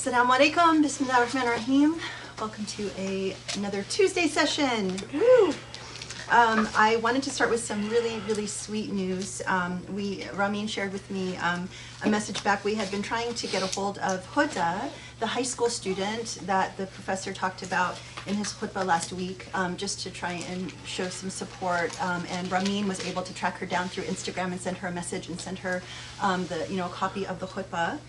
Assalamu alaikum, bismillah ar-Rahman ar-Rahim. Welcome to another Tuesday session. Woo! I wanted to start with some really sweet news. Ramin shared with me a message back. We had been trying to get a hold of Huda, the high school student that the professor talked about in his khutbah last week, just to try and show some support. And Ramin was able to track her down through Instagram and send her a message and send her a copy of the khutbah.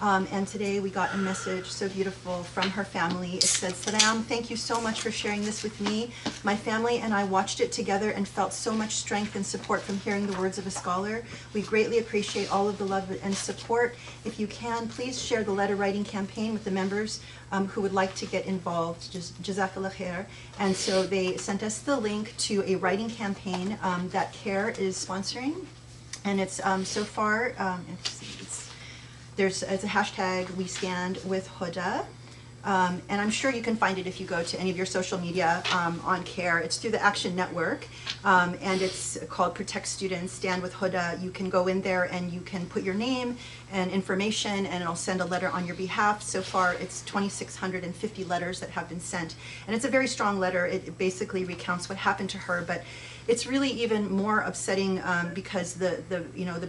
And today we got a message so beautiful from her family. It says, "Salam, thank you so much for sharing this with me. My family and I watched it together and felt so much strength and support from hearing the words of a scholar. We greatly appreciate all of the love and support. If you can, please share the letter writing campaign with the members who would like to get involved. Just jazakallah khair." And so they sent us the link to a writing campaign that CARE is sponsoring. And it's so far, it's a hashtag, we stand with Huda. And I'm sure you can find it if you go to any of your social media on CARE. It's through the Action Network, and it's called Protect Students, Stand with Huda. You can go in there and you can put your name and information, and it'll send a letter on your behalf. So far, it's 2,650 letters that have been sent. And it's a very strong letter. It basically recounts what happened to her, but it's really even more upsetting because the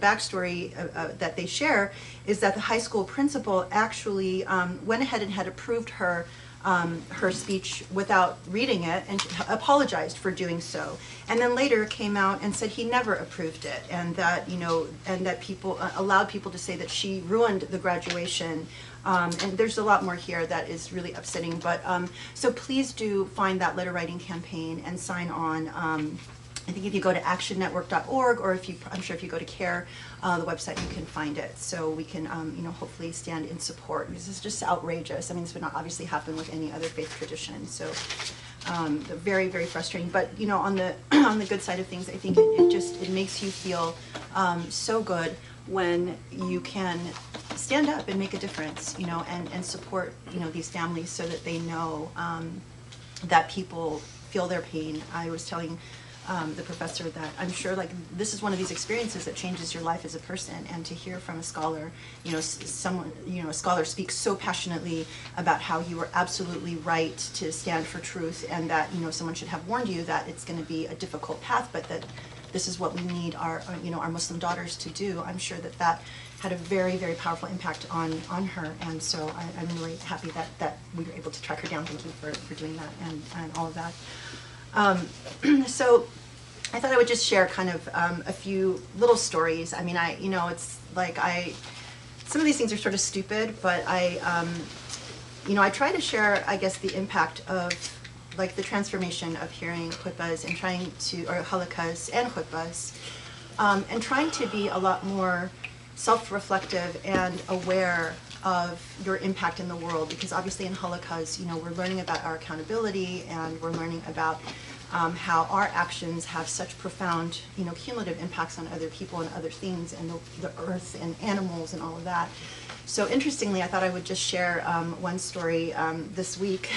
backstory that they share is that the high school principal actually went ahead and had approved her speech without reading it and apologized for doing so, and then later came out and said he never approved it, and that people allowed people to say that she ruined the graduation. And there's a lot more here that is really upsetting, but so please do find that letter writing campaign and sign on. I think if you go to actionnetwork.org, or I'm sure if you go to CARE, the website, you can find it. So we can, hopefully stand in support. This is just outrageous. I mean, this would not obviously happen with any other faith tradition. So very frustrating. But on the on the good side of things, I think it makes you feel so good when you can stand up and make a difference, and support these families so that they know that people feel their pain. I was telling the professor that I'm sure this is one of these experiences that changes your life as a person, and to hear from a scholar, a scholar speaks so passionately about how you were absolutely right to stand for truth, and that someone should have warned you that it's going to be a difficult path, but that this is what we need our Muslim daughters to do. I'm sure that had a very powerful impact on her, and so I'm really happy that we were able to track her down. Thank you for doing that and all of that. So I thought I would just share kind of a few little stories. I mean, it's like some of these things are sort of stupid, but I try to share, I guess, the impact of the transformation of hearing khutbahs and halaqas and khutbahs, and trying to be a lot more self-reflective and aware of your impact in the world, because obviously in halaqas, we're learning about our accountability, and we're learning about how our actions have such profound, cumulative impacts on other people and other things, and the earth and animals and all of that. So interestingly, I thought I would just share one story this week.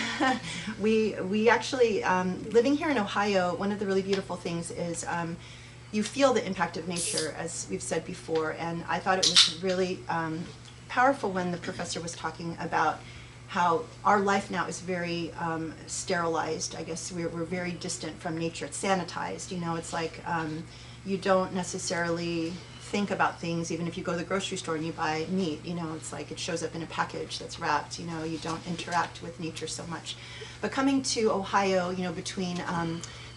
we actually, living here in Ohio, one of the really beautiful things is you feel the impact of nature, as we've said before, and I thought it was really powerful when the professor was talking about how our life now is very sterilized. I guess we're very distant from nature. It's sanitized. It's like you don't necessarily think about things, even if you go to the grocery store and you buy meat. It's like it shows up in a package that's wrapped. You don't interact with nature so much. But coming to Ohio, between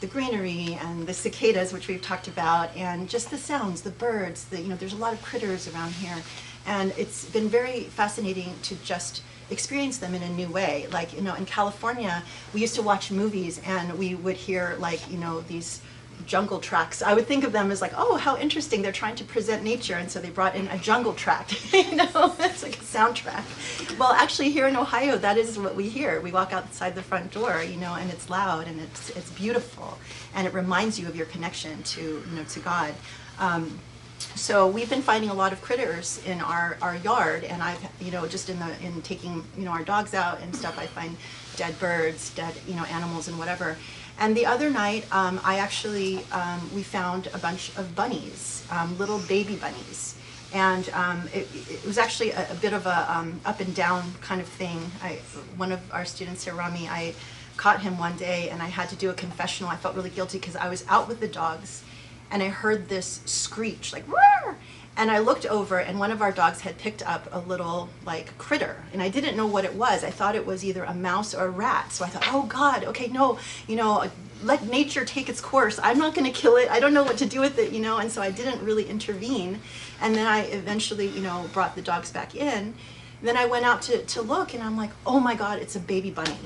the greenery and the cicadas, which we've talked about, and just the sounds, the birds, there's a lot of critters around here. And it's been very fascinating to just experience them in a new way. In California, we used to watch movies and we would hear these jungle tracks. I would think of them as oh, how interesting, they're trying to present nature, and so they brought in a jungle track. It's like a soundtrack. Well, actually here in Ohio, that is what we hear. We walk outside the front door, and it's loud and it's beautiful, and it reminds you of your connection to God. So we've been finding a lot of critters in our yard, and I've just in taking our dogs out and stuff, I find dead birds, dead animals and whatever. And the other night, we found a bunch of bunnies, little baby bunnies, And it was actually a bit of a up and down kind of thing. One of our students here, Rami, I caught him one day and I had to do a confessional. I felt really guilty because I was out with the dogs and I heard this screech, like, roar! And I looked over and one of our dogs had picked up a little like critter and I didn't know what it was. I thought it was either a mouse or a rat. So I thought, oh God, okay, no, let nature take its course. I'm not gonna kill it. I don't know what to do with it, and so I didn't really intervene. And then I eventually, brought the dogs back in. Then I went out to look and I'm like, oh my God, it's a baby bunny.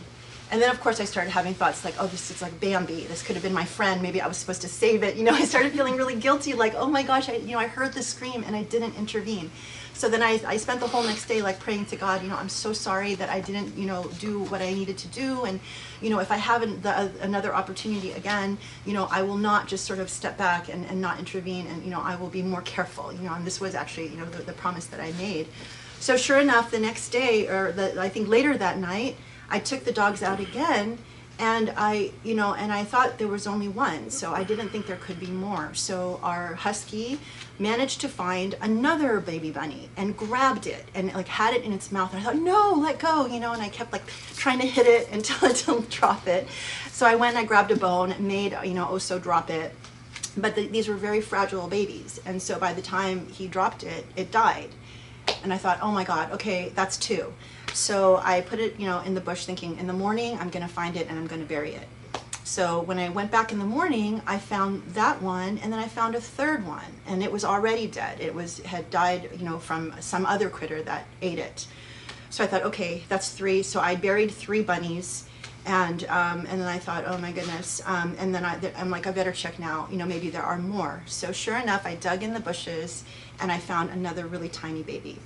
And then of course I started having thoughts like, oh, this is like Bambi. This could have been my friend. Maybe I was supposed to save it. I started feeling really guilty, like, oh my gosh, I heard the scream and I didn't intervene. So then I spent the whole next day like praying to God, I'm so sorry that I didn't, do what I needed to do. And, if I have another opportunity again, I will not just sort of step back and not intervene. And, I will be more careful, and this was actually, the promise that I made. So sure enough, the next day, or I think later that night, I took the dogs out again, and I thought there was only one, so I didn't think there could be more. So our husky managed to find another baby bunny and grabbed it and like had it in its mouth. And I thought, no, let go, and I kept like trying to hit it until it didn't drop it. So I went and I grabbed a bone, made, Oso drop it. But these were very fragile babies. And so by the time he dropped it, it died. And I thought, oh my God, okay, that's two. So I put it, in the bush thinking in the morning, I'm going to find it and I'm going to bury it. So when I went back in the morning, I found that one and then I found a third one and it was already dead. It had died, from some other critter that ate it. So I thought, okay, that's three. So I buried 3 bunnies and then I thought, oh my goodness. And then I'm like, I better check now, maybe there are more. So sure enough, I dug in the bushes and I found another really tiny baby.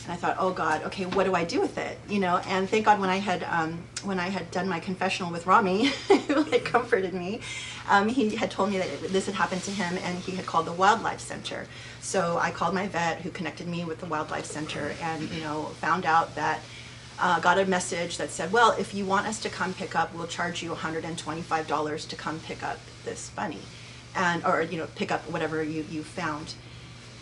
And I thought, oh God, okay, what do I do with it? And thank God when I had done my confessional with Rami, who had comforted me, he had told me that this had happened to him and he had called the wildlife center. So I called my vet who connected me with the wildlife center and, found out that, got a message that said, well, if you want us to come pick up, we'll charge you $125 to come pick up this bunny or pick up whatever you found.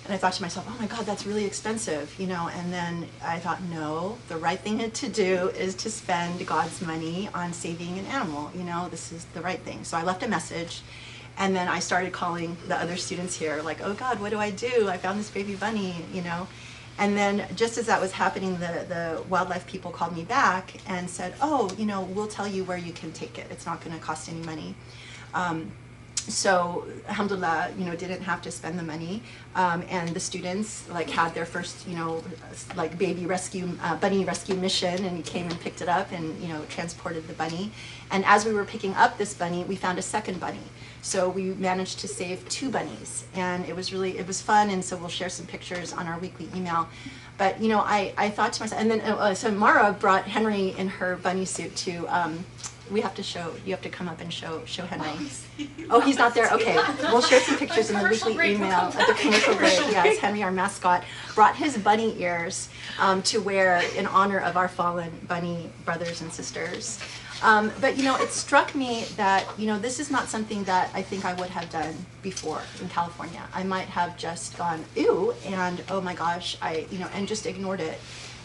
And I thought to myself, oh my God, that's really expensive, and then I thought, no, the right thing to do is to spend God's money on saving an animal, this is the right thing. So I left a message, and then I started calling the other students here, like, oh God, what do I do? I found this baby bunny, And then just as that was happening, the wildlife people called me back and said, oh, we'll tell you where you can take it. It's not going to cost any money. So alhamdulillah, didn't have to spend the money, and the students like had their first, like baby rescue, bunny rescue mission, and came and picked it up and transported the bunny. And as we were picking up this bunny, we found a second bunny. So we managed to save 2 bunnies, and it was fun. And so we'll share some pictures on our weekly email. But I thought to myself, and then so Mara brought Henry in her bunny suit to. You have to come up and show Henry. Oh, he's not there? Okay. We'll share some pictures in the weekly email at the commercial break. Yes, Henry, our mascot, brought his bunny ears to wear in honor of our fallen bunny brothers and sisters. But it struck me that, this is not something that I think I would have done before in California. I might have just gone, ew, and oh my gosh, and just ignored it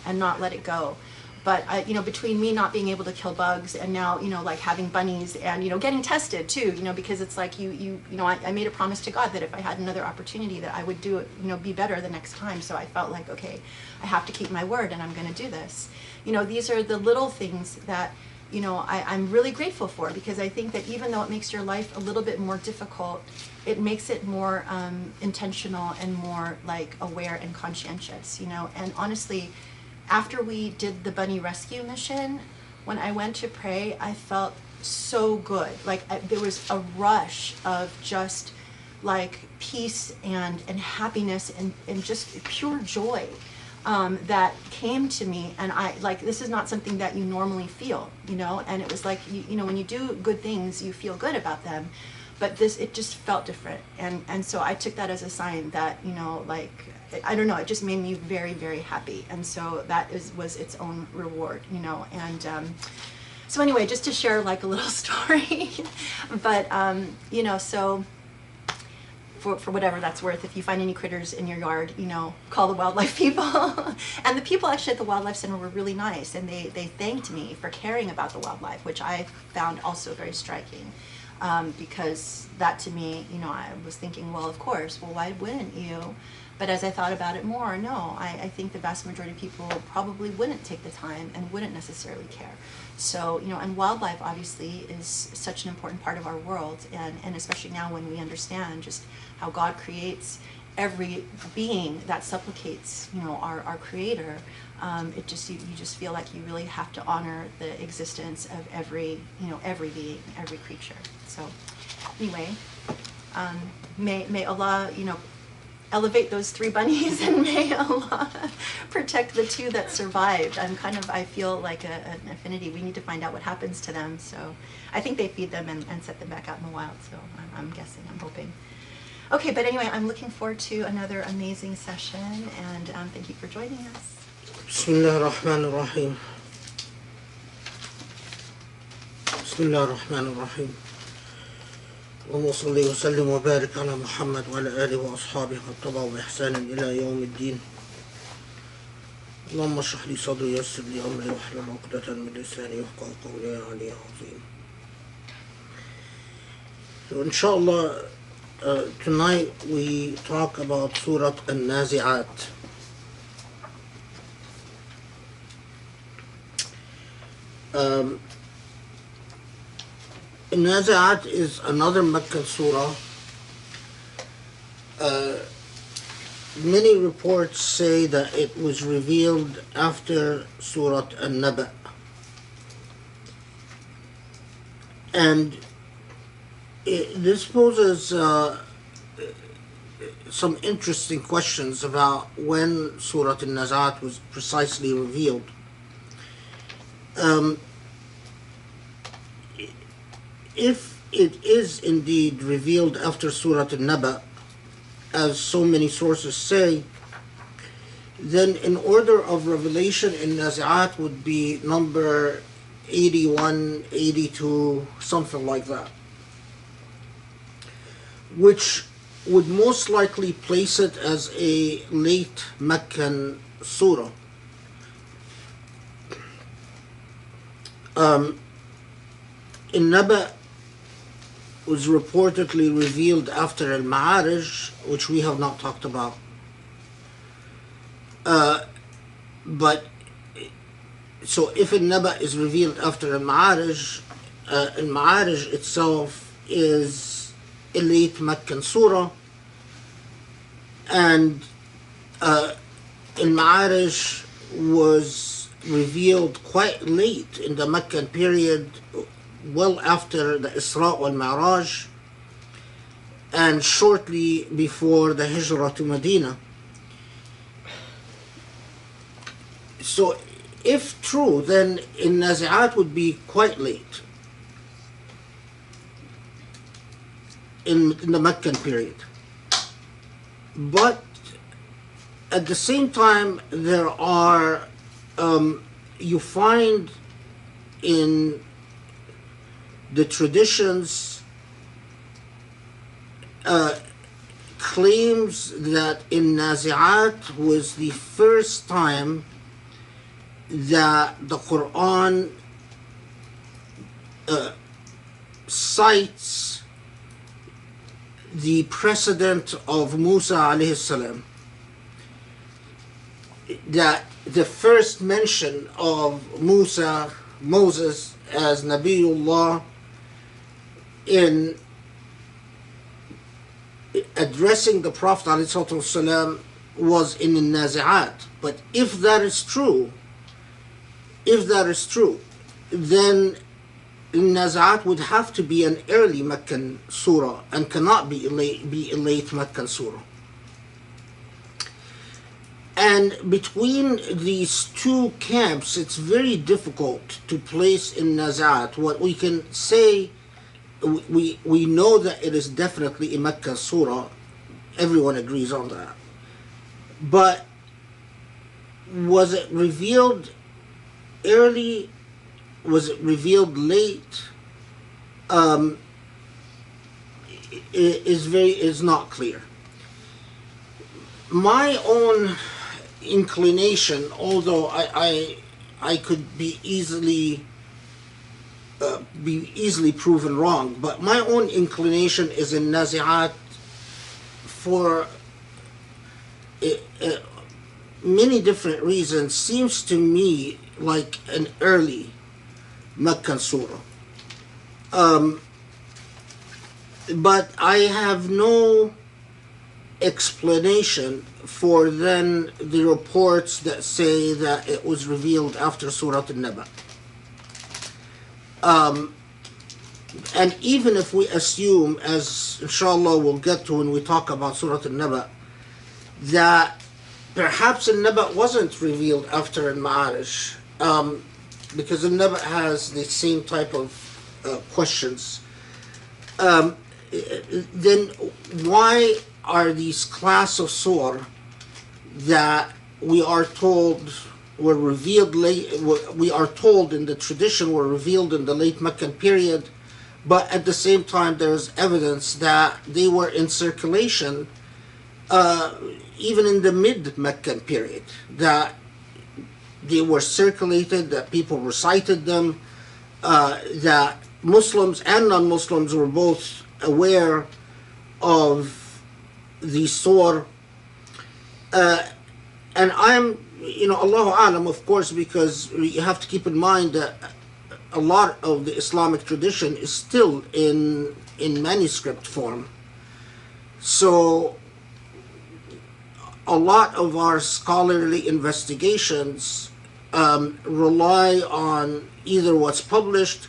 and not let it go. But between me not being able to kill bugs and now, like having bunnies and, getting tested too, because it's like I made a promise to God that if I had another opportunity that I would do it, be better the next time. So I felt like, okay, I have to keep my word and I'm going to do this. These are the little things that, I'm really grateful for, because I think that even though it makes your life a little bit more difficult, it makes it more intentional and more like aware and conscientious, and honestly, after we did the bunny rescue mission, when I went to pray, I felt so good. Like there was a rush of just like peace and happiness and just pure joy that came to me. And I like, this is not something that you normally feel, and it was like, when you do good things, you feel good about them. But it just felt different. And so I took that as a sign that, like, I don't know, it just made me very, very happy. And so that was its own reward, and so anyway, just to share like a little story, but, so for whatever that's worth. If you find any critters in your yard, you know, call the wildlife people. And the people actually at the wildlife center were really nice, and they thanked me for caring about the wildlife, which I found also very striking. Because that to me, you know, I was thinking, well, of course, well, why wouldn't you? But as I thought about it more, no, I think the vast majority of people probably wouldn't take the time and wouldn't necessarily care. So, you know, and wildlife obviously is such an important part of our world, and especially now when we understand just how God creates every being that supplicates, you know, our Creator. It just you just feel like you really have to honor the existence of every, you know, every being, every creature. So, anyway, may Allah, you know, elevate those 3 bunnies, and may Allah protect the 2 that survived. I feel like an affinity. We need to find out what happens to them. So I think they feed them and set them back out in the wild. So I'm guessing, I'm hoping. Okay, but anyway, I'm looking forward to another amazing session, and thank you for joining us. Bismillah ar-Rahman ar-Rahim. Bismillah ar-Rahman ar-Rahim. اللهم صل وسلم وبارك على محمد وعلى آله وأصحابه واتبعوا بإحسان إلى يوم الدين. اللهم اشرح لي صدري ويسر لي أمري واحلل عقدة من لساني يفقهوا قولي يا علي عظيم. So inshallah, tonight we talk about Surah An-Nazi'at. An-Nazi'at is another Meccan surah. Many reports say that it was revealed after Surah An-Naba. And this poses some interesting questions about when Surah An-Nazi'at was precisely revealed. If it is indeed revealed after Surah An-Naba, as so many sources say, then in order of revelation in Nazi'at would be number 81, 82, something like that, which would most likely place it as a late Meccan surah. In Naba was reportedly revealed after Al-Ma'arij, which we have not talked about. But so if Al-Naba is revealed after Al-Ma'arij, Al-Ma'arij itself is a late Meccan surah, and Al-Ma'arij was revealed quite late in the Meccan period, well after the Isra wal Mi'raj, and shortly before the Hijrah to Medina. So if true, then in Nazi'at would be quite late in the Meccan period. But at the same time, there are you find in the traditions claims that in Nazi'at was the first time that the Quran cites the precedent of Musa alayhi salam. That the first mention of Moses as Nabiullah in addressing the Prophet ﷺ was in the Nazi'at. But if that is true, then Nazi'at would have to be an early Meccan surah and cannot be a late Meccan surah. And between these two camps, it's very difficult to place in Nazi'at. What we can say, we know that it is definitely a Meccan surah. Everyone agrees on that. But was it revealed early? Was it revealed late? is not clear. My own inclination, although I could be easily proven wrong, but my own inclination is in Nazi'at for many different reasons. Seems to me like an early Meccan surah. But I have no explanation for then the reports that say that it was revealed after Surah An-Naba. And even if we assume, as inshallah we'll get to when we talk about Surah An-Naba, that perhaps An-Naba wasn't revealed after Al-Ma'arij, because An-Naba has the same type of questions, then why are these class of surah that we are told were revealed late, we are told in the tradition were revealed in the late Meccan period, but at the same time there's evidence that they were in circulation even in the mid-Meccan period, that they were circulated, that people recited them, that Muslims and non-Muslims were both aware of the surah. And I'm, Allahu Alam, of course, because you have to keep in mind that a lot of the Islamic tradition is still in manuscript form. So a lot of our scholarly investigations rely on either what's published,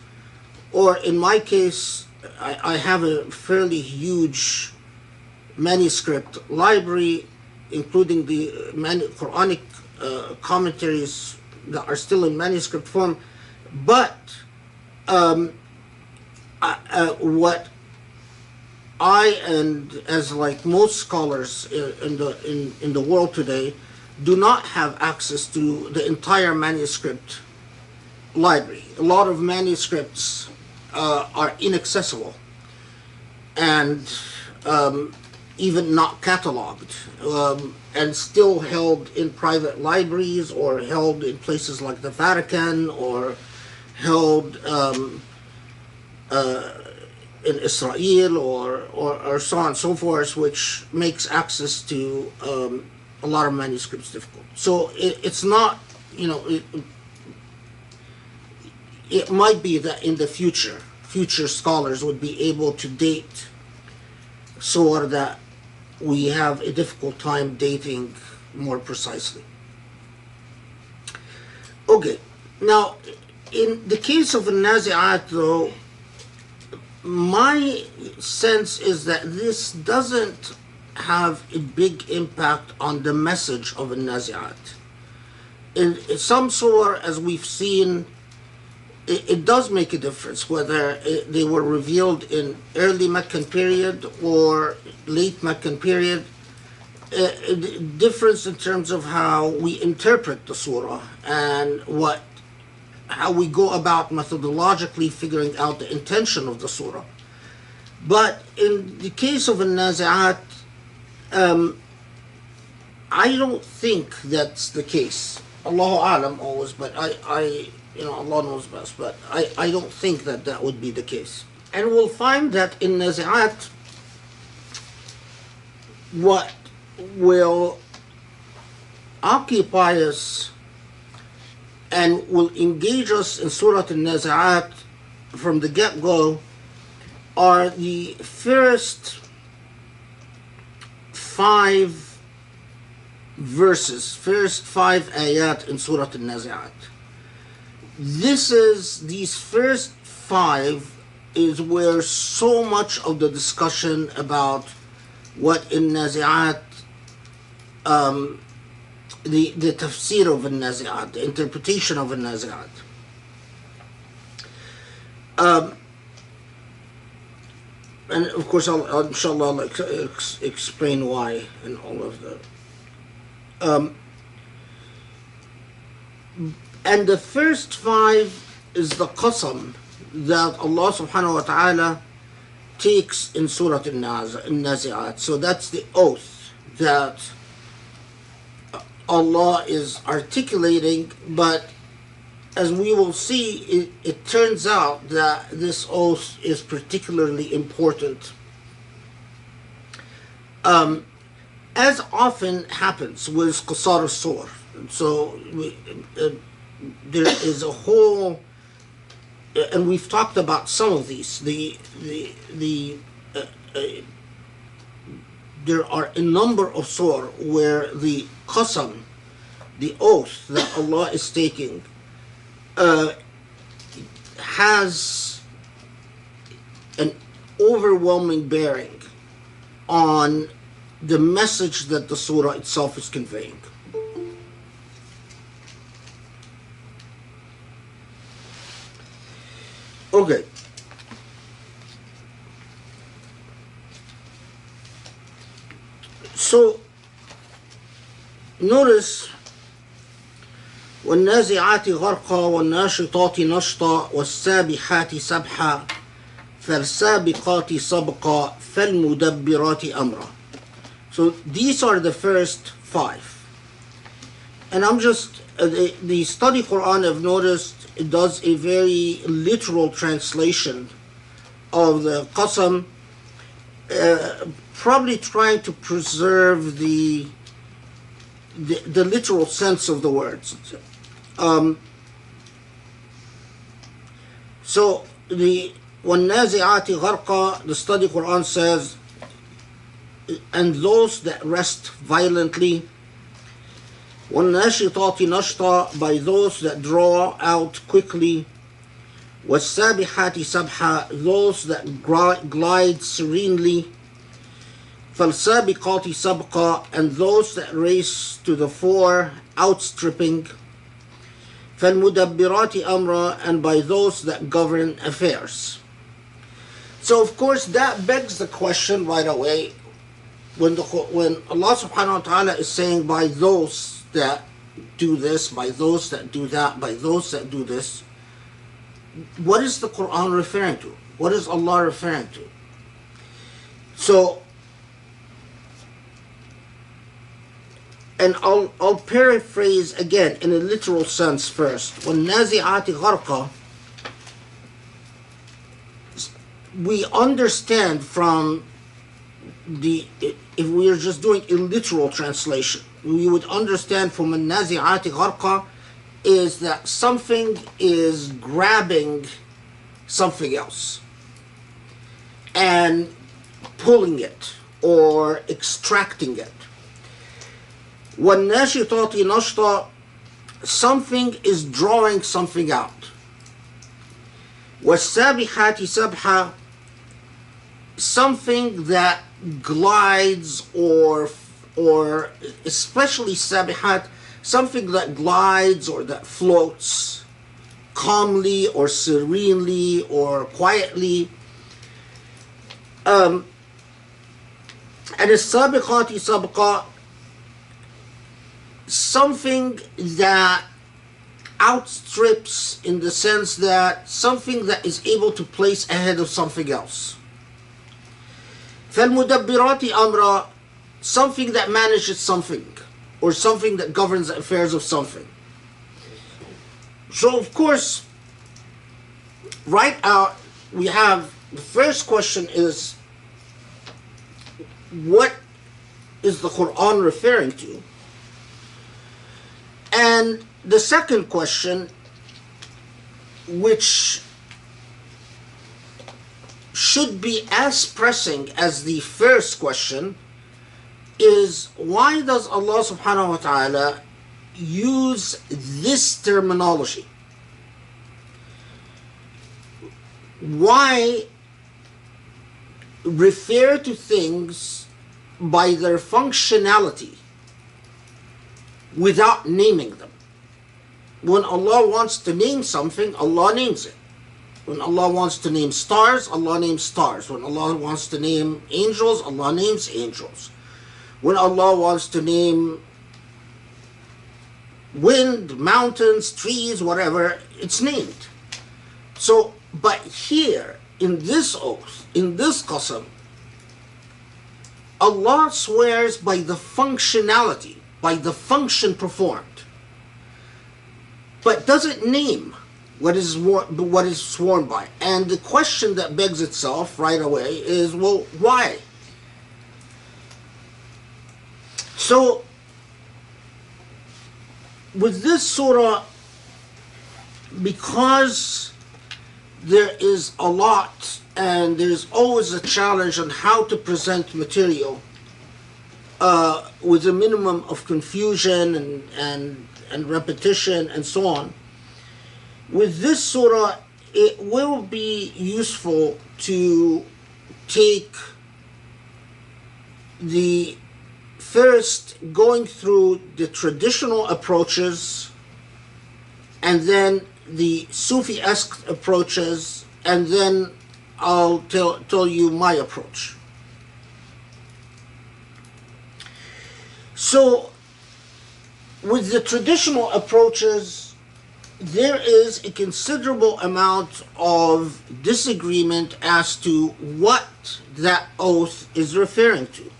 or in my case, I have a fairly huge manuscript library, including the Quranic commentaries that are still in manuscript form. But what I, and as like most scholars in the world today, do not have access to the entire manuscript library. A lot of manuscripts are inaccessible and even not cataloged, and still held in private libraries or held in places like the Vatican, or held in Israel, or so on and so forth, which makes access to a lot of manuscripts difficult. So it's not, it might be that in the future scholars would be able to date surah that we have a difficult time dating more precisely. Okay, now in the case of An-Nazi'at, though, my sense is that this doesn't have a big impact on the message of An-Nazi'at. In some surah, as we've seen, it does make a difference whether they were revealed in early Meccan period or late Meccan period. Difference in terms of how we interpret the surah and how we go about methodologically figuring out the intention of the surah. But in the case of An-Nazi'at, I don't think that's the case. Allahu Alam always, but I Allah knows best, but I don't think that would be the case. And we'll find that in Nazi'at, what will occupy us and will engage us in Surah An-Nazi'at from the get-go are the first 5 verses, first 5 ayat in Surah An-Nazi'at. These first 5 is where so much of the discussion about what in Nazi'at, the tafsir of An-Nazi'at, the interpretation of An-Nazi'at. And of course, I'll inshallah explain why and all of that. And the first 5 is the qasam that Allah subhanahu wa ta'ala takes in Surah Al-Nazi'at. So that's the oath that Allah is articulating, but as we will see, it turns out that this oath is particularly important. As often happens with Qasar al-Sur, so there is a whole, and we've talked about some of these. There are a number of surah where the qasam, the oath that Allah is taking, has an overwhelming bearing on the message that the surah itself is conveying. Okay. So, notice وَالنَّازِعَاتِ غَرْقًا وَالنَّاشِطَاتِ نَشْطًا وَالسَّابِحَاتِ سَبْحًا فَالسَّابِقَاتِ سَبْقًا فَالْمُدَبِّرَاتِ أَمْرًا. So these are the first 5. And I'm just, the study Quran, I've noticed, it does a very literal translation of the qasam, probably trying to preserve the literal sense of the words. So the وَالنَّازِعَاتِ غَرْقًا, the study Quran says, and those that rest violently. وَالنَّاشِطَاتِ نَشْطًا, by those that draw out quickly. وَالسَّابِحَاتِ سَبْحًا, those that glide serenely. فَالسَّابِقَاتِ سَبْقًا, and those that race to the fore, outstripping. فَالْمُدَبِّرَاتِ أَمْرًا, and by those that govern affairs. So of course that begs the question right away, when Allah subhanahu wa ta'ala is saying by those that do this, by those that do that, by those that do this, what is the Quran referring to? What is Allah referring to? So, and I'll paraphrase again in a literal sense first. وَالنَّازِعَاتِ غَرْقًا, we understand from if we are just doing a literal translation, we would understand from النَّازِعَاتِ غَرْقًا is that something is grabbing something else and pulling it or extracting it. وَالنَّاشِطَاتِ نَشْطًا, something is drawing something out. وَالسَّابِحَاتِ سَبْحًا, something that glides, or especially sabihat, something that glides or that floats calmly or serenely or quietly. And as-sabiqati sabqa, something that outstrips, in the sense that something that is able to place ahead of something else. فَالْمُدَبِّرَاتِ أَمْرًا, something that manages something, or something that governs the affairs of something. So of course, right out, we have, the first question is, what is the Quran referring to? And the second question, which should be as pressing as the first question, is why does Allah subhanahu wa ta'ala use this terminology? Why refer to things by their functionality without naming them? When Allah wants to name something, Allah names it. When Allah wants to name stars, Allah names stars. When Allah wants to name angels, Allah names angels. When Allah wants to name wind, mountains, trees, whatever, it's named. So, but here, in this oath, in this qasam, Allah swears by the functionality, by the function performed, but doesn't name what is sworn by. And the question that begs itself right away is, well, why? So, with this surah, because there is a lot and there's always a challenge on how to present material with a minimum of confusion and repetition and so on, with this surah, it will be useful to take the first going through the traditional approaches and then the Sufi-esque approaches, and then I'll tell you my approach. So, with the traditional approaches, there is a considerable amount of disagreement as to what that oath is referring to.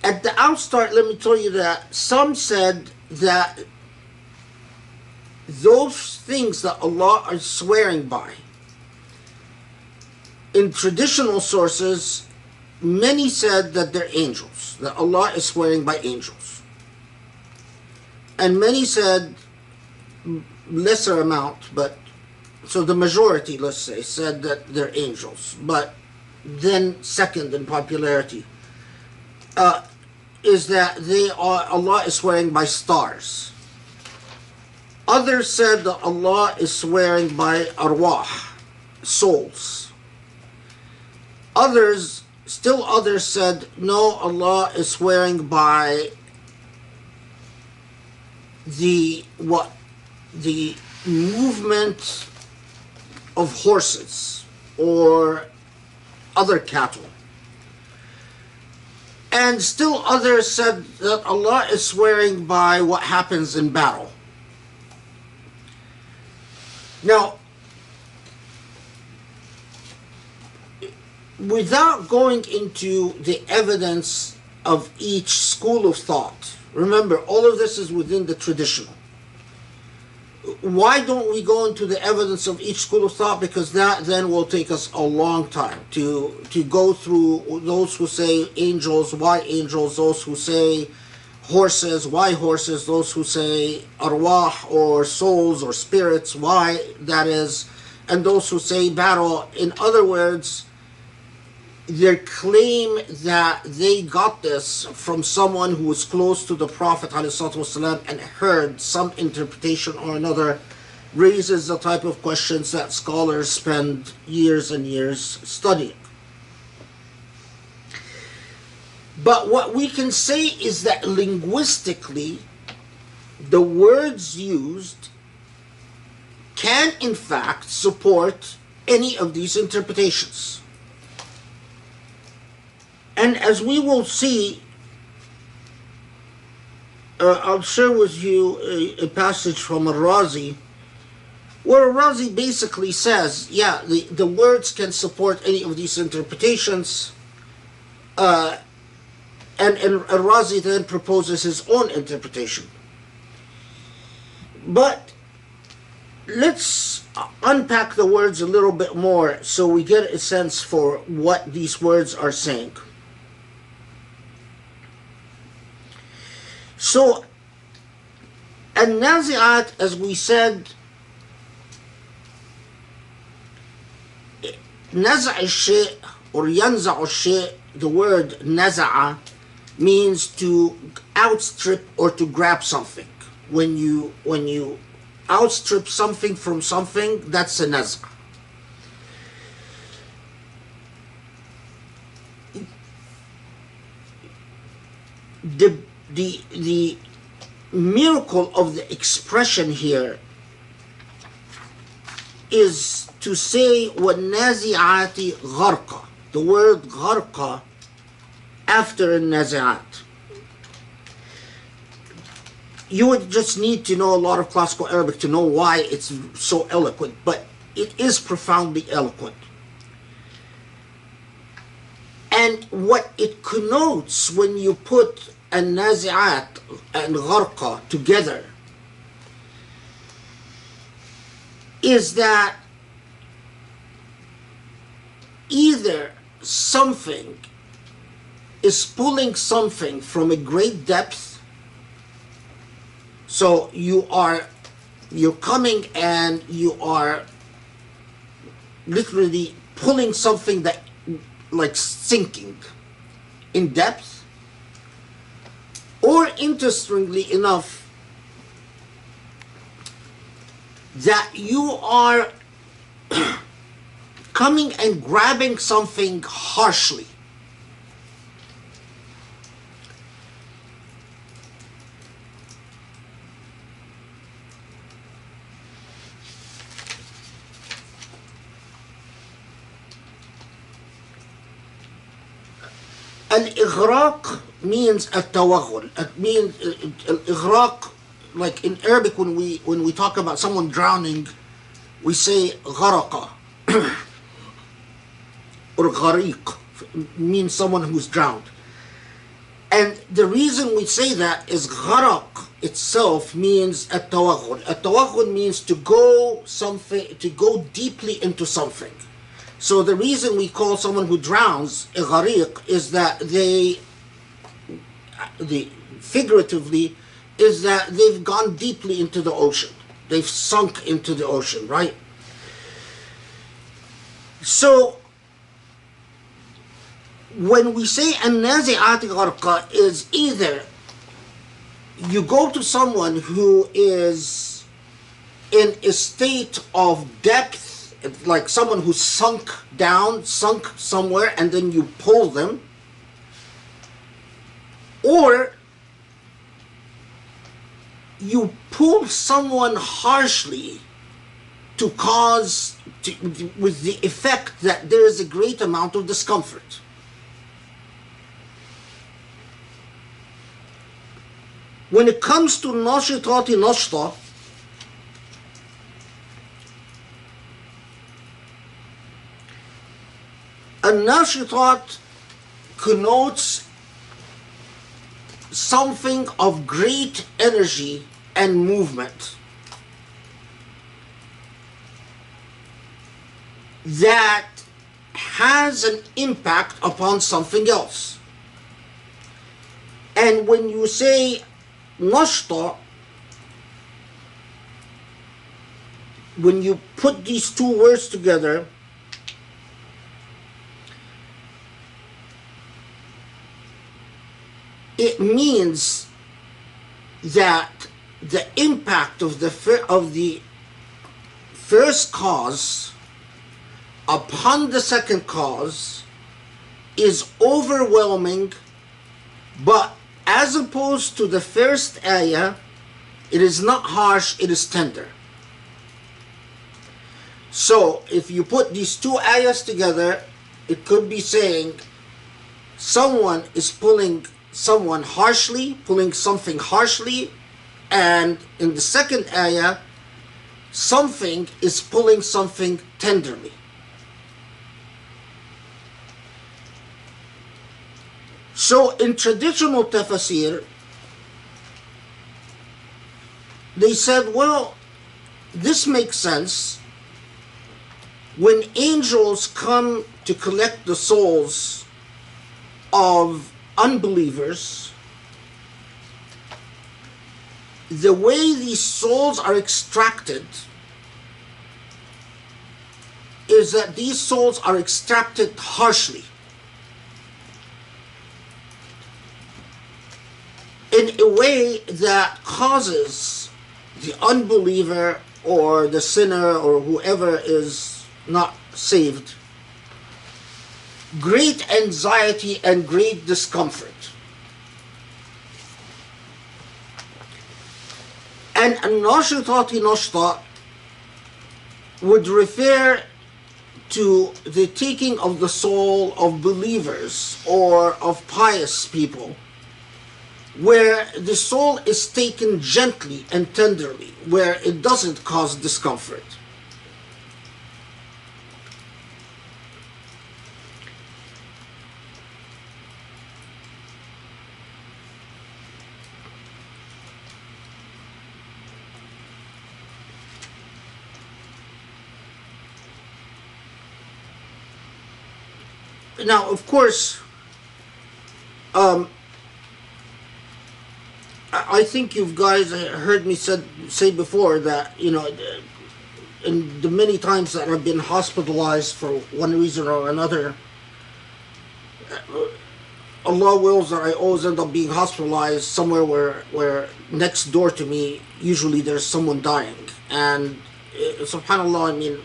At the outstart, let me tell you that some said that those things that Allah is swearing by, in traditional sources, many said that they're angels, that Allah is swearing by angels. And many said, lesser amount, but, so the majority, let's say, said that they're angels. But then second in popularity is that Allah is swearing by stars. Others said that Allah is swearing by arwah, souls. Others said, no, Allah is swearing by the movement of horses or other cattle. And still others said that Allah is swearing by what happens in battle. Now, without going into the evidence of each school of thought, remember, all of this is within the traditional. Why don't we go into the evidence of each school of thought? Because that then will take us a long time to go through those who say angels, why angels, those who say horses, why horses, those who say arwah or souls or spirits, why that is, and those who say battle. In other words, their claim that they got this from someone who was close to the Prophet ﷺ and heard some interpretation or another raises the type of questions that scholars spend years and years studying. But what we can say is that linguistically, the words used can in fact support any of these interpretations. And as we will see, I'll share with you a passage from Al-Razi, where Al-Razi basically says, yeah, the words can support any of these interpretations, and Al-Razi then proposes his own interpretation. But let's unpack the words a little bit more so we get a sense for what these words are saying. So, An-Nazi'at, as we said, Naza' al-shay' or yanza' al-shay', the word naza'a means to outstrip or to grab something. When you outstrip something from something, that's a naza'. The miracle of the expression here is to say وَالنَّازِعَاتِ غَرْقًا, the word غَرْقًا after النَّازِعَات. you would just need to know a lot of classical Arabic to know why it's so eloquent, but it is profoundly eloquent. And what it connotes when you put an-nazi'at and gharqa together is that either something is pulling something from a great depth, so you're coming and you are literally pulling something that like sinking in depth, or interestingly enough, that you are coming and grabbing something harshly. Al-ighraq means al-tawaghul. It means al-ighraq, like in Arabic when we talk about someone drowning, we say gharaqa or ghariq, means someone who's drowned. And the reason we say that is gharaq itself means at-tawaghul. At-tawaghul means to go deeply into something. So the reason we call someone who drowns a ghariq is that figuratively, is that they've gone deeply into the ocean. They've sunk into the ocean, right? So when we say an-nazi'at gharqa, is either you go to someone who is in a state of depth, like someone who's sunk somewhere, and then you pull them, or you pull someone harshly with the effect that there is a great amount of discomfort. When it comes to nashitati nashta, an-nashitat connotes something of great energy and movement that has an impact upon something else. And when you say nashta, when you put these two words together, it means that the impact of the first cause upon the second cause is overwhelming, but as opposed to the first ayah, it is not harsh, it is tender. So if you put these two ayahs together, it could be saying someone is pulling something harshly, and in the second ayah, something is pulling something tenderly. So in traditional tafsir, they said, well, this makes sense. When angels come to collect the souls of unbelievers, the way these souls are extracted is that these souls are extracted harshly, in a way that causes the unbeliever or the sinner or whoever is not saved great anxiety and great discomfort. And an-nashitati nashta would refer to the taking of the soul of believers or of pious people where the soul is taken gently and tenderly, where it doesn't cause discomfort. Now, of course, I think you guys heard me say before that, you know, in the many times that I've been hospitalized for one reason or another, Allah wills that I always end up being hospitalized somewhere where next door to me, usually there's someone dying. And subhanAllah, I mean,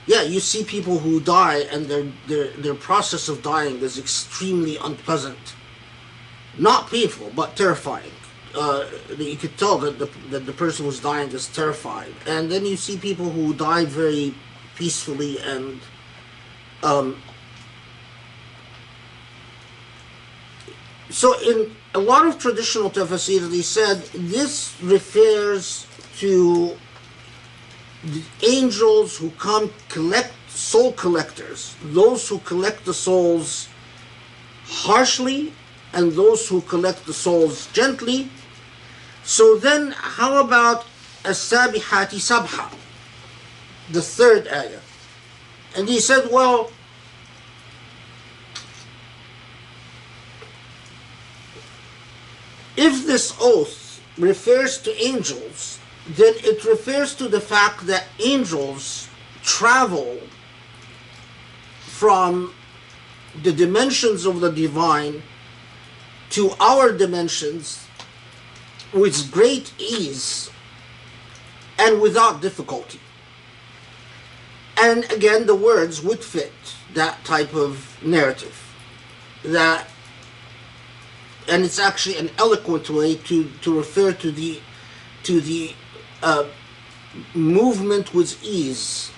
yeah, you see people who die and their process of dying is extremely unpleasant. Not painful, but terrifying. You could tell that the person who's dying is terrified. And then you see people who die very peacefully and so in a lot of traditional tafsir, they said this refers to the angels who come collect, soul collectors, those who collect the souls harshly and those who collect the souls gently. So then how about as-sabihati sabha, the third ayah? And he said, well, if this oath refers to angels, then it refers to the fact that angels travel from the dimensions of the divine to our dimensions with great ease and without difficulty. And again, the words would fit that type of narrative. And it's actually an eloquent way to refer to the movement with ease,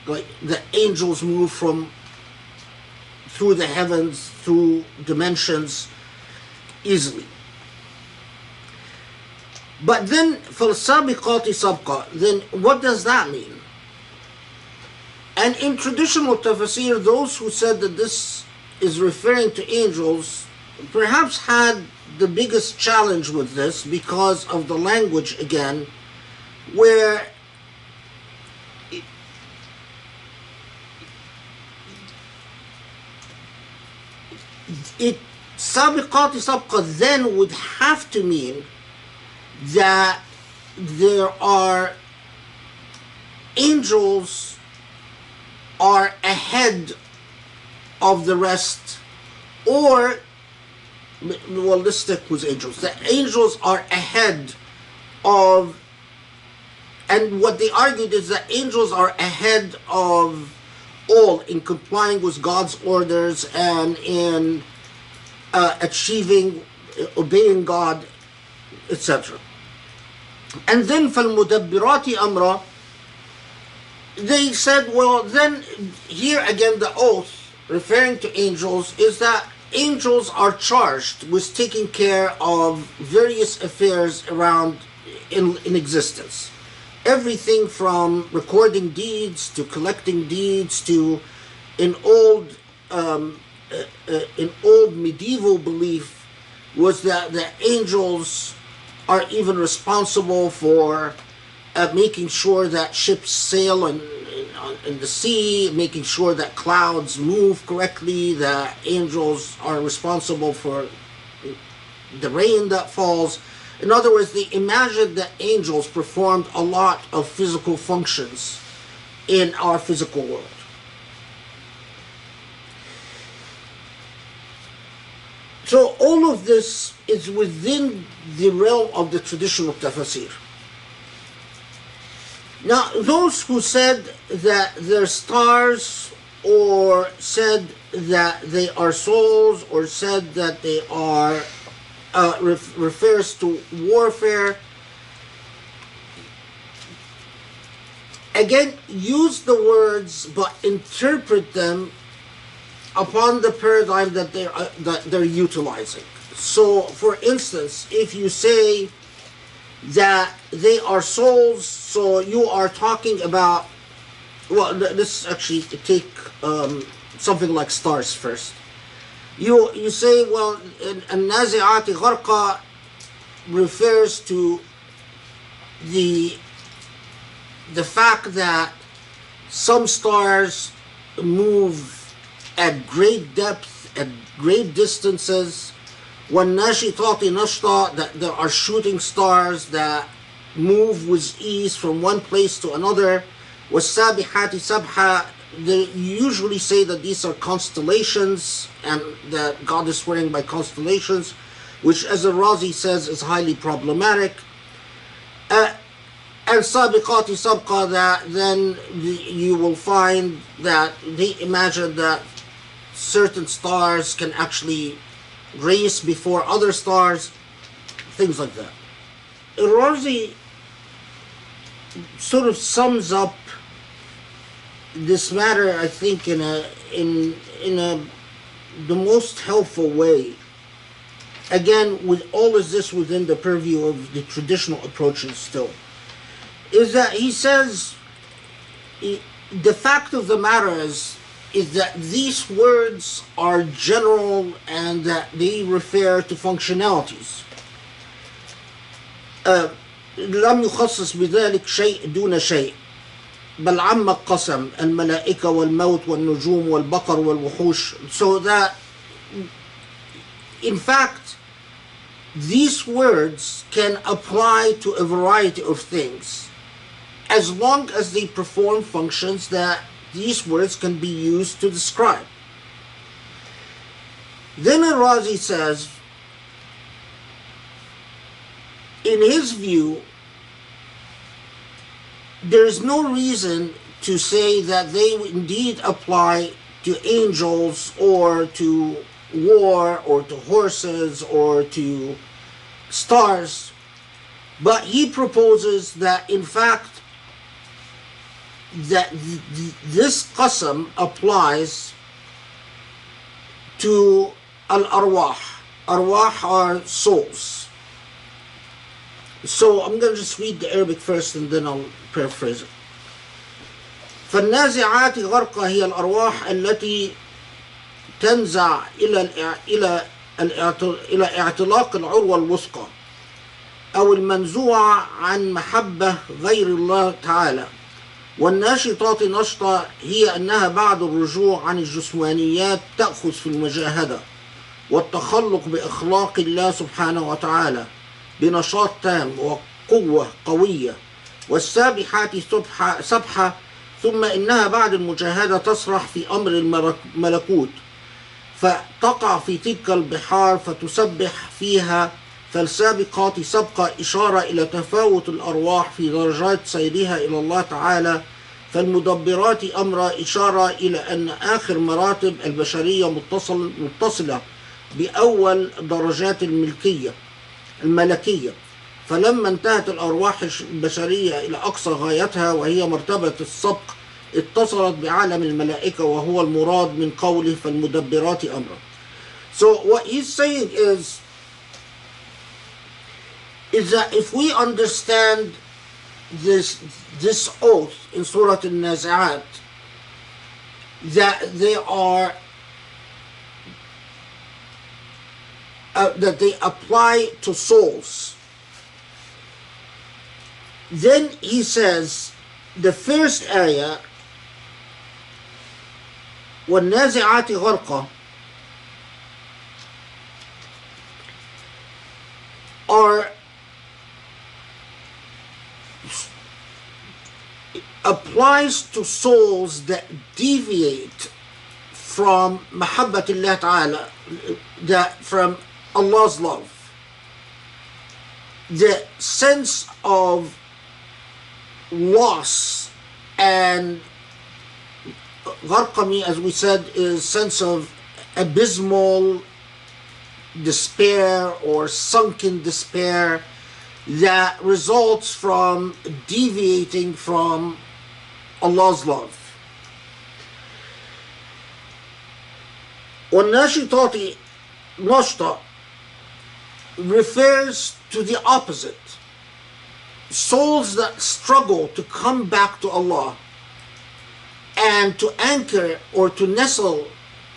like the angels move through the heavens, through dimensions, easily. But then, فَالسَّابِقَاتِ سَبْقًا, then what does that mean? And in traditional tafsir, those who said that this is referring to angels perhaps had the biggest challenge with this because of the language again, where it sabiqati sabqa then would have to mean that there are angels are ahead of the rest, or well, let's stick with angels. The angels are ahead of, and what they argued is that angels are ahead of all in complying with God's orders and in achieving, obeying God, etc. And then فَالْمُدَبِّرَاتِ أَمْرًا, they said, well, then here again the oath referring to angels is that angels are charged with taking care of various affairs around in existence. Everything from recording deeds to collecting deeds to in old medieval belief was that the angels are even responsible for making sure that ships sail in the sea, making sure that clouds move correctly, that angels are responsible for the rain that falls. In other words, they imagined that angels performed a lot of physical functions in our physical world. So all of this is within the realm of the traditional tafsir. Now, those who said that they're stars, or said that they are souls, or said that they are, refers to warfare, again, use the words, but interpret them upon the paradigm that they're utilizing. So, for instance, if you say that they are souls, so you are talking about, well, let's actually take something like stars first. You say, well, النازعات غرقا refers to the fact that some stars move at great depth, at great distances. وَالنَّاشِطَاتِ نَشْطًا, that there are shooting stars that move with ease from one place to another. وَالسَّابِحَاتِ سَبْحًا, they usually say that these are constellations and that God is swearing by constellations, which, as Razi says, is highly problematic. And sabiqati sabqa, that then you will find that they imagine that certain stars can actually race before other stars, things like that. Razi sort of sums up this matter, I think, in the most helpful way. Again, with all of this within the purview of the traditional approaches still, is that he says the fact of the matter is that these words are general and that they refer to functionalities. لم يخصص بذلك شيء دون شيء بل عم القسم الملائكة والموت والنجوم والبقر والوحوش. So that in fact these words can apply to a variety of things as long as they perform functions that these words can be used to describe. Then Razi says, in his view, there is no reason to say that they indeed apply to angels or to war or to horses or to stars, but he proposes that in fact that this qasam applies to al-arwah. Arwah are souls. So I'm going to just read the Arabic first and then I'll paraphrase it. فالنازعات غرقا هي الأرواح التي تنزع إلى اعتلاق العروة الوثقى أو المنزوعة عن محبة غير الله تعالى. والناشطات نشطة هي أنها بعد الرجوع عن الجسمانيات تأخذ في المجاهدة والتخلق بأخلاق الله سبحانه وتعالى بنشاط تام وقوة قوية. والسابحات سبحة ثم إنها بعد المجاهدة تسرح في أمر الملكوت فتقع في تلك البحار فتسبح فيها. فالسابقات سبق إشارة إلى تفاوت الأرواح في درجات سيرها إلى الله تعالى. فالمدبرات أمر إشارة إلى أن آخر مراتب البشرية متصلة بأول درجات الملكية. فلما انتهت الأرواح البشرية إلى أقصى غايتها وهي مرتبة السبق اتصلت بعالم الملائكة وهو المراد من قوله فالمدبرات أمرا. So what he's saying is that if we understand this oath in Surah Al-Nazi'at, that they are that they apply to souls, then he says the first area وَالنَّازِعَاتِ غَرْقًا applies to souls that deviate from mahabbatillah ta'ala, that from Allah's love. The sense of loss and gharqami, as we said, is sense of abysmal despair or sunken despair that results from deviating from Allah's love. والناشطات نشطة refers to the opposite. Souls that struggle to come back to Allah and to anchor or to nestle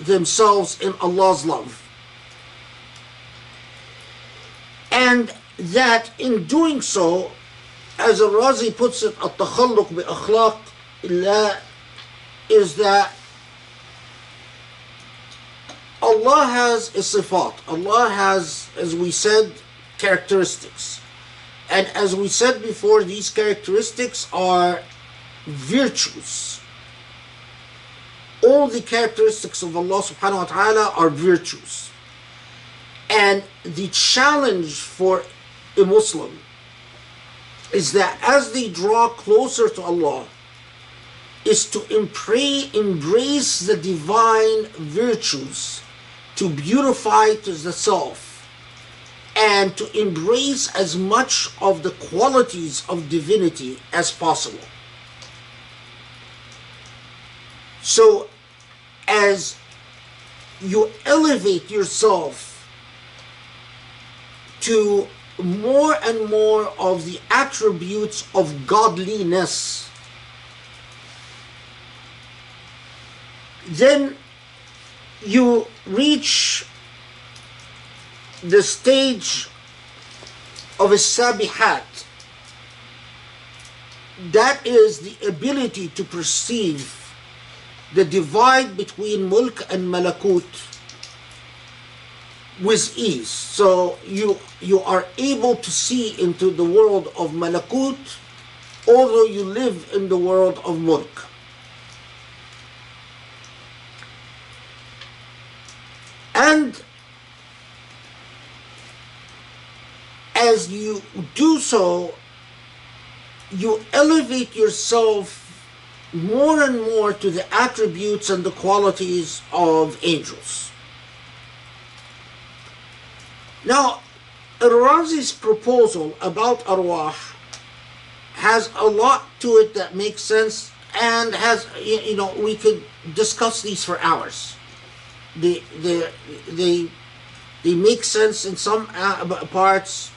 themselves in Allah's love. And that in doing so, as Al-Razi puts it, التخلق بأخلاق الله, is that Allah has a sifat. Allah has, as we said, characteristics. And as we said before, these characteristics are virtues. All the characteristics of Allah subhanahu wa ta'ala are virtues. And the challenge for a Muslim is that as they draw closer to Allah, is to embrace the divine virtues, to beautify to the self, and to embrace as much of the qualities of divinity as possible. So, as you elevate yourself to more and more of the attributes of godliness, then you reach the stage of a sabihat. That is the ability to perceive the divide between mulk and malakut with ease. So you are able to see into the world of malakut, although you live in the world of mulk. And as you do so, you elevate yourself more and more to the attributes and the qualities of angels. Now, Al-Razi's proposal about arwah has a lot to it that makes sense, and has, we could discuss these for hours. They make sense in some parts,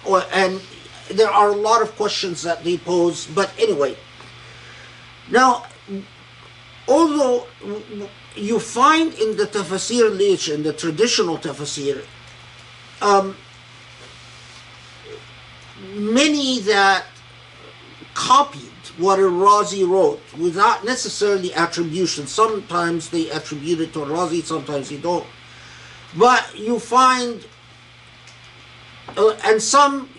and there are a lot of questions that they pose. But anyway, now, although you find in the tafsir literature, in the traditional tafsir, many that copied what Al-Razi wrote without necessarily attribution. Sometimes they attribute it to Al-Razi, sometimes they don't. But you find, and some,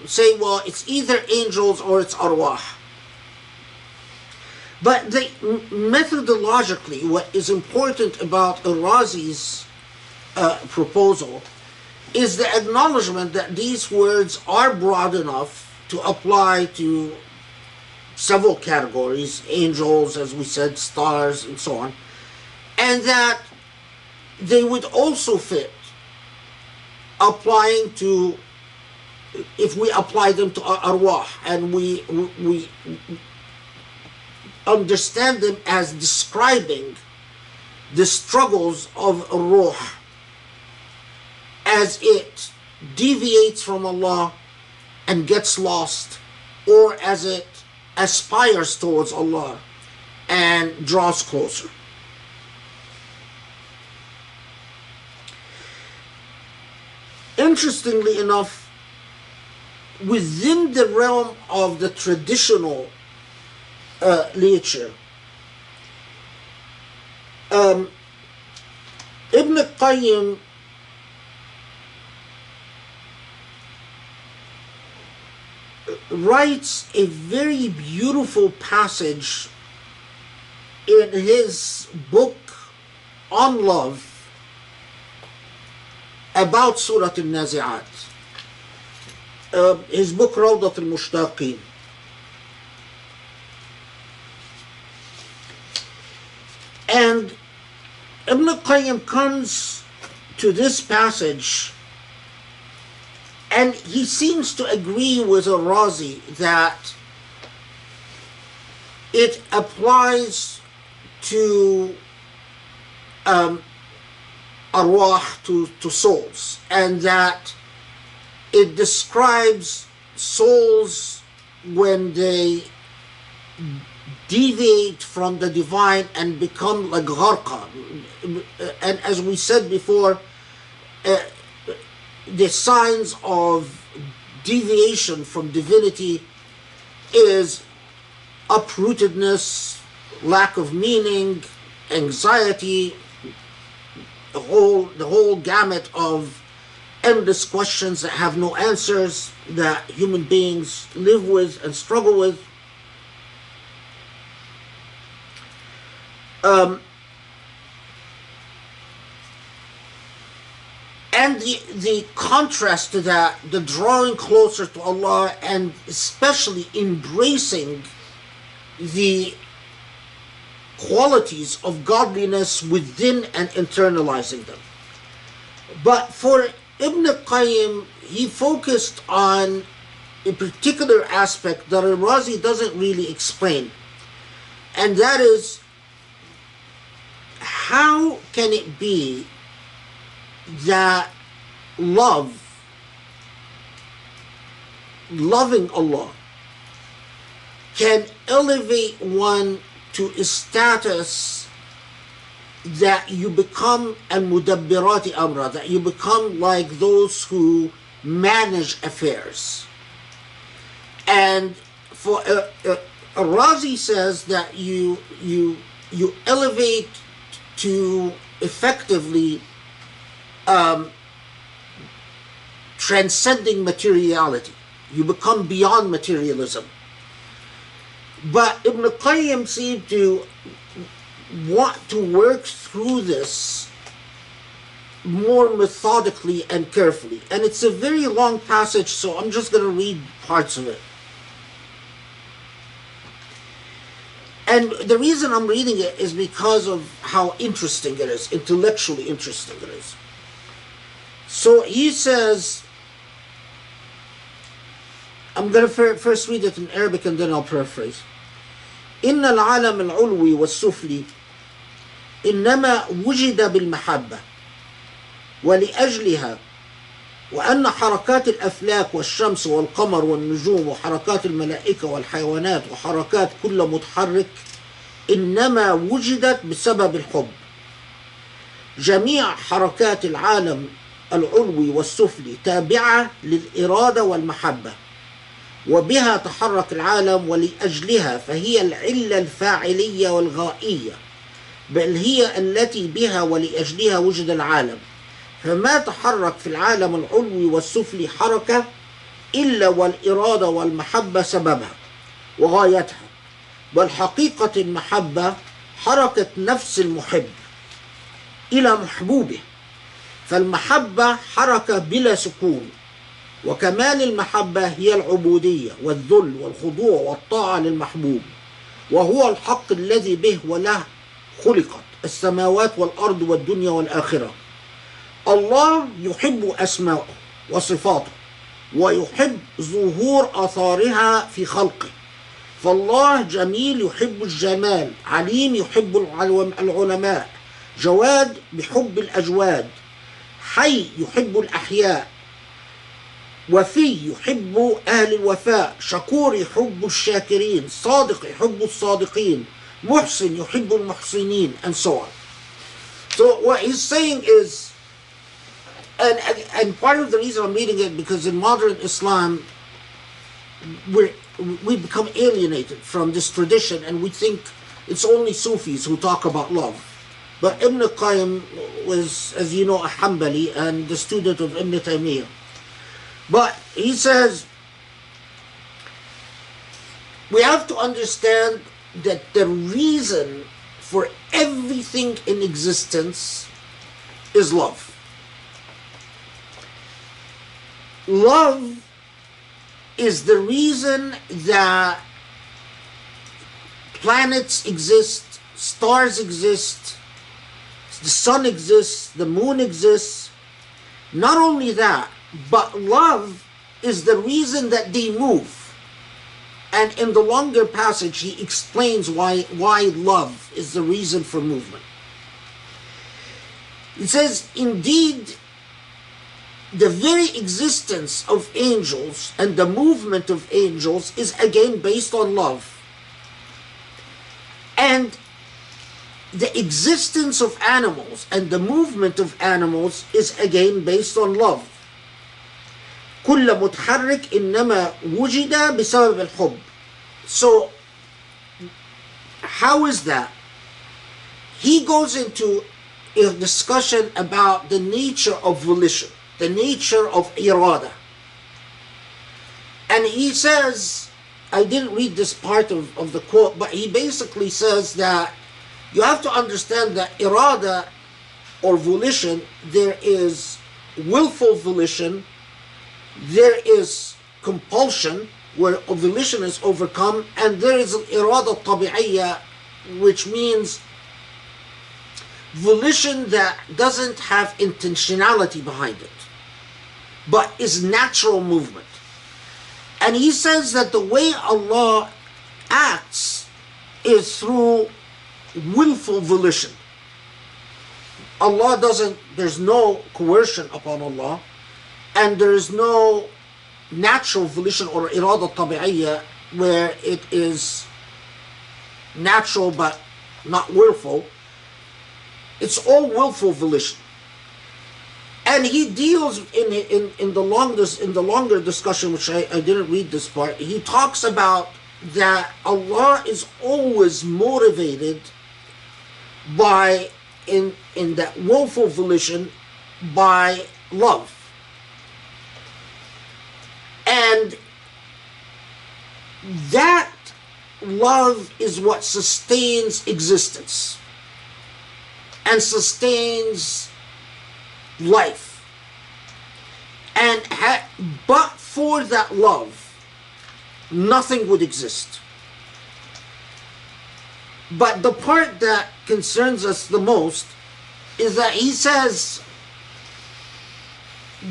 say, well, it's either angels or it's arwah. But methodologically, what is important about Al-Razi's proposal is the acknowledgement that these words are broad enough to apply to several categories, angels, as we said, stars, and so on, and that they would also fit applying to, if we apply them to arwah, and we understand them as describing the struggles of ruh as it deviates from Allah and gets lost, or as it aspires towards Allah and draws closer. Interestingly enough, within the realm of the traditional literature, Ibn Qayyim writes a very beautiful passage in his book on love about Surah Al-Nazi'at. His book Rawdat Al-Mushtaqin. And Ibn Qayyim comes to this passage, and he seems to agree with Al-Razi that it applies to arwah, to souls, and that it describes souls when they deviate from the divine and become like gharqa. And as we said before, the signs of deviation from divinity is uprootedness, lack of meaning, anxiety, the whole gamut of endless questions that have no answers that human beings live with and struggle with. And the contrast to that, the drawing closer to Allah, and especially embracing the qualities of godliness within and internalizing them. But for Ibn Qayyim, he focused on a particular aspect that Al-Razi doesn't really explain, and that is, how can it be that loving Allah can elevate one to a status that you become al-mudabbirati amra, that you become like those who manage affairs. And for Razi says that you elevate to effectively transcending materiality. You become beyond materialism. But Ibn Qayyim seemed to want to work through this more methodically and carefully. And it's a very long passage, so I'm just going to read parts of it. And the reason I'm reading it is because of how interesting it is, intellectually interesting it is. So he says, I'm going to first read it in Arabic and then I'll paraphrase. إن العالم العلوي والسفلي إنما وجد بالمحبة ولأجلها، وأن حركات الأفلاك والشمس والقمر والنجوم وحركات الملائكة والحيوانات وحركات كل متحرك إنما وجدت بسبب الحب. جميع حركات العالم العلوي والسفلي تابعة للإرادة والمحبة، وبها تحرك العالم ولأجلها، فهي العلة الفاعلية والغائية، بل هي التي بها ولأجلها وجد العالم. فما تحرك في العالم العلوي والسفلي حركة إلا والإرادة والمحبة سببها وغايتها، بل حقيقة المحبة حركة نفس المحب إلى محبوبه، فالمحبة حركة بلا سكون، وكمال المحبة هي العبودية والذل والخضوع والطاعة للمحبوب، وهو الحق الذي به وله خلقت السماوات والأرض والدنيا والآخرة. الله يحب أسماءه وصفاته ويحب ظهور آثارها في خلقه، فالله جميل يحب الجمال، عليم يحب العلماء، جواد بحب الأجواد، حي يحب الأحياء، وفي يحب أهل الوفاء، شكور يحب الشاكرين، صادق يحب الصادقين، محسن يحب المحسنين, and so on. So what he's saying is, and part of the reason I'm reading it, because in modern Islam we become alienated from this tradition and we think it's only Sufis who talk about love. But Ibn Qayyim was, as you know, a Hanbali and the student of Ibn Taymiyyah. But he says, we have to understand that the reason for everything in existence is love. Love is the reason that planets exist, stars exist, the sun exists, the moon exists. Not only that, but love is the reason that they move. And in the longer passage, he explains why love is the reason for movement. It says, indeed, the very existence of angels and the movement of angels is again based on love. And the existence of animals and the movement of animals is again based on love. كل متحرك إنما وجد بسبب الحب. So, how is that? He goes into a discussion about the nature of volition, the nature of irada. And he says, I didn't read this part of the quote, but he basically says that you have to understand that irada or volition, there is willful volition, there is compulsion, where volition is overcome, and there is an irada tabi'iyya, which means volition that doesn't have intentionality behind it, but is natural movement. And he says that the way Allah acts is through willful volition. Allah doesn't, there's no coercion upon Allah, and there is no natural volition or irada tabi'iyya where it is natural but not willful. It's all willful volition. And he deals in the longer discussion, which I didn't read this part, he talks about that Allah is always motivated by, in that willful volition, by love. And that love is what sustains existence and sustains life. And but for that love, nothing would exist. But the part that concerns us the most is that he says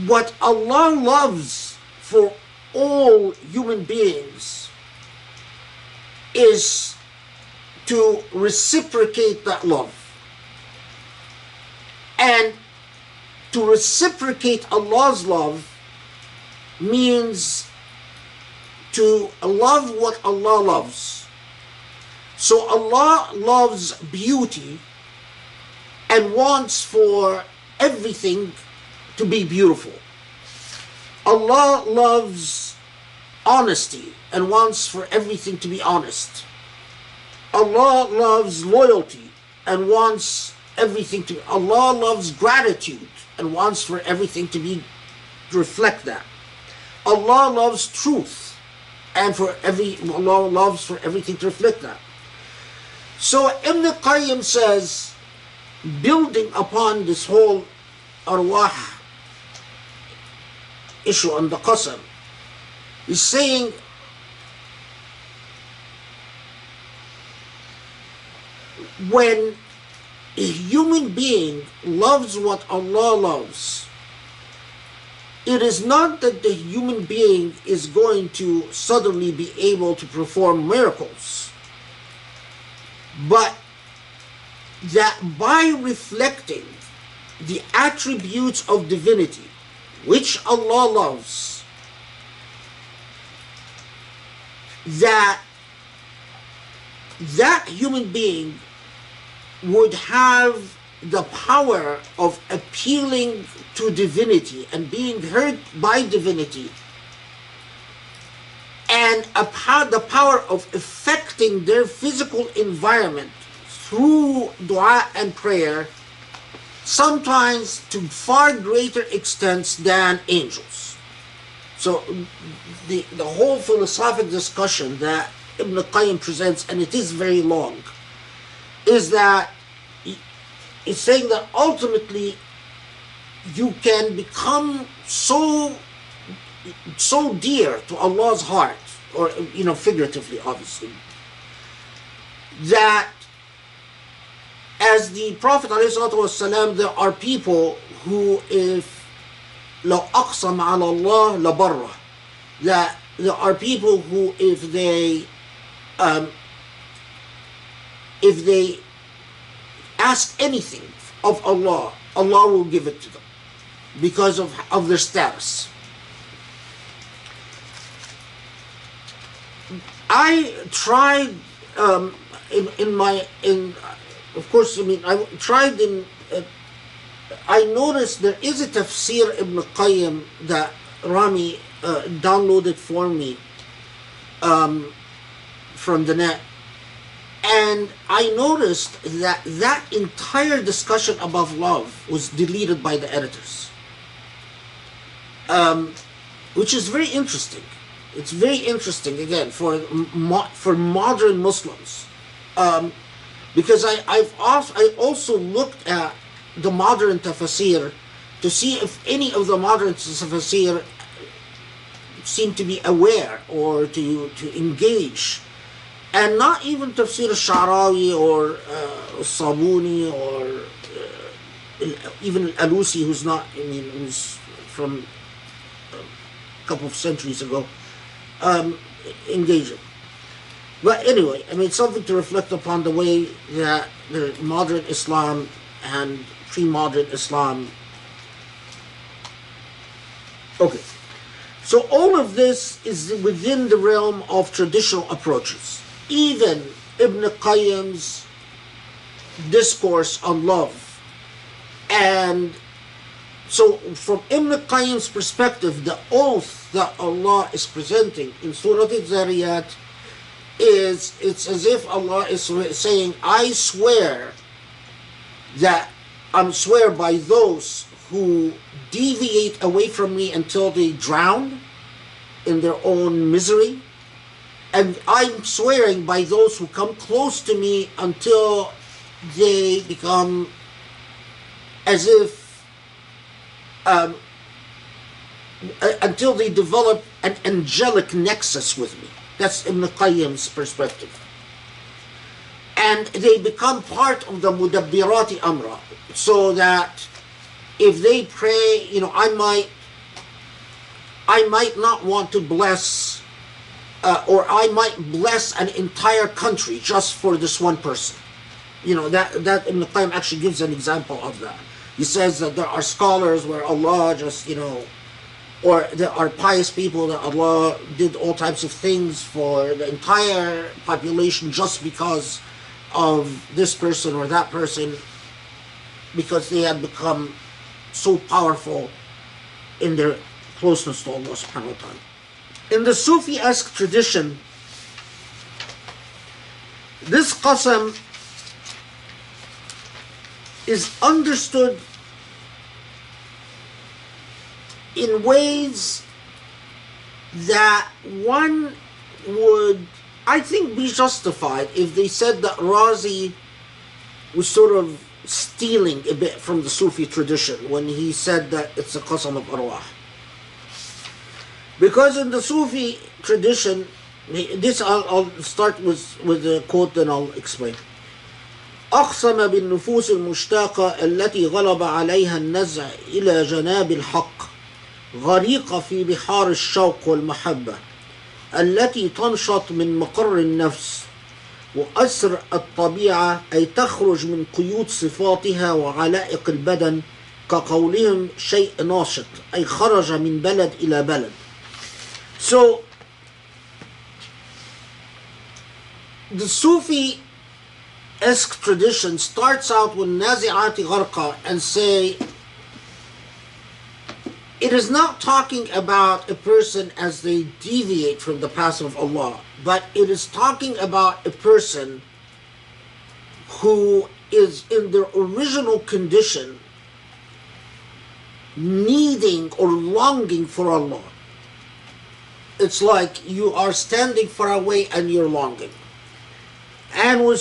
what Allah loves for all human beings is to reciprocate that love. And to reciprocate Allah's love means to love what Allah loves. So Allah loves beauty and wants for everything to be beautiful. Allah loves honesty and wants for everything to be honest. Allah loves loyalty and wants everything to, Allah loves gratitude and wants for everything to reflect that. Allah loves truth and Allah loves for everything to reflect that. So Ibn Qayyim says, building upon this whole arwah issue on the qasam, he's saying when a human being loves what Allah loves, it is not that the human being is going to suddenly be able to perform miracles, but that by reflecting the attributes of divinity which Allah loves, that human being would have the power of appealing to divinity and being heard by divinity, and the power of affecting their physical environment through dua and prayer, sometimes to far greater extents than angels. So the whole philosophic discussion that Ibn Qayyim presents, and it is very long, is that it's saying that ultimately you can become so dear to Allah's heart, or figuratively obviously, that as the Prophet ﷺ, there are people who, if لو أقسم على الله لبره, that there are people who if they ask anything of Allah, Allah will give it to them because of their status. I tried of course, I mean, I tried I noticed there is a tafsir Ibn Qayyim that Rami downloaded for me from the net, and I noticed that that entire discussion about love was deleted by the editors, which is very interesting. It's very interesting again for modern Muslims, because I also looked at the modern tafsir to see if any of the modern tafsir seem to be aware or to engage, and not even tafsir al-Sha'rawi or Sabuni or even Alusi, who's from a couple of centuries ago, engaging. But anyway, I mean, it's something to reflect upon, the way that the modern Islam and pre-modern Islam. Okay, so all of this is within the realm of traditional approaches. Even Ibn Qayyim's discourse on love. And so from Ibn Qayyim's perspective, the oath that Allah is presenting in Surah Al-Zariyat it's as if Allah is saying, I swear by those who deviate away from me until they drown in their own misery, and I'm swearing by those who come close to me until they become as if until they develop an angelic nexus with me. That's Ibn Qayyim's perspective. And they become part of the mudabbirati amra, so that if they pray, I might not want to bless, or I might bless an entire country just for this one person. That Ibn Qayyim actually gives an example of that. He says that there are scholars where Allah just, or there are pious people that Allah did all types of things for the entire population just because of this person or that person, because they had become so powerful in their closeness to Allah subhanahu wa ta'ala. In the Sufi-esque tradition, this qasam is understood in ways that one would, I think, be justified if they said that Razi was sort of stealing a bit from the Sufi tradition when he said that it's a qasam of arwah. Because in the Sufi tradition, this I'll start with a quote, then I'll explain. أقسم بالنفوس المشتاقة التي غلب عليها النزع إلى جناب الحق غريقة في بحار الشوق والمحبة التي تنشط من مقر النفس وأسر الطبيعة، أي تخرج من قيود صفاتها وعلائق البدن، كقولهم شيء ناشط، أي خرج من بلد إلى بلد. So the Sufi-esque tradition starts out with Nazi'ati Gharqa and say it is not talking about a person as they deviate from the path of Allah, but it is talking about a person who is in their original condition needing or longing for Allah. It's like you are standing far away and you're longing. And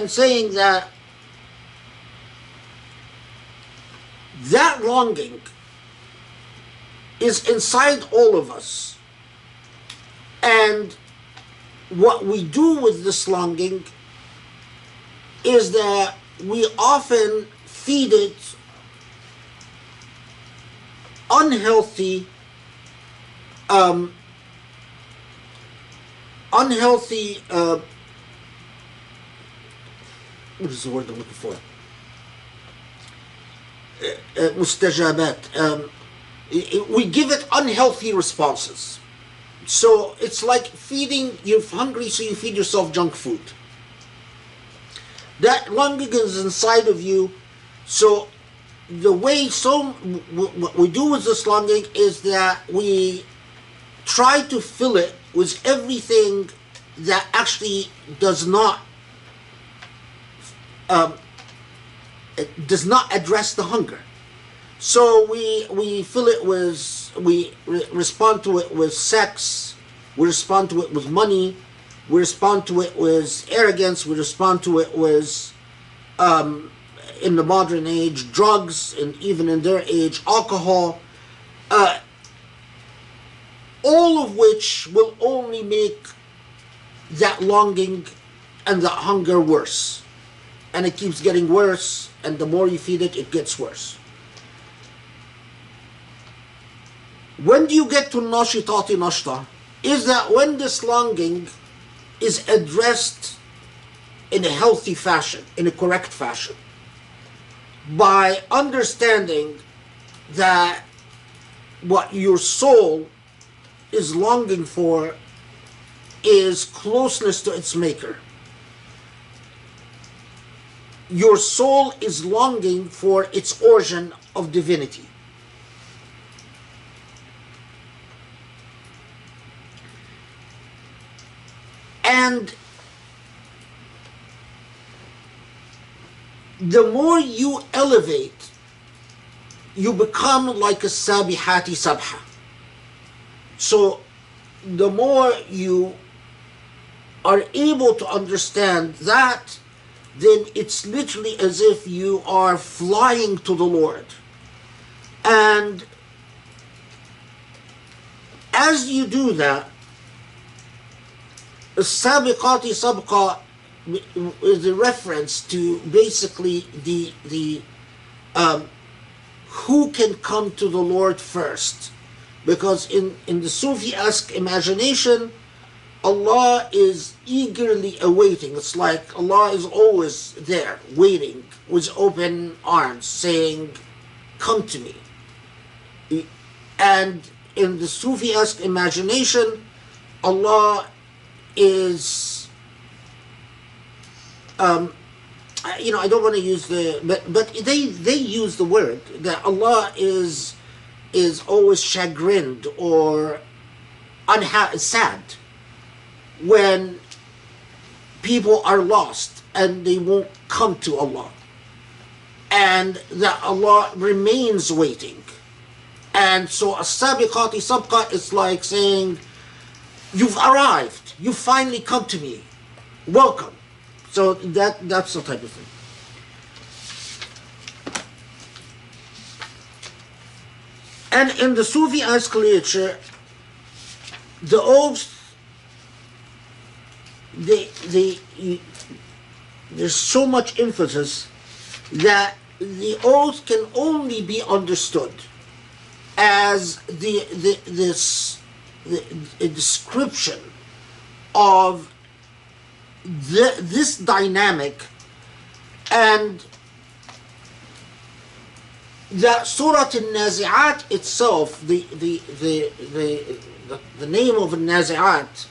saying that longing is inside all of us. And what we do with this longing is that we often feed it unhealthy what is the word I'm looking for? mustajabat. We give it unhealthy responses. So it's like feeding, you're hungry, so you feed yourself junk food. That longing is inside of you. So what we do with this longing is that we try to fill it with everything that actually does not address the hunger. So we fill it with, we respond to it with sex, we respond to it with money, we respond to it with arrogance, we respond to it with, in the modern age, drugs, and even in their age, alcohol, all of which will only make that longing and that hunger worse. And it keeps getting worse, and the more you feed it, it gets worse. When do you get to nashitati nashta? Is that when this longing is addressed in a healthy fashion, in a correct fashion, by understanding that what your soul is longing for is closeness to its maker. Your soul is longing for its origin of divinity. And the more you elevate, you become like a sabihati sabha. So the more you are able to understand that, then it's literally as if you are flying to the Lord. And as you do that, sabiqati sabqa is a reference to basically the who can come to the Lord first. Because in the Sufi-esque imagination, Allah is eagerly awaiting. It's like Allah is always there, waiting with open arms, saying, come to me. And in the Sufi-esque imagination, Allah is, I don't want to use but they use the word, that Allah is always chagrined or sad when people are lost and they won't come to Allah, and that Allah remains waiting. And so as-sabiqati sabqa is like saying, you've arrived, you finally come to me, welcome. So that's the type of thing. And in the Sufi-esque literature, the oaths, there's so much emphasis that the oath can only be understood as a description of this dynamic, and that Surah Al-Nazi'at itself, the name of Al-Nazi'at,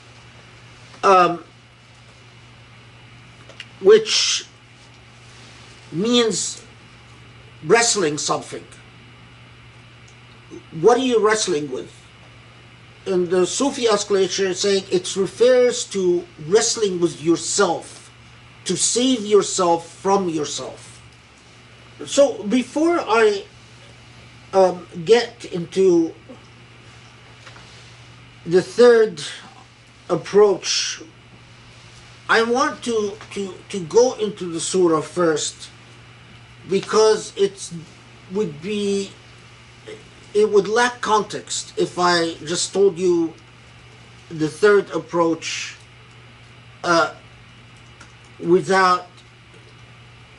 which means wrestling something. What are you wrestling with? In the Sufi-esque literature, saying it refers to wrestling with yourself, to save yourself from yourself. So before I get into the third approach, I want to go into the surah first, because it would lack context if I just told you the third approach without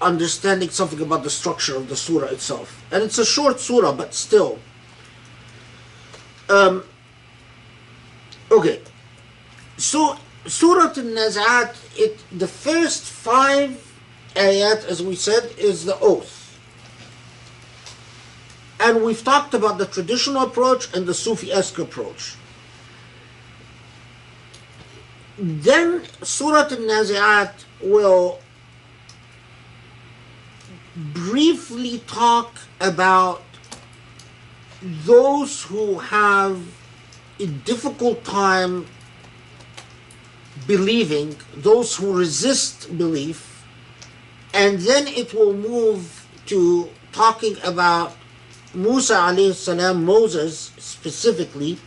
understanding something about the structure of the surah itself. And it's a short surah, but still. Okay. So, Surah Al-Nazi'at, the first 5 ayat, as we said, is the oath. And we've talked about the traditional approach and the Sufi-esque approach. Then Surah Al-Nazi'at will briefly talk about those who have a difficult time believing, those who resist belief, and then it will move to talking about Musa alayhi salam, Moses specifically,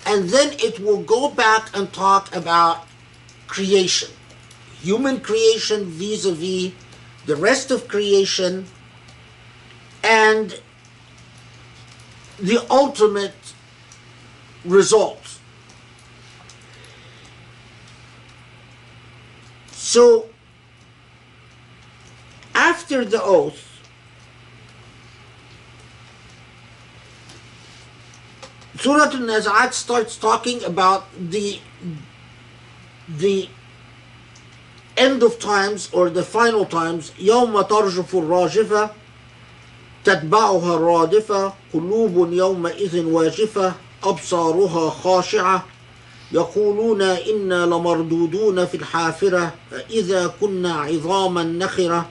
and then it will go back and talk about creation, human creation vis-a-vis the rest of creation, and the ultimate result. So, after the oath, Surah Al-Nazi'at starts talking about the end of times, or the final times. يوم ترجف الراجفة تتبعها الرادفة قلوب يومئذ واجفة أبصارها خاشعة يقولون إنا لمردودون في الحافرة إذا كنا عظاما نخرة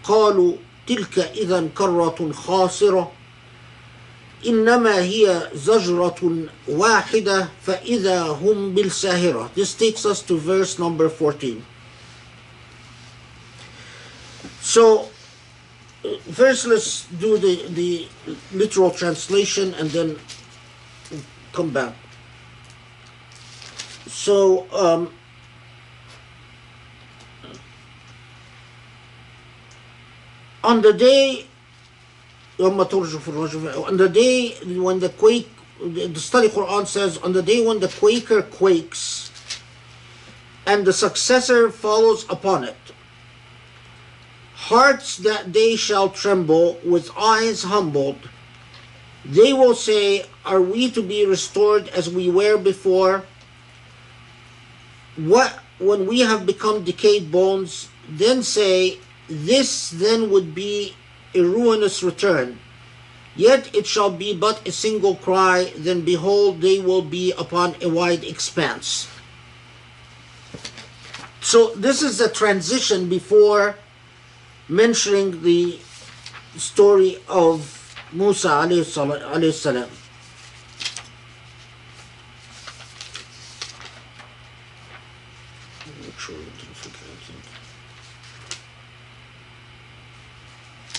قالوا تلك إذا كرة خاسرة إنما هي زجرة واحدة فإذا هم بالساهرة. This takes us to verse number 14. So, first let's do the literal translation and then come back. So, on the day when the quake, the study Quran says, on the day when the quaker quakes and the successor follows upon it, hearts that day shall tremble, with eyes humbled. They will say, are we to be restored as we were before? What, when we have become decayed bones? Then say, this then would be a ruinous return. Yet it shall be but a single cry, then behold, they will be upon a wide expanse. So this is the transition before mentioning the story of Musa alayhi salam.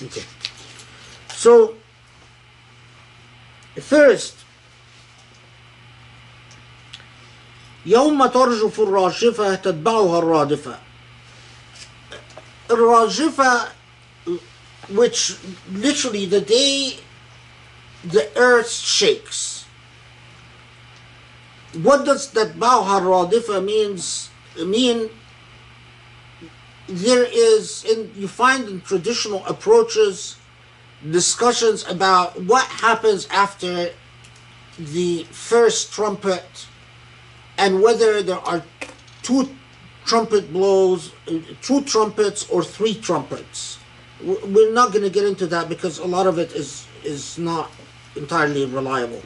Okay. So, first, يوم ترجف الراجفة تتبعها الرادفة. Rajifa, which literally the day the earth shakes. What does that Bauha Radifa mean? There is, you find in traditional approaches discussions about what happens after the first trumpet and whether there are two trumpet blows, two trumpets or three trumpets. We're not going to get into that because a lot of it is not entirely reliable.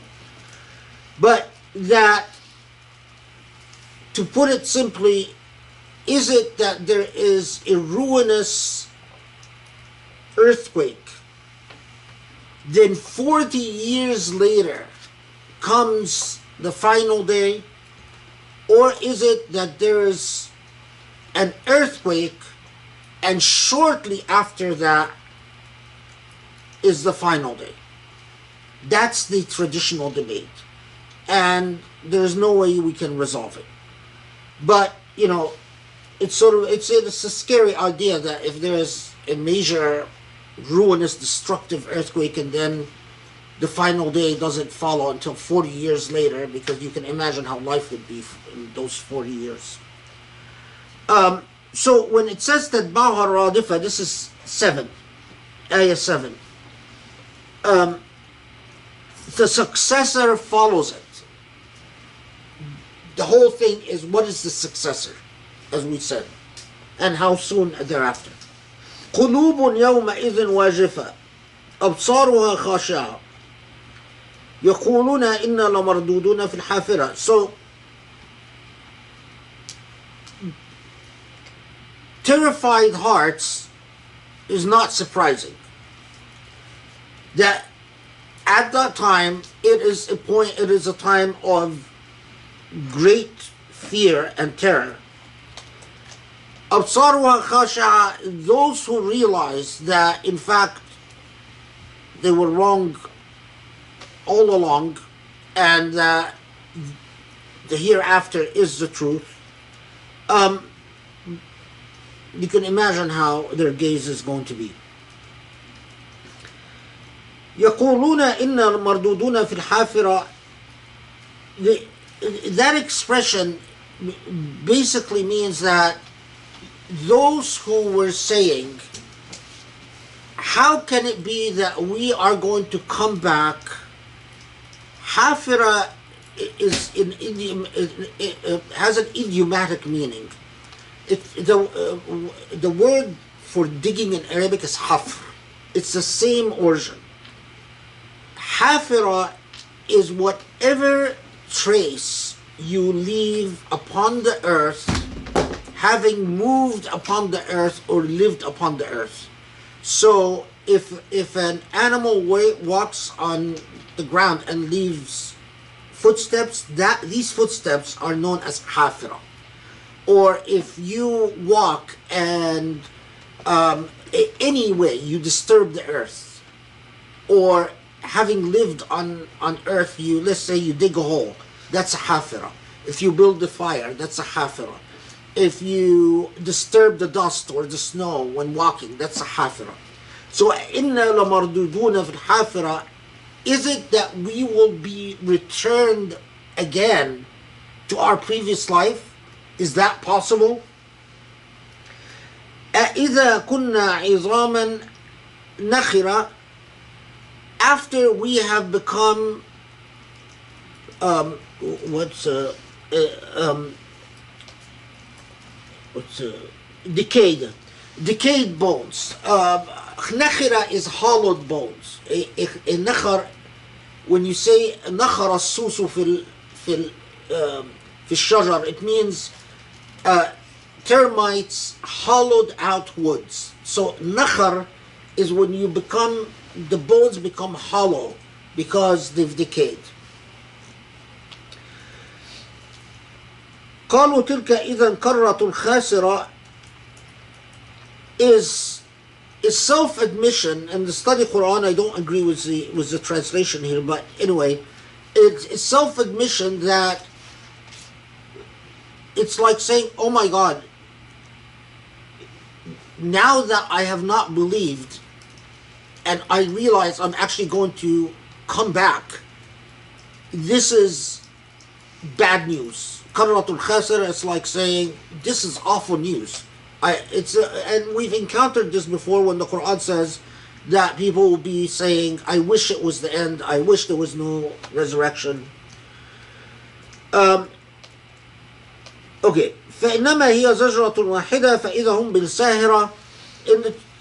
But that, to put it simply, is it that there is a ruinous earthquake, then 40 years later comes the final day? Or is it that there is an earthquake and shortly after that is the final day? That's the traditional debate. And there's no way we can resolve it. But, it's a scary idea that if there is a major ruinous destructive earthquake and then the final day doesn't follow until 40 years later, because you can imagine how life would be in those 40 years. So when it says that Bauha Radifa, this is 7, ayah 7. The successor follows it. The whole thing is, what is the successor, as we said, and how soon thereafter. قلوب يومئذ واجفة. أبصارها خاشعة يقولون إنا لمردودون في الحافرة. So terrified hearts is not surprising. That at that time it is a time of great fear and terror. أبصارها خاشعة, those who realize that in fact they were wrong all along and that the hereafter is the truth. You can imagine how their gaze is going to be. يقولون إنا مردودون في الحافرة. That expression basically means that those who were saying, how can it be that we are going to come back? Hafira is has an idiomatic meaning. The word for digging in Arabic is hafr. It's the same origin. Hafira is whatever trace you leave upon the earth, having moved upon the earth or lived upon the earth. So if an animal walks on the ground and leaves footsteps, these footsteps are known as hafira. Or if you walk and any way you disturb the earth, or having lived on earth, let's say you dig a hole, that's a hafira. If you build a fire, that's a hafira. If you disturb the dust or the snow when walking, that's a hafira. So إِنَّا لَمَرْدُودُونَ فِي الْحَافِرَةِ, is it that we will be returned again to our previous life? Is that possible? أَإِذَا كُنَّا عِظَامًا نَخِرًا, after we have become decayed bones. Nakhira is hollowed bones. Nakhar, when you say nakhara السوس في الشجر, it means termites hollowed out woods. So nakhar is when the bones become hollow because they've decayed. قالوا تلك إذا كرة خاسرة is self-admission. And the study Quran, I don't agree with the translation here, but anyway, it's self-admission that it's like saying, oh my God, now that I have not believed and I realize I'm actually going to come back, this is bad news. Qarratul khasira, it's like saying, this is awful news. And we've encountered this before when the Quran says that people will be saying, I wish it was the end, I wish there was no resurrection. Okay. فإنما هي زجرة واحدة فإذا هم بالساهرة.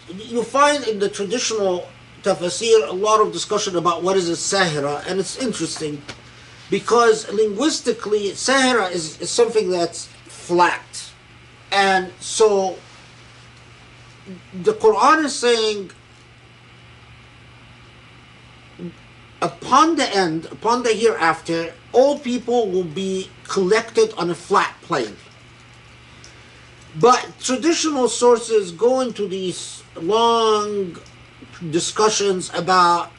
You find in the traditional tafsir a lot of discussion about what is a sahira, and it's interesting because linguistically sahira is something that's flat, and so the Quran is saying upon the hereafter, all people will be collected on a flat plane. But traditional sources go into these long discussions about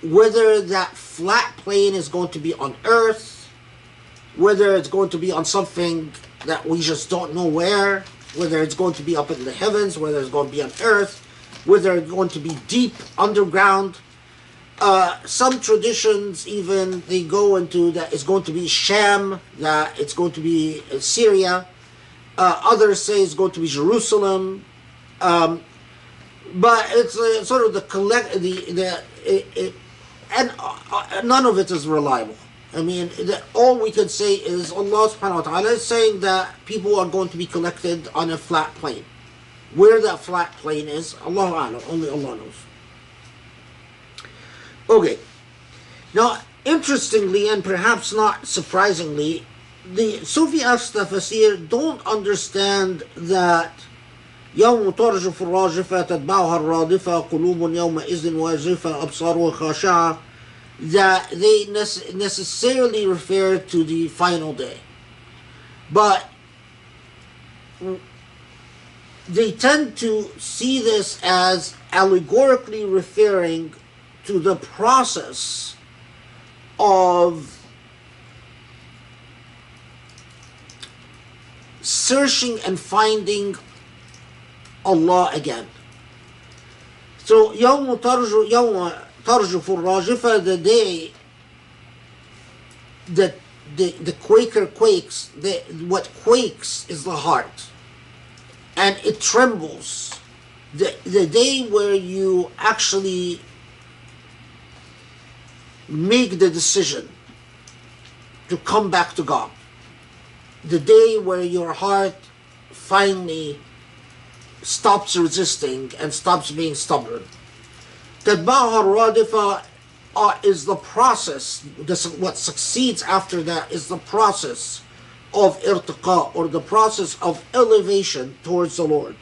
whether that flat plane is going to be on earth, whether it's going to be on something that we just don't know where, whether it's going to be up in the heavens, whether it's going to be on earth, whether it's going to be deep underground. Some traditions even, they go into that it's going to be Sham, that it's going to be Syria. Others say it's going to be Jerusalem. But it's sort of and none of it is reliable. I mean, all we can say is Allah subhanahu wa ta'ala is saying that people are going to be collected on a flat plane. Where that flat plane is, Allahu A'lam, only Allah knows. Okay. Now, interestingly, and perhaps not surprisingly, the Sufi tafsir don't understand that يوم ترجف الراجفة تتبعها الرادفة قلوب يومئذ واجفة أبصارها خاشعة, that they necessarily refer to the final day. But they tend to see this as allegorically referring to the process of searching and finding Allah again. So يوم ترجف الراجفة, the day that the quaker quakes, what quakes is the heart, and it trembles. The day where you actually make the decision to come back to God. The day where your heart finally stops resisting and stops being stubborn. تتبعها الرادفة is the process. What succeeds after that is the process of irtiqa, or the process of elevation towards the Lord.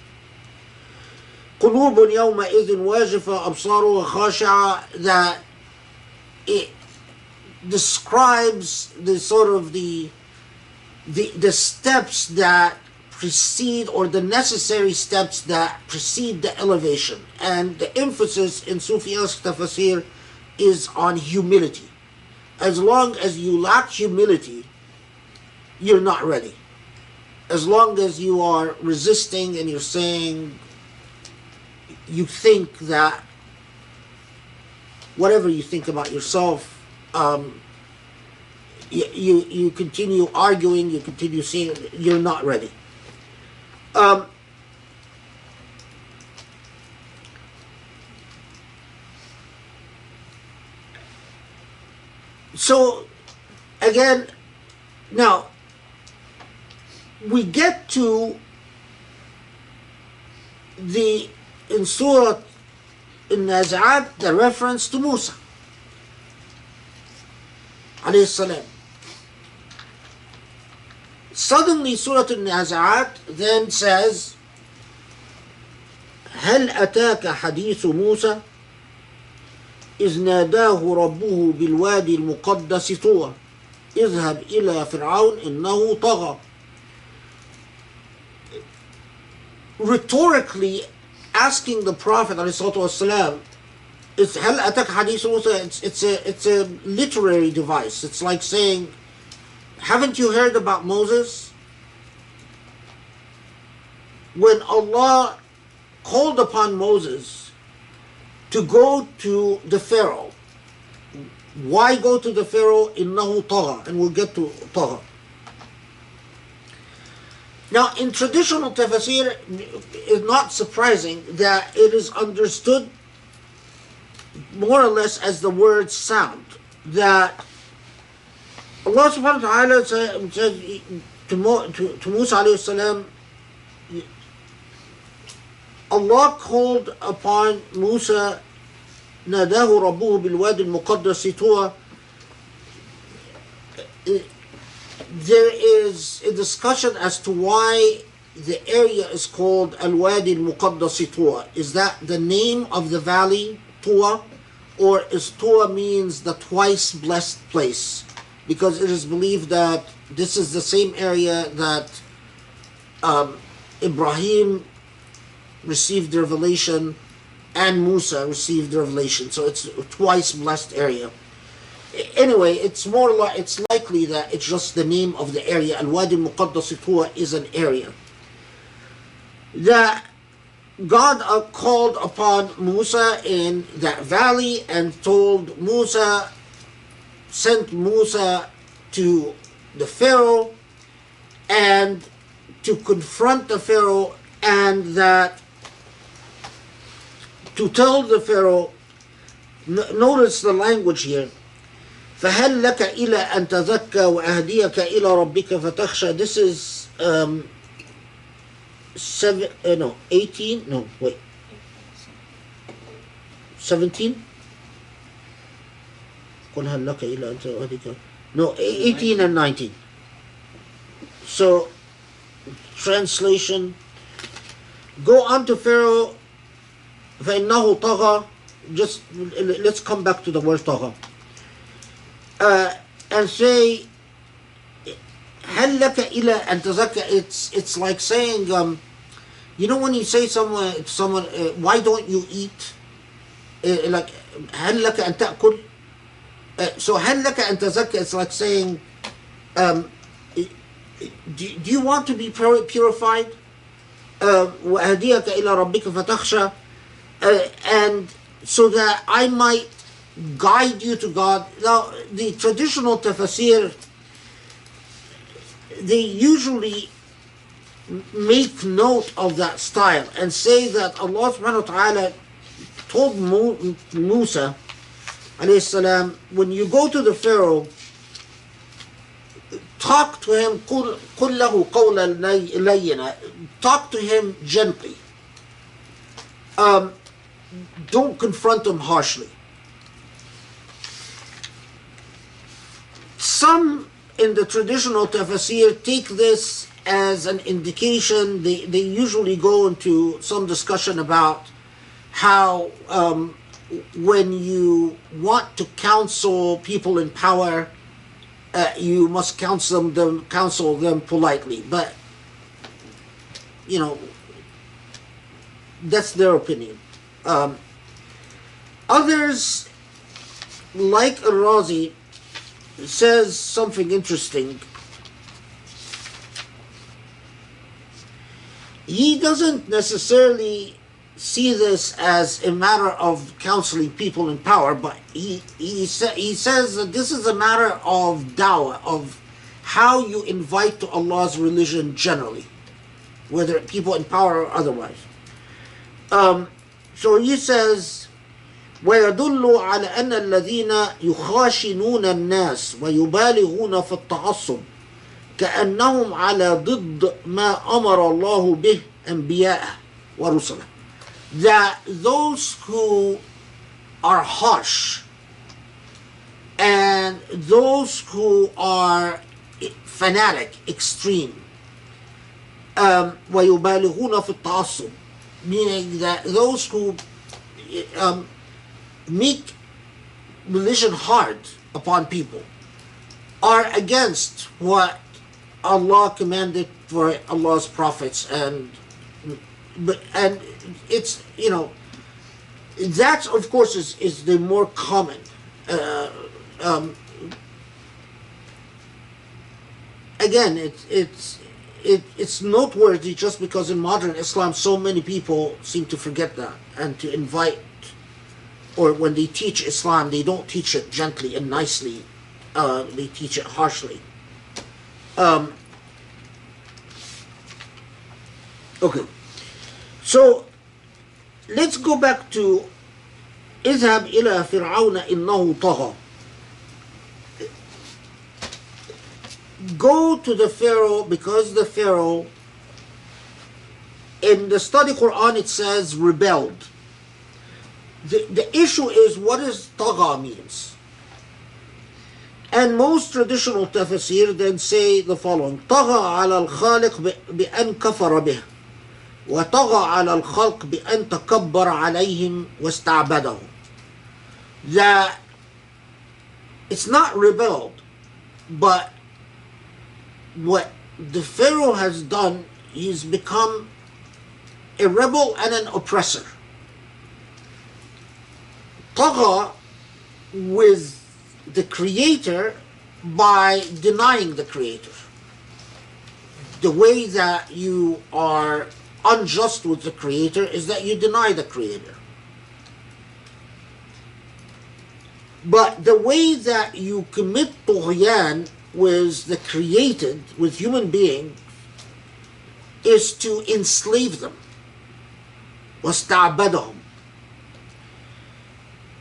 قلوب يومئذ واجفة أبصارها خاشعة, that it describes the sort of the steps that precede, or the necessary steps that precede the elevation. And the emphasis in Sufi-esque tafsir is on humility. As long as you lack humility, you're not ready. As long as you are resisting and you're saying, you think that whatever you think about yourself, you continue arguing, you continue seeing, you're not ready. So again, now we get to in Surah Al-Nazi'at, the reference to Musa alayhi salam. Suddenly Surah Al-Nazi'at then says, هل أتاك حديث موسى إذ ناداه ربه بالوادي المقدس طوى اذهب إلى فرعون إنه طغى. Rhetorically asking the Prophet ﷺ, it's هل أتاك حديث موسى, it's a literary device. It's like saying, haven't you heard about Moses? When Allah called upon Moses to go to the Pharaoh, why go to the Pharaoh? إنه طغى, and we'll get to طغى. Now, in traditional tafsir, it's not surprising that it is understood more or less as the word sound. That Allah subhanahu wa ta'ala said to Musa alayhi salam, Allah called upon Musa, ناداه ربه بالوادي المقدس طوى. There is a discussion as to why the area is called Al-Wadi Al-Muqaddas Tuwa. Is that the name of the valley, Tuwa? Or is Tuwa means the twice blessed place? Because it is believed that this is the same area that Ibrahim received the revelation and Musa received the revelation. So it's a twice blessed area. Anyway, it's likely that it's just the name of the area. Al-Wadi Al-Muqaddas Tuwa is an area. That God called upon Musa in that valley and sent Musa to the Pharaoh and to confront the Pharaoh, and that to tell the Pharaoh, notice the language here, فهل لك إلى أن تزكى وأهديك إلى ربك فتخشى. This is 17. قل هل لك إلى أن تهلك. No, 18 and 19. So, translation: Go unto Pharaoh, فإنه طغى. Just let's come back to the word طغى. And say, هل لك إلى أن تزكى. It's like saying, you know, when you say someone, why don't you eat? Like, هل لك أن تأكل. So هل لك أن تزكى, it's like saying, do you want to be purified? وأهديك إلى ربك فتخشى. And so that I might guide you to God. Now, the traditional tafsir, they usually make note of that style and say that Allah subhanahu wa ta'ala told Musa alayhi salam, when you go to the Pharaoh, talk to him, قُلْ لَهُ قَوْلًا لَيِّنًا, talk to him gently. Don't confront him harshly. Some in the traditional tafsir take this as an indication. They usually go into some discussion about how when you want to counsel people in power, you must counsel them politely. But, you know, that's their opinion. Others, like Al-Razi, says something interesting. He doesn't necessarily see this as a matter of counseling people in power, but he says that this is a matter of dawah, of how you invite to Allah's religion generally, whether people in power or otherwise. So he says, ويدل على أن الذين يخاشنون الناس ويبالغون في التعصب كأنهم على ضد ما أمر الله به أنبياءه ورسله. That those who are harsh and those who are fanatic, extreme, ويبالغون في التعصب, meaning that those who make religion hard upon people are against what Allah commanded for Allah's prophets, and it's, you know, that of course is the more common. Again, it's noteworthy just because in modern Islam so many people seem to forget that and to invite, or when they teach Islam, they don't teach it gently and nicely, they teach it harshly. Okay, so let's go back to اذهب إلى فرعون إنه طغى. Go to the Pharaoh, because the Pharaoh, in the study Quran it says rebelled. The issue is, what does طغى means? And most traditional tafsir then say the following: طغى على الخالق بأن كفر به وطغى على الخلق بأن تكبر عليهم واستعبدهم. That it's not rebelled, but what the Pharaoh has done, he's become a rebel and an oppressor. طغى with the Creator by denying the Creator. The way that you are unjust with the Creator is that you deny the Creator. But the way that you commit طغيان with the created, with human beings, is to enslave them. واستعبدهم.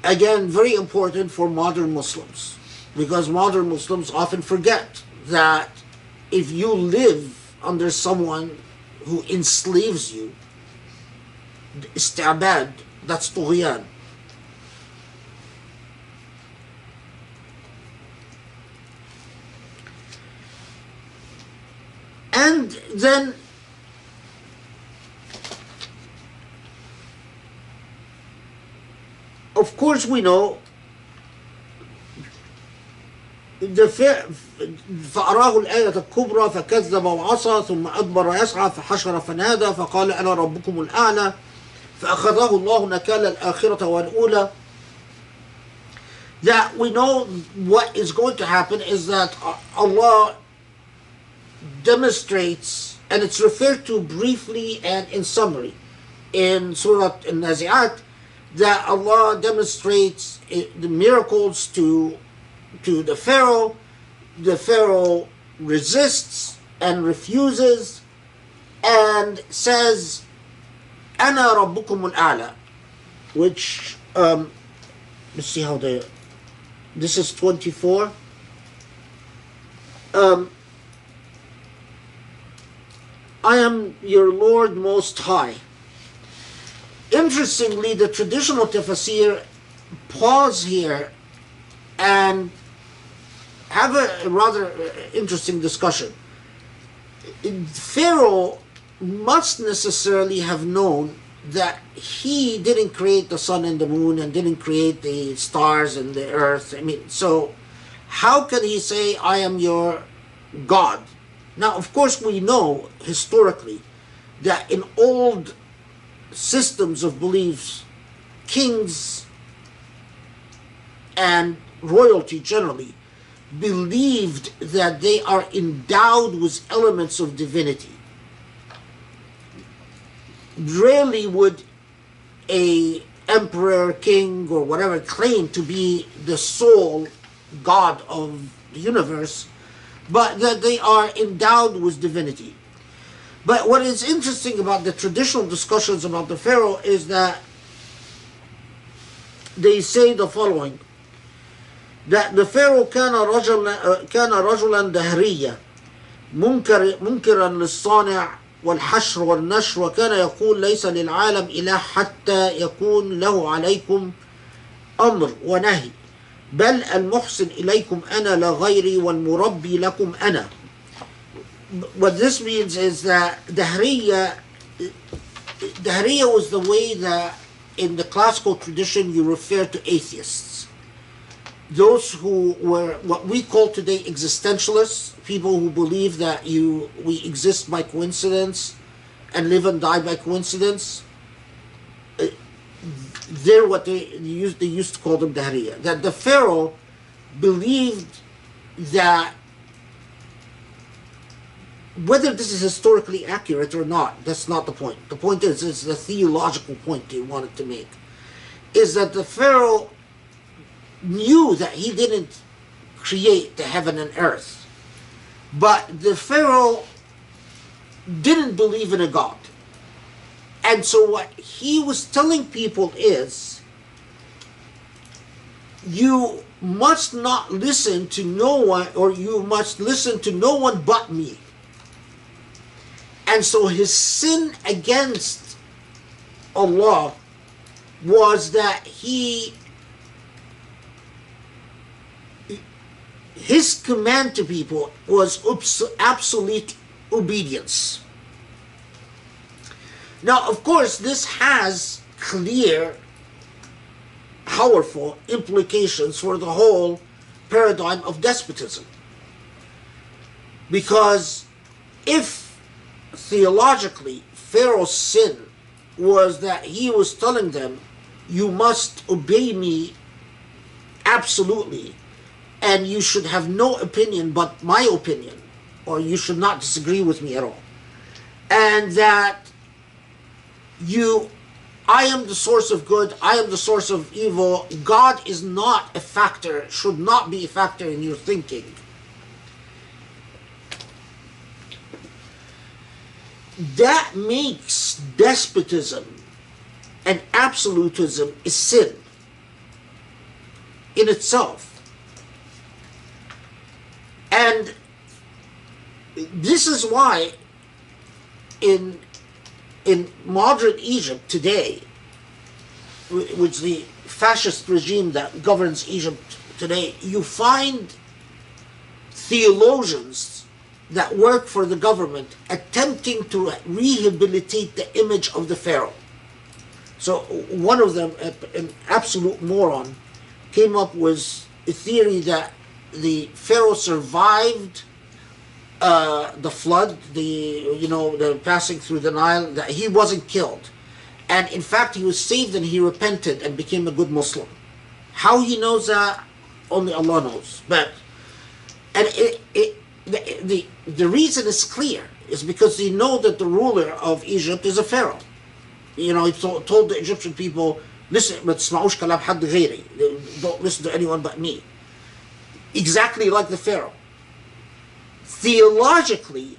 Again, very important for modern Muslims, because modern Muslims often forget that if you live under someone who enslaves you, استعباد, that's طغيان. And then of course we know فأراه الآية الكبرى فكذب وعصى ثم أدبر يسعى فحشر فنادى فقال أنا ربكم الأعلى فأخذه الله نكال الآخرة والأولى. That we know what is going to happen is that Allah demonstrates, and it's referred to briefly and in summary in Surah Al-Nazi'at, that Allah demonstrates the miracles to the Pharaoh. The Pharaoh resists and refuses and says, Ana Rabbukum al-A'la, which, let's see how this is 24. I am your Lord Most High. Interestingly, the traditional tafsir pause here and have a rather interesting discussion. Pharaoh must necessarily have known that he didn't create the sun and the moon and didn't create the stars and the earth. I mean, so how can he say, I am your God? Now, of course, we know historically that in old systems of beliefs, kings and royalty generally believed that they are endowed with elements of divinity. Rarely would a emperor, king, or whatever claim to be the sole God of the universe, but that they are endowed with divinity. But what is interesting about the traditional discussions about the Pharaoh is that they say the following, that the Pharaoh كان رجلا دهريا منكرا للصانع والحشر والنشر وكان يقول ليس للعالم إله حتى يكون له عليكم أمر ونهي بل المحسن إليكم أنا لا غيري والمربي لكم أنا. What this means is that Dahriya was the way that in the classical tradition you refer to atheists. Those who were what we call today existentialists, people who believe that we exist by coincidence and live and die by coincidence. They're what they used to call them Dahriya. That the Pharaoh believed that, whether this is historically accurate or not, that's not the point. The point is, it's the theological point they wanted to make, is that the Pharaoh knew that he didn't create the heaven and earth, but the Pharaoh didn't believe in a God. And so what he was telling people is, you must not listen to no one, or you must listen to no one but me. And so his sin against Allah was that his command to people was absolute obedience. Now, of course, this has clear, powerful implications for the whole paradigm of despotism. Because if theologically Pharaoh's sin was that he was telling them, you must obey me absolutely, and you should have no opinion but my opinion, or you should not disagree with me at all, and that I am the source of good, I am the source of evil, God is not a factor, should not be a factor in your thinking. That makes despotism and absolutism a sin in itself. And this is why in modern Egypt today, which the fascist regime that governs Egypt today, you find theologians that work for the government attempting to rehabilitate the image of the pharaoh. So one of them, an absolute moron, came up with a theory that the pharaoh survived the flood, the passing through the Nile, that he wasn't killed. And in fact, he was saved and he repented and became a good Muslim. How he knows that, only Allah knows. But the reason is clear. It's because they know that the ruler of Egypt is a pharaoh. He told the Egyptian people, listen, ما تسمعوش كلام حد غيري. Don't listen to anyone but me. Exactly like the pharaoh. Theologically,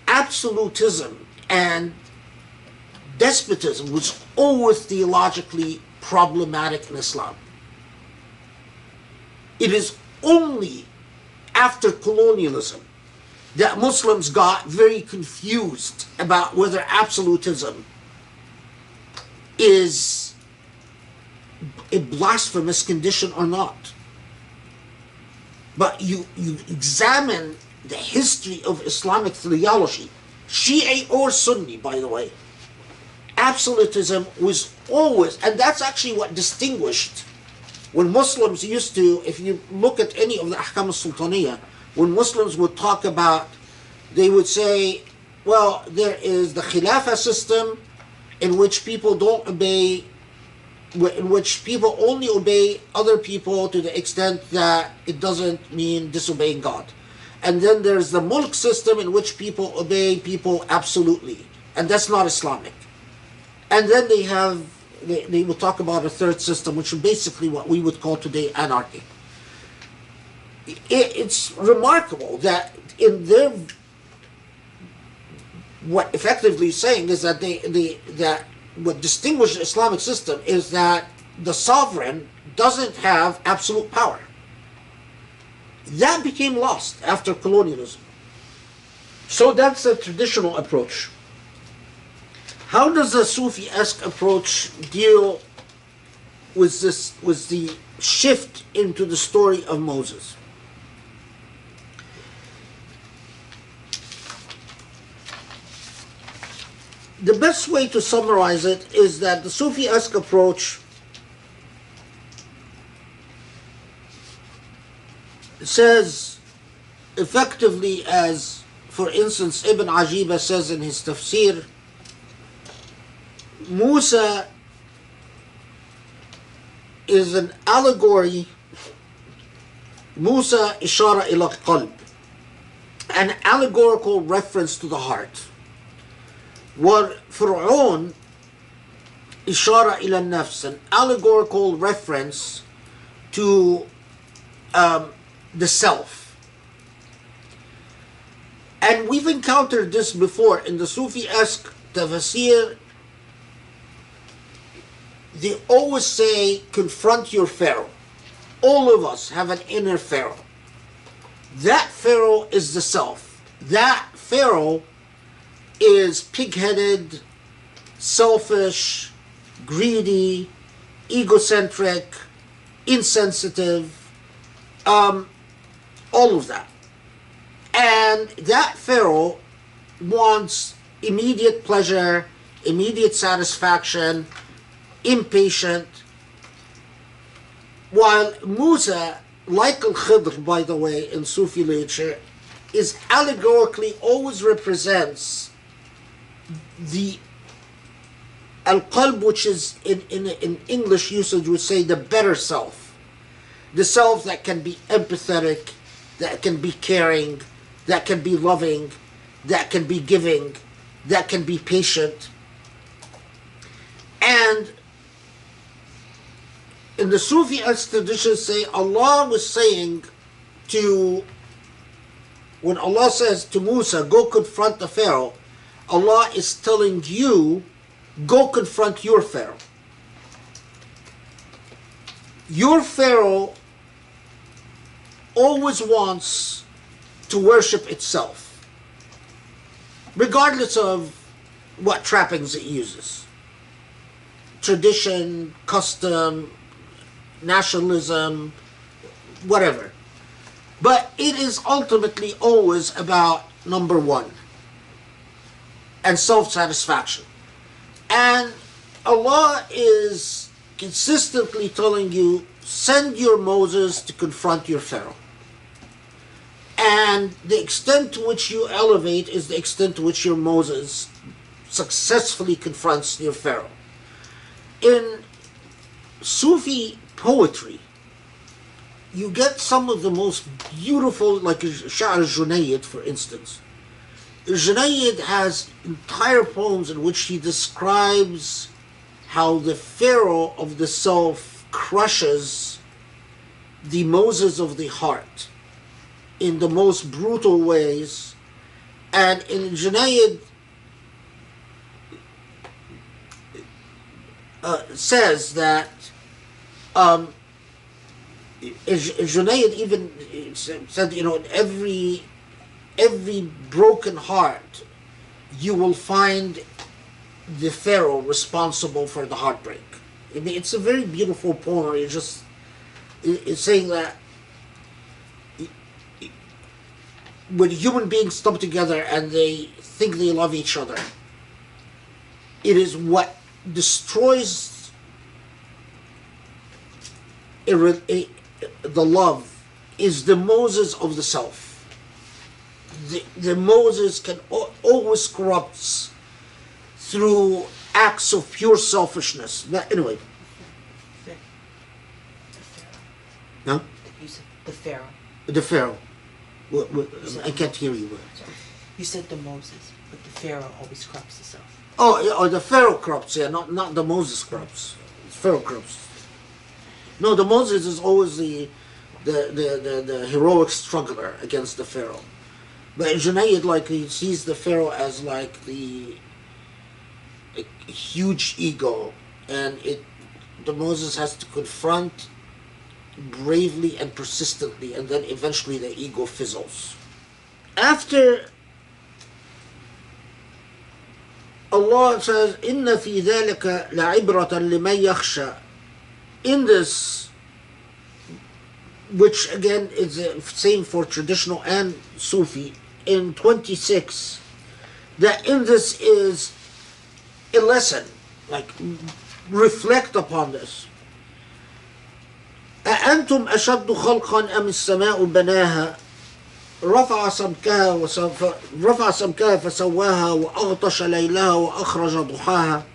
absolutism and despotism was always theologically problematic in Islam. It is only after colonialism that Muslims got very confused about whether absolutism is a blasphemous condition or not. But you examine the history of Islamic theology, Shia or Sunni, by the way, absolutism was always, and that's actually what distinguished when Muslims used to, if you look at any of the Ahkam al-Sultaniyah, when Muslims would talk about, they would say, well, there is the Khilafah system in which people don't obey, in which people only obey other people to the extent that it doesn't mean disobeying God. And then there's the Mulk system in which people obey people absolutely. And that's not Islamic. And then they will talk about a third system, which is basically what we would call today anarchy. It's remarkable that in their, what effectively saying is that that what distinguishes the Islamic system is that the sovereign doesn't have absolute power. That became lost after colonialism. So that's a traditional approach. How does the Sufi-esque approach deal with this, with the shift into the story of Moses? The best way to summarize it is that the Sufi-esque approach says effectively, as for instance Ibn Ajiba says in his tafsir, Musa is an allegory, Musa ishara ila qalb, an allegorical reference to the heart. Fir'aun ishara ila nafs, an allegorical reference to the self. And we've encountered this before in the Sufi-esque tafsir. They always say, confront your Pharaoh. All of us have an inner Pharaoh. That Pharaoh is the self. That Pharaoh is pig-headed, selfish, greedy, egocentric, insensitive, all of that. And that Pharaoh wants immediate pleasure, immediate satisfaction, impatient, while Musa, like Al-Khidr, by the way, in Sufi literature, is allegorically always represents the Al-Qalb, which is in English usage would say the better self. The self that can be empathetic, that can be caring, that can be loving, that can be giving, that can be patient. And in the Sufi tradition say, Allah was saying to, when Allah says to Musa, go confront the Pharaoh, Allah is telling you, go confront your Pharaoh. Your Pharaoh always wants to worship itself, regardless of what trappings it uses. Tradition, custom, nationalism, whatever. But it is ultimately always about number one, and self-satisfaction. And Allah is consistently telling you, send your Moses to confront your Pharaoh. And the extent to which you elevate is the extent to which your Moses successfully confronts your Pharaoh. In Sufi poetry, you get some of the most beautiful, like Sha'r Junayd, for instance. Junayd has entire poems in which he describes how the Pharaoh of the self crushes the Moses of the heart in the most brutal ways. And in Junayd says that Junayd even said, in every broken heart you will find the Pharaoh responsible for the heartbreak. I mean, it's a very beautiful poem. It's saying that when human beings come together and they think they love each other, it is what destroys the love is the Moses of the self. The Moses can always corrupts through acts of pure selfishness. But anyway. No? You said the Pharaoh. The Pharaoh. I can't hear you. You said the Moses, but the Pharaoh always corrupts himself. Oh, the Pharaoh corrupts, yeah, not the Moses corrupts. Pharaoh corrupts. No, the Moses is always the heroic struggler against the Pharaoh. But in Junayd, like, he sees the Pharaoh as like the huge ego, and the Moses has to confront bravely and persistently, and then eventually the ego fizzles. After Allah says, إِنَّ فِي ذَلِكَ لَعِبْرَةً لِمَنْ يَخْشَى. In this, which again is the same for traditional and Sufi, in 26, that in this is a lesson, like reflect upon this. أأنتم أشد خلقا أم السماء بناها رفع سمكها فسواها وأغطش ليلها وأخرج ضحاها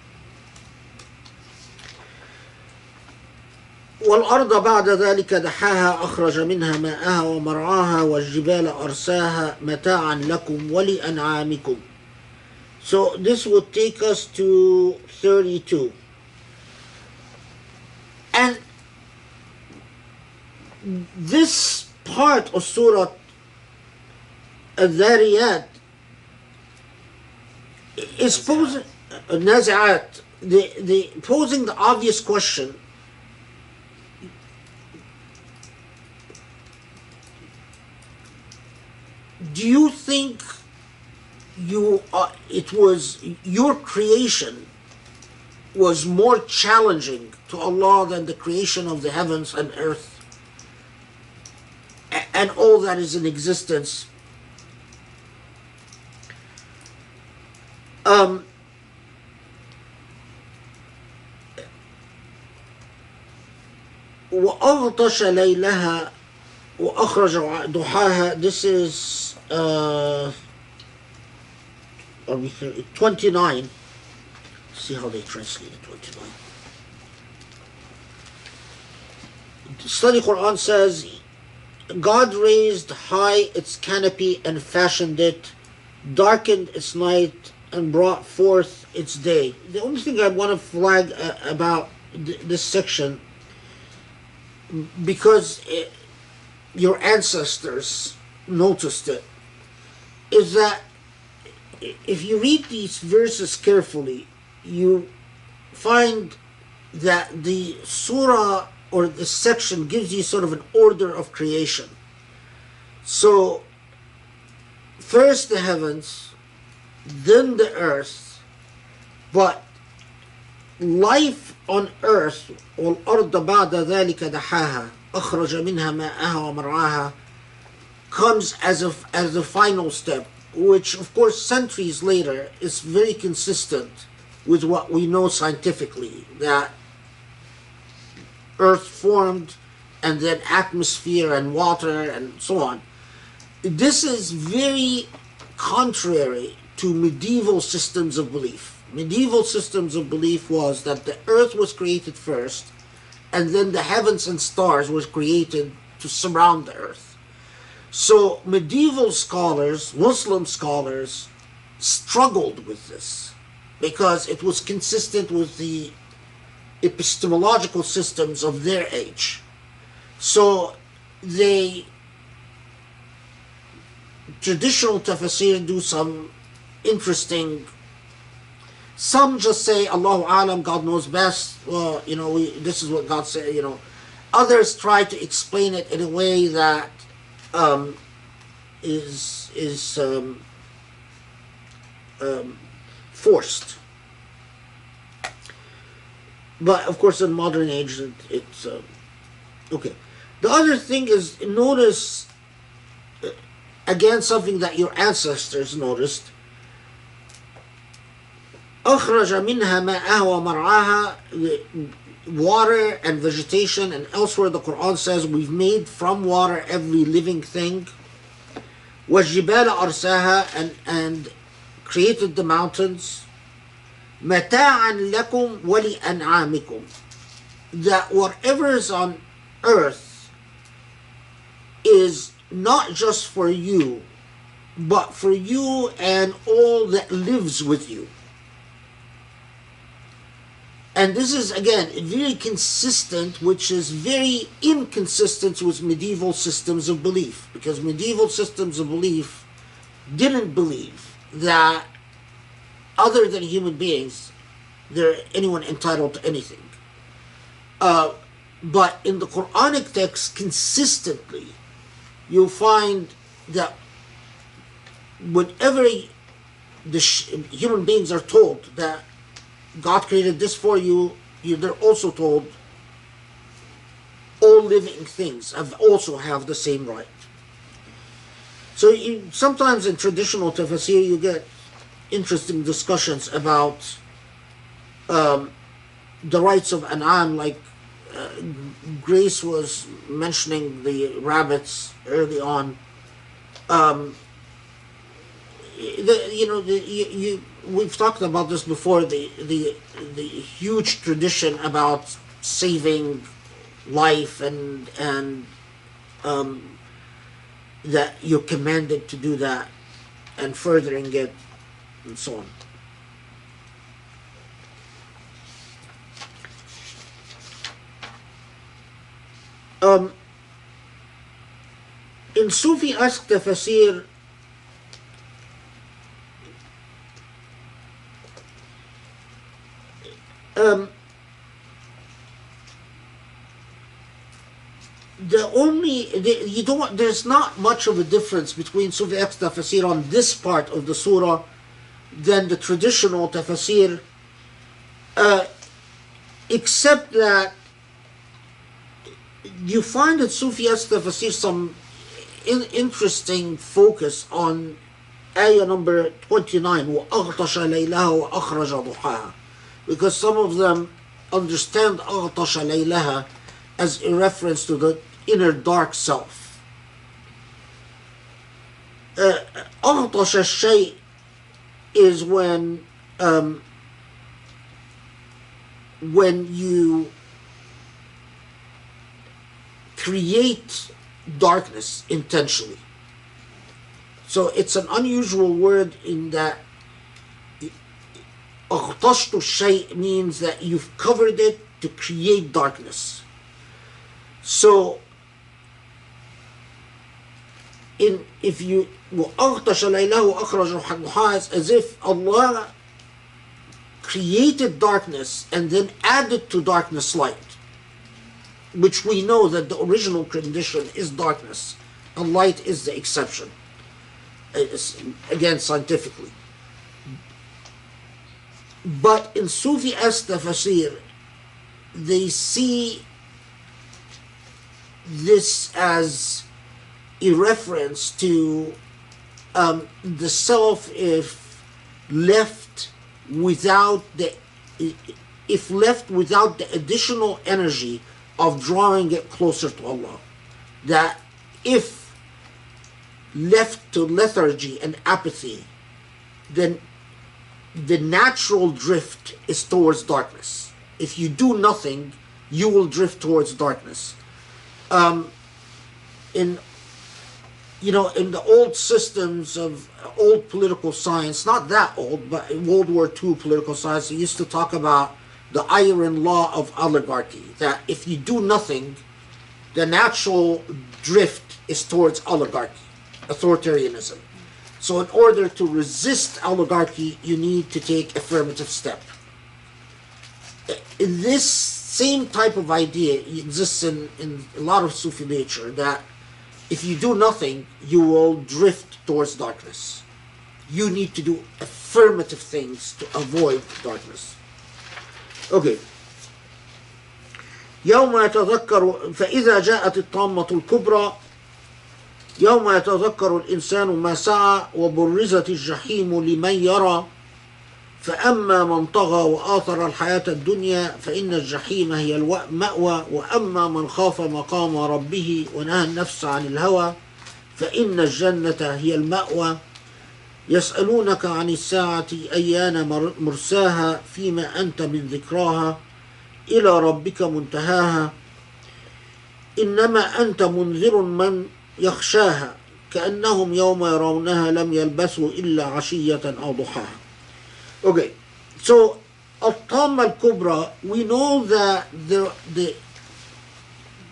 والأرض بعد ذلك دحاها أخرج منها ماءها ومرعاها والجبال أرساها متاعا لكم ولأنعامكم. So this would take us to 32. And this part of Surah Al-Dhariyat is posing Nazi'at, posing the obvious question: do you think it was your creation was more challenging to Allah than the creation of the heavens and earth and all that is in existence? وأغطش ليلها وأخرج ضحاها. This is 29. See how they translate it. 29. The study Quran says, God raised high its canopy and fashioned it, darkened its night and brought forth its day. The only thing I want to flag about this section, because your ancestors noticed it, is that if you read these verses carefully, you find that the surah or the section gives you sort of an order of creation. So first the heavens, then the earth, but life on earth, وَالْأَرْضَ بَعْدَ ذَلِكَ دَحَاهَا أَخْرَجَ مِنْهَا مَاءَهَا وَمَرْعَاهَا, comes as a final step, which of course centuries later is very consistent with what we know scientifically, that Earth formed and then atmosphere and water and so on. This is very contrary to medieval systems of belief. Medieval systems of belief was that the Earth was created first, and then the heavens and stars were created to surround the Earth. So medieval scholars, Muslim scholars, struggled with this because it was consistent with the epistemological systems of their age. So traditional tafsir do some interesting, some just say Allahu Alam, God knows best, well, this is what God said, Others try to explain it in a way that is forced. But of course, in modern age, it's okay. The other thing is, notice again something that your ancestors noticed. أخرج منها ماءها ومرعاها. Water and vegetation, and elsewhere the Quran says we've made from water every living thing. وَالْجِبَالَ أَرْسَاهَا, and created the mountains. مَتَاعًا لَكُمْ وَلِأَنْعَامِكُمْ, that whatever is on earth is not just for you, but for you and all that lives with you. And this is, again, very consistent, which is very inconsistent with medieval systems of belief. Because medieval systems of belief didn't believe that other than human beings, there anyone entitled to anything. But in the Quranic text, consistently, you'll find that whenever human beings are told that God created this for you, they're also told all living things also have the same right. So sometimes in traditional tafsir you get interesting discussions about the rights of an'am, like Grace was mentioning the rabbits early on. We've talked about this before, the huge tradition about saving life and that you're commanded to do that and furthering it and so on. In Sufi-esque tafsir, there's not much of a difference between Sufi-esque tafsir on this part of the surah than the traditional tafsir, except that you find in Sufi-esque tafsir some interesting focus on ayah number 29, وَأَغْطَشَ لَيْلَهَا وَأَخْرَجَ ضُحَاهَا, because some of them understand أَغْطَشَ لَيْلَهَا as a reference to the inner dark self. أَغْطَشَ الشَّيْء is when you create darkness intentionally. So it's an unusual word in that أغطشت الشيء means that you've covered it to create darkness. So if you وَأَغْطَشَ لَيْلَهُ وَأَخْرَجَ ضُحَاهَا, it's as if Allah created darkness and then added to darkness light, which we know that the original condition is darkness and light is the exception. Again, scientifically. But in Sufi-esque tafsir, they see this as a reference to the self left without the if left without the additional energy of drawing it closer to Allah. That if left to lethargy and apathy, then the natural drift is towards darkness. If you do nothing, you will drift towards darkness. In the old systems of old political science, not that old, but in World War II political science, they used to talk about the iron law of oligarchy, that if you do nothing, the natural drift is towards oligarchy, authoritarianism. So in order to resist oligarchy, you need to take affirmative step. This same type of idea exists in a lot of Sufi literature, that if you do nothing, you will drift towards darkness. You need to do affirmative things to avoid darkness. Okay. يوم يتذكر فإذا جاءت الطامة الكبرى يوم يتذكر الإنسان ما سعى وبرزت الجحيم لمن يرى فأما من طغى وآثر الحياة الدنيا فإن الجحيم هي المأوى وأما من خاف مقام ربه ونهى النفس عن الهوى فإن الجنة هي المأوى يسألونك عن الساعة أيان مرساها فيما أنت من ذكراها إلى ربك منتهاها إنما أنت منذر من يخشاها كأنهم يوم يرونها لم يلبثوا إلا عشية أو ضحاها. Okay, so Al-Tamma al-Kubra, we know that the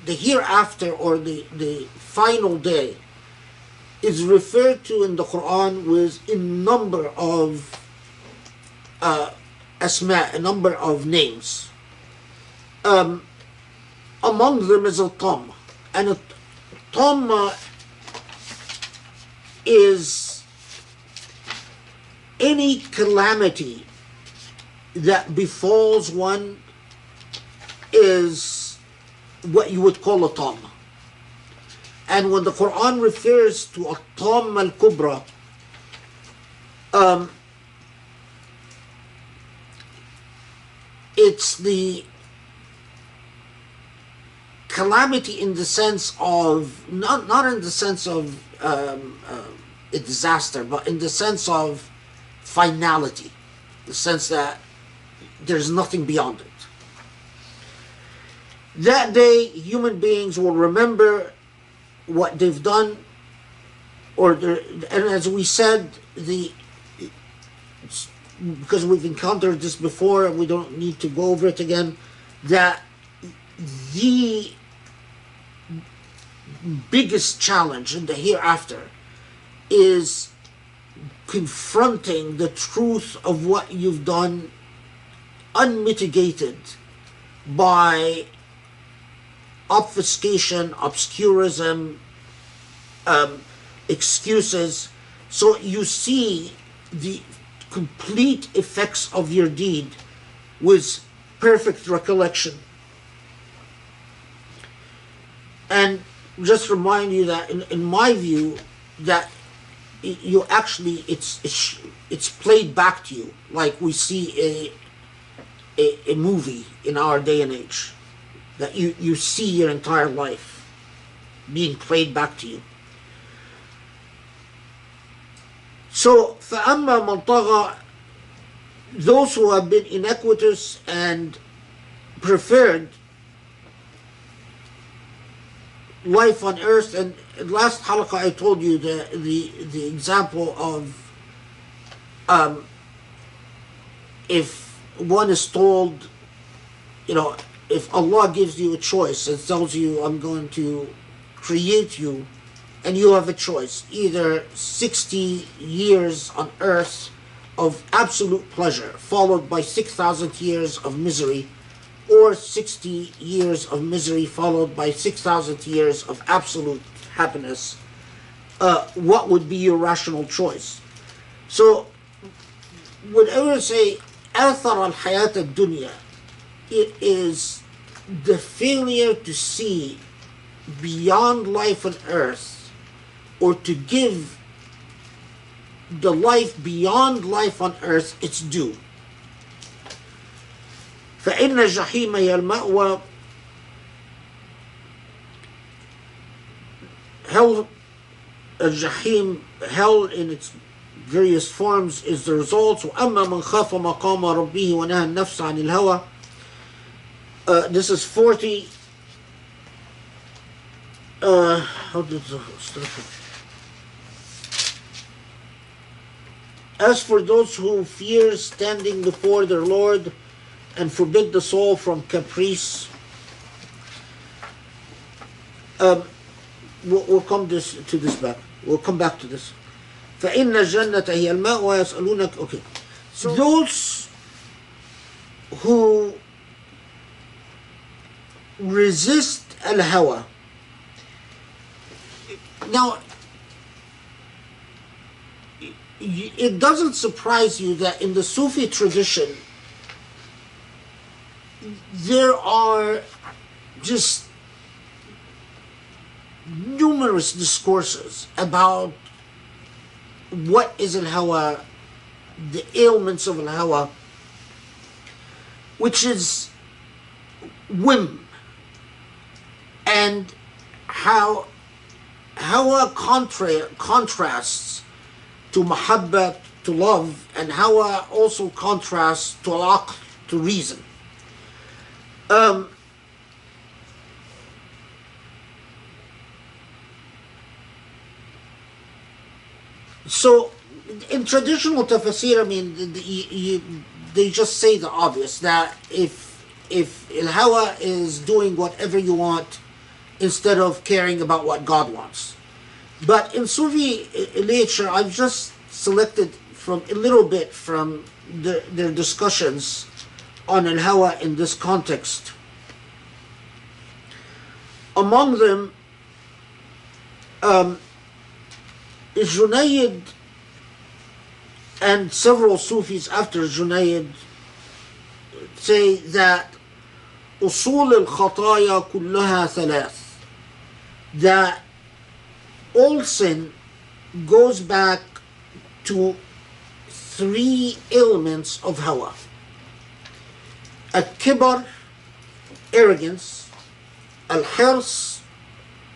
hereafter, or the final day, is referred to in the Quran with a number of asma, a number of names. Among them is Al-Tamma. And Al-Tamma is any calamity that befalls one is what you would call a tamma. And when the Quran refers to a tamma al-kubra, it's the calamity in the sense of, not in the sense of a disaster, but in the sense of finality, the sense that there's nothing beyond it. That day, human beings will remember what they've done, and as we said, because we've encountered this before and we don't need to go over it again, that the biggest challenge in the hereafter is confronting the truth of what you've done, unmitigated by obfuscation, obscurism, excuses. So you see the complete effects of your deed with perfect recollection. And just remind you that in my view, that you actually, it's played back to you like we see a movie in our day and age, that you see your entire life being played back to you. So فَأَمَّا مَنْ طَغَى, those who have been iniquitous and preferred life on earth, and last halaqah I told you the example of if one is told, if Allah gives you a choice and tells you, I'm going to create you, and you have a choice, either 60 years on earth of absolute pleasure followed by 6,000 years of misery, or 60 years of misery followed by 6,000 years of absolute happiness, what would be your rational choice? So, whenever say, athar al-hayat al-dunya, it is the failure to see beyond life on earth or to give the life beyond life on earth its due. فإن الجحيم هي المأوى. Hell, الجحيم, hell in its various forms, is the result. وأما من خاف مقام ربه ونهى النفس عن الهوى. This is 40. How did the As for those who fear standing before their Lord and forbid the soul from caprice, we'll come to this back. We'll come back to this. فإن الجنة هي الماء ويسألونك. Okay. So those who resist al-hawa. Now, it doesn't surprise you that in the Sufi tradition, there are just numerous discourses about what is al-hawa, the ailments of al-hawa, which is whim, and how hawa contrasts to mahabbat, to love, and hawa also contrasts to al-aql, to reason. So, in traditional tafsir, I mean, they just say the obvious, that if al-hawa is doing whatever you want instead of caring about what God wants. But in Sufi literature, I've just selected from a little bit from their discussions on al-hawa in this context. Among them, Junayd and several Sufis after Junayd say that أصول الخطايا كلها ثلاث, that all sin goes back to three elements of hawa. Al-kibar, arrogance. Al-hirs,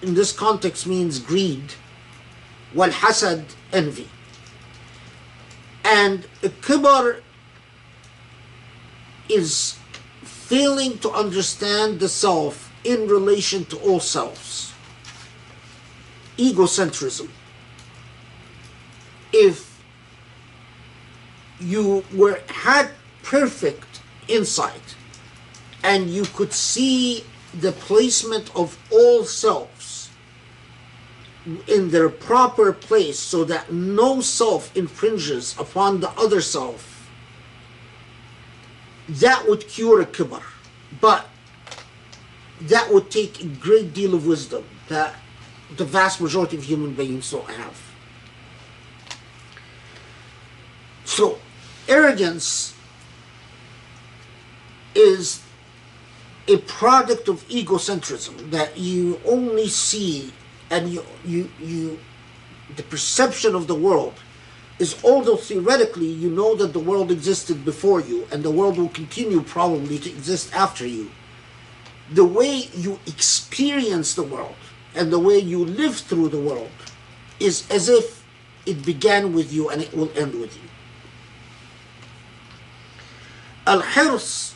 in this context, means greed. Wal-hasad, envy. And al-kibar is failing to understand the self in relation to all selves. Egocentrism. If you had perfect insight and you could see the placement of all selves in their proper place so that no self infringes upon the other self, that would cure a kibar. But that would take a great deal of wisdom that the vast majority of human beings don't have. So, arrogance is a product of egocentrism, that you only see, and the perception of the world is, although theoretically you know that the world existed before you and the world will continue probably to exist after you, the way you experience the world and the way you live through the world is as if it began with you and it will end with you. Al-hirs,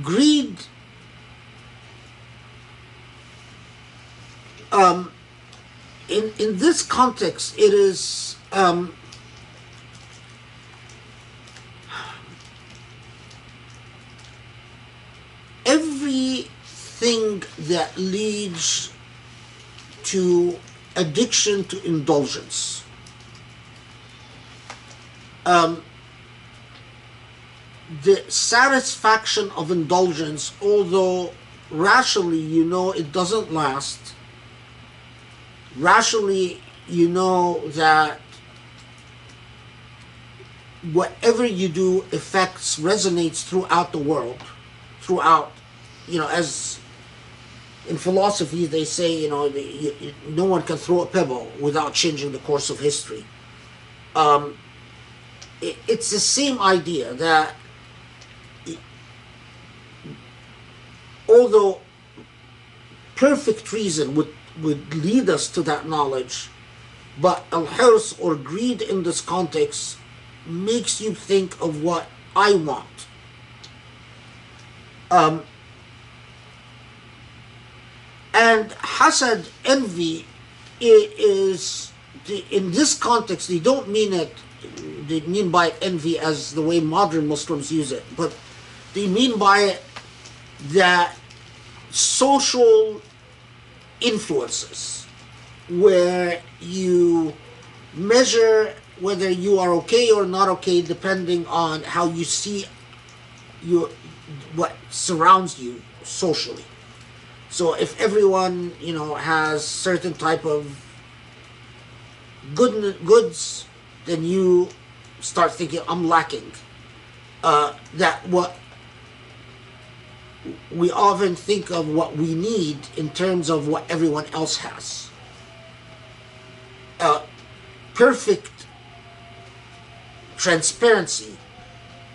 greed, in this context, it is everything that leads to addiction to indulgence. The satisfaction of indulgence, although rationally you know it doesn't last, rationally you know that whatever you do affects, resonates throughout the world, throughout, as in philosophy they say, no one can throw a pebble without changing the course of history. It's the same idea that although perfect reason would lead us to that knowledge, but al-hirs, or greed in this context, makes you think of what I want. And hasad, envy, is in this context, they don't mean it, they mean by envy as the way modern Muslims use it, but they mean by it that social influences where you measure whether you are okay or not okay depending on how you see what surrounds you socially. So if everyone, has certain type of goods, then you start thinking, I'm lacking. That what we often think of what we need in terms of what everyone else has. Perfect transparency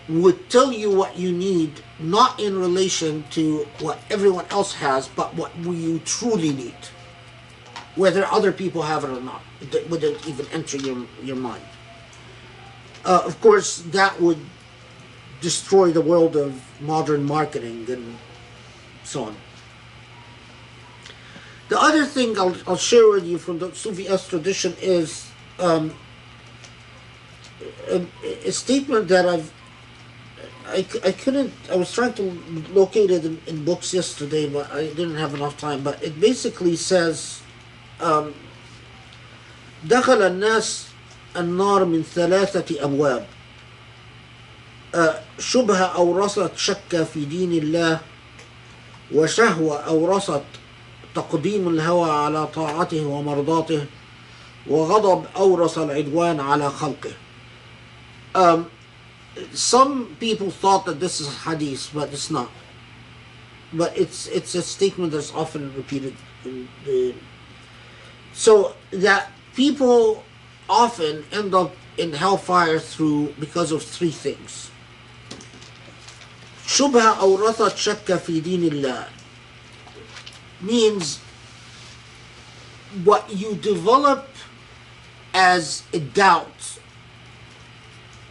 would tell you what you need, not in relation to what everyone else has, but what you truly need. Whether other people have it or not. It wouldn't even enter your mind. Of course, that would destroy the world of modern marketing and so on. The other thing I'll share with you from the Sufi-esque tradition is a statement that I was trying to locate it in books yesterday, but I didn't have enough time. But it basically says, دخل الناس النار من ثلاثة أبواب شبهة أورثت شك في دين الله وشهوة أورثت تقديم الهوى على طاعته ومرضاته وغضب أورث العدوان على خلقه. Some people thought that this is hadith, but it's not. But it's a statement that's often repeated. So that people often end up in hellfire because of three things. شبهة أورثت شك في دين الله means what you develop as a doubt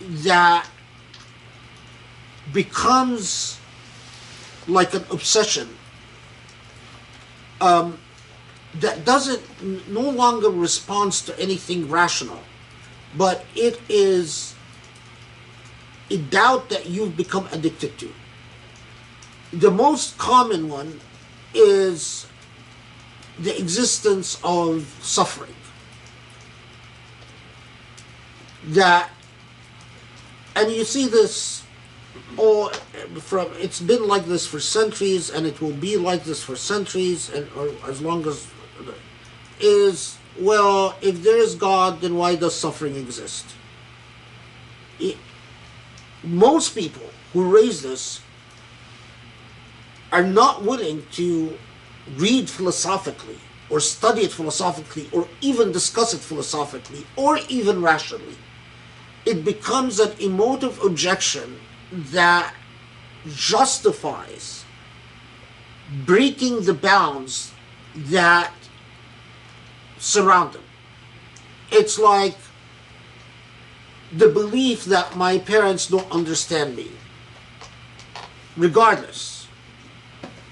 that becomes like an obsession, that no longer responds to anything rational, but it is a doubt that you've become addicted to. The most common one is the existence of suffering. And you see this it's been like this for centuries, and it will be like this for centuries, or as long as if there is God, then why does suffering exist? Most people who raise this are not willing to read philosophically, or study it philosophically, or even discuss it philosophically, or even rationally. It becomes an emotive objection that justifies breaking the bounds that surround them. It's like the belief that my parents don't understand me. Regardless,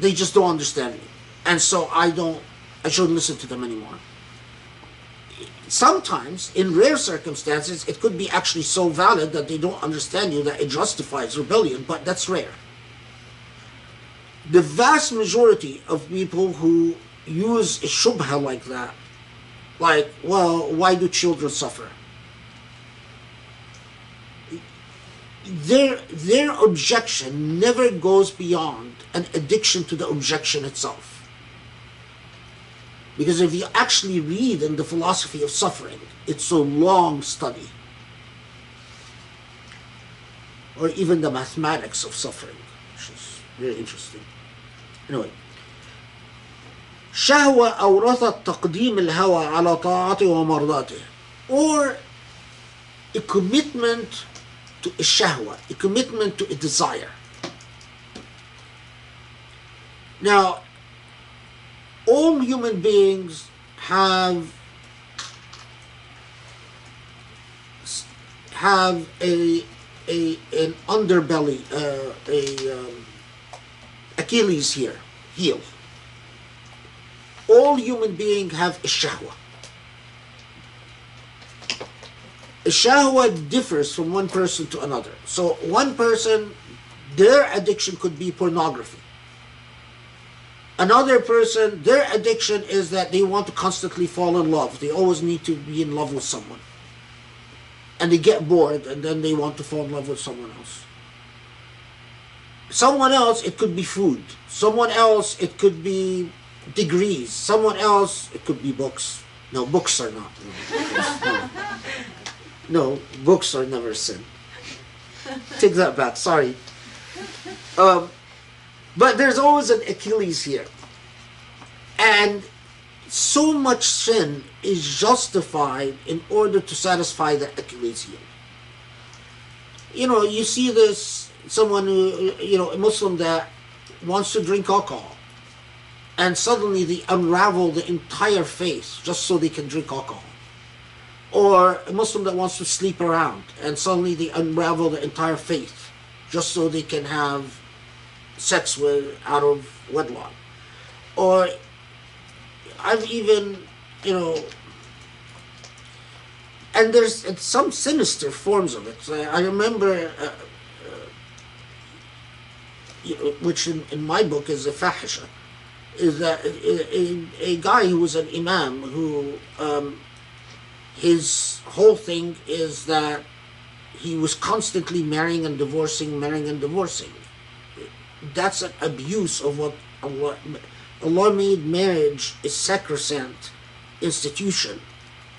they just don't understand me. And so I shouldn't listen to them anymore. Sometimes, in rare circumstances, it could be actually so valid that they don't understand you that it justifies rebellion, but that's rare. The vast majority of people who use a shubha like that, like, well, why do children suffer? Their objection never goes beyond an addiction to the objection itself. Because if you actually read in the philosophy of suffering, it's a long study. Or even the mathematics of suffering, which is very interesting. Anyway, شهوة أورثت تقديم الهوى على طاعته ومرضاته, or a commitment to a shahwa, a commitment to a desire. Now, all human beings have an underbelly, Achilles here, heel. All human beings have a shahwa. A shahwa differs from one person to another. So one person, their addiction could be pornography. Another person, their addiction is that they want to constantly fall in love. They always need to be in love with someone. And they get bored, and then they want to fall in love with someone else. Someone else, it could be food. Someone else, it could be degrees. Someone else, it could be books. No, books are not. No, books are never sin. Take that back, sorry. But there's always an Achilles here. And so much sin is justified in order to satisfy the Achilles heel. You know, you see this, someone who, you know, a Muslim that wants to drink alcohol, and suddenly they unravel the entire face just so they can drink alcohol. Or a Muslim that wants to sleep around, and suddenly they unravel the entire faith just so they can have sex with out of wedlock. Or I've even, you know, and there's some sinister forms of it. I remember, which in my book is a fahisha, is that a guy who was an imam who his whole thing is that he was constantly marrying and divorcing. That's an abuse of what Allah made marriage a sacrosanct institution,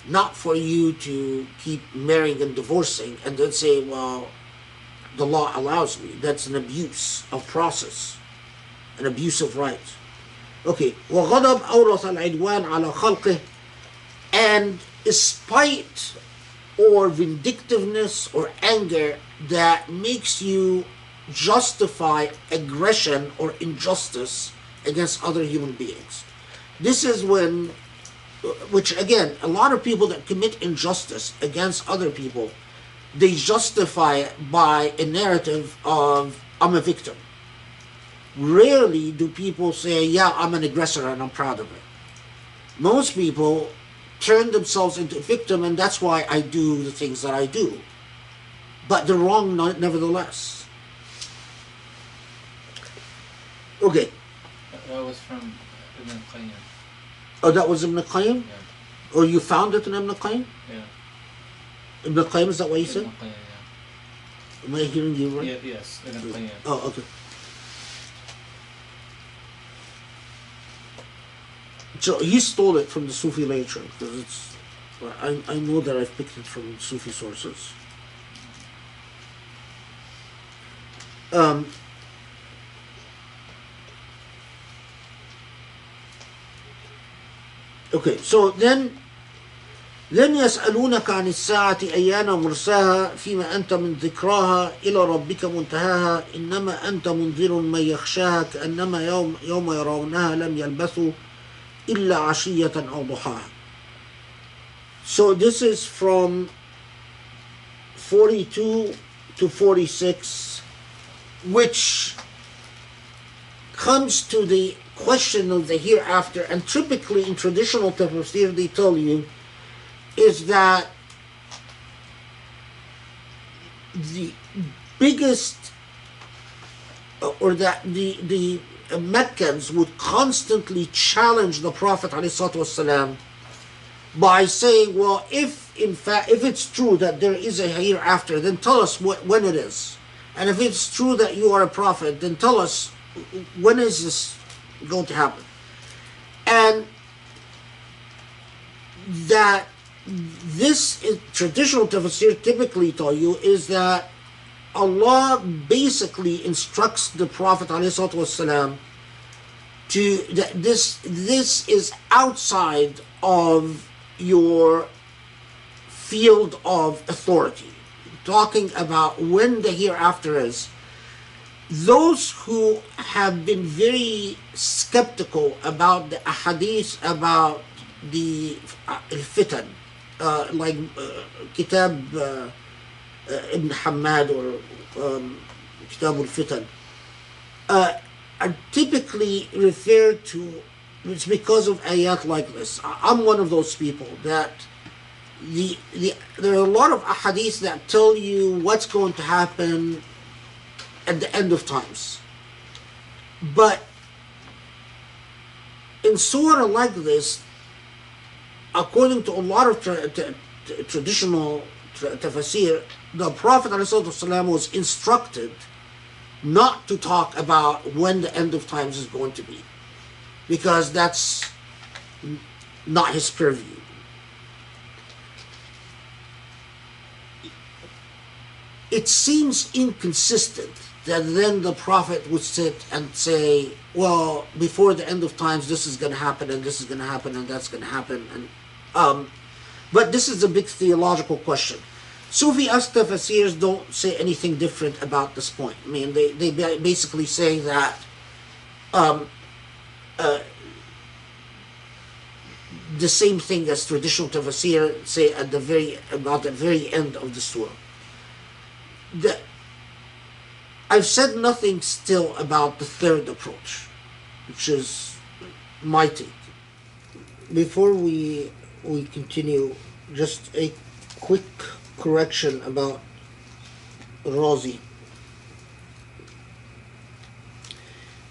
not for you to keep marrying and divorcing and then say, well, the law allows me. That's an abuse of process, an abuse of rights. Okay, وغضب أورث العدوان على خلقه, and spite or vindictiveness or anger that makes you justify aggression or injustice against other human beings. This is when, which again, a lot of people that commit injustice against other people, they justify it by a narrative of, I'm a victim. Rarely do people say, yeah, I'm an aggressor and I'm proud of it. Most people turn themselves into a victim, and that's why I do the things that I do. But they're wrong nevertheless. Okay. That was from Ibn Qayyim. Oh, that was Ibn Qayyim? Yeah. Or you found it in Ibn Qayyim? Yeah. Ibn Qayyim, is that what you said? Ibn Qayyim, yeah. Am I hearing you right? Yeah, yes, Ibn Qayyim. Oh, okay. So he stole it from the Sufi literature, because it's, I know that I've picked it from Sufi sources. Okay, so then يسألونك عن الساعة أيان مرساها فيما أنت من ذكراها إلى ربك منتهاها إنما أنت منذر من يخشاها كأنما يوم يرونها لم يلبثوا إلا عشية أو ضحاها. So this is from 42 to 46, which comes to the question of the hereafter, and typically in traditional tafsir they tell you is that the biggest, or that the Meccans would constantly challenge the Prophet ﷺ by saying, well, if it's true that there is a hereafter, then tell us when it is. And if it's true that you are a prophet, then tell us when is this going to happen. And that this is, traditional tafsir typically tell you, is that Allah basically instructs the Prophet ﷺ that this is outside of your field of authority. Talking about when the hereafter is. Those who have been very skeptical about the ahadith about the al-fitan, like Kitab Ibn Hamad or Kitab al-Fitan, are typically referred to, it's because of ayat like this. I'm one of those people that there are a lot of ahadith that tell you what's going to happen at the end of times. But in surah like this, according to a lot of traditional tafsir, the Prophet ﷺ was instructed not to talk about when the end of times is going to be, because that's not his purview. It seems inconsistent that then the Prophet would sit and say, well, before the end of times, this is going to happen, and this is going to happen, and that's going to happen. And but this is a big theological question. Sufi tafsirs don't say anything different about this point. I mean, they basically say that the same thing as traditional tafsir say at the very end of the surah. I've said nothing still about the third approach, which is my take. Before we continue, just a quick correction about Razi.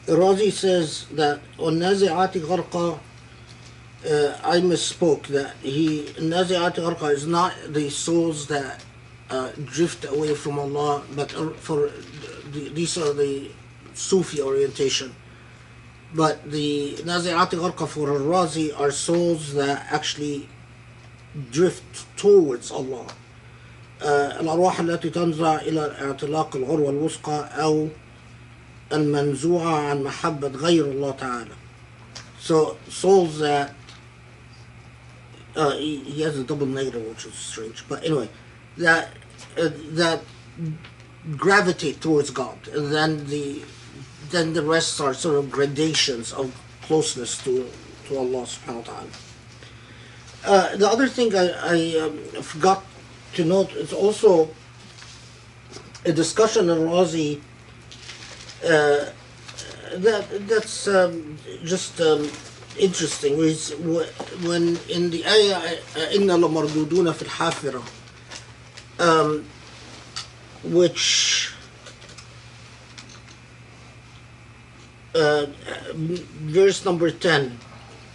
Razi says that on Nazi'ati Gharqa, I misspoke, that Nazi'ati Gharqa is not the souls that drift away from Allah, but these are the Sufi orientation. But the Nazi'ati Gharqa for Razi are souls that actually drift towards Allah. الأرواح التي تنزع إلى اعتلاق العروة الوثقى أو المنزوعة عن محبة غير الله تعالى. So souls that he has a double negative, which is strange, but anyway, that gravitate towards God, and then the rest are sort of gradations of closeness to Allah subhanahu wa ta'ala. The other thing I forgot to note is also a discussion in Razi that's just interesting. When in the ayah إِنَّا لَمَرْدُودُونَ فِي الْحَافِرَةِ, which verse number 10,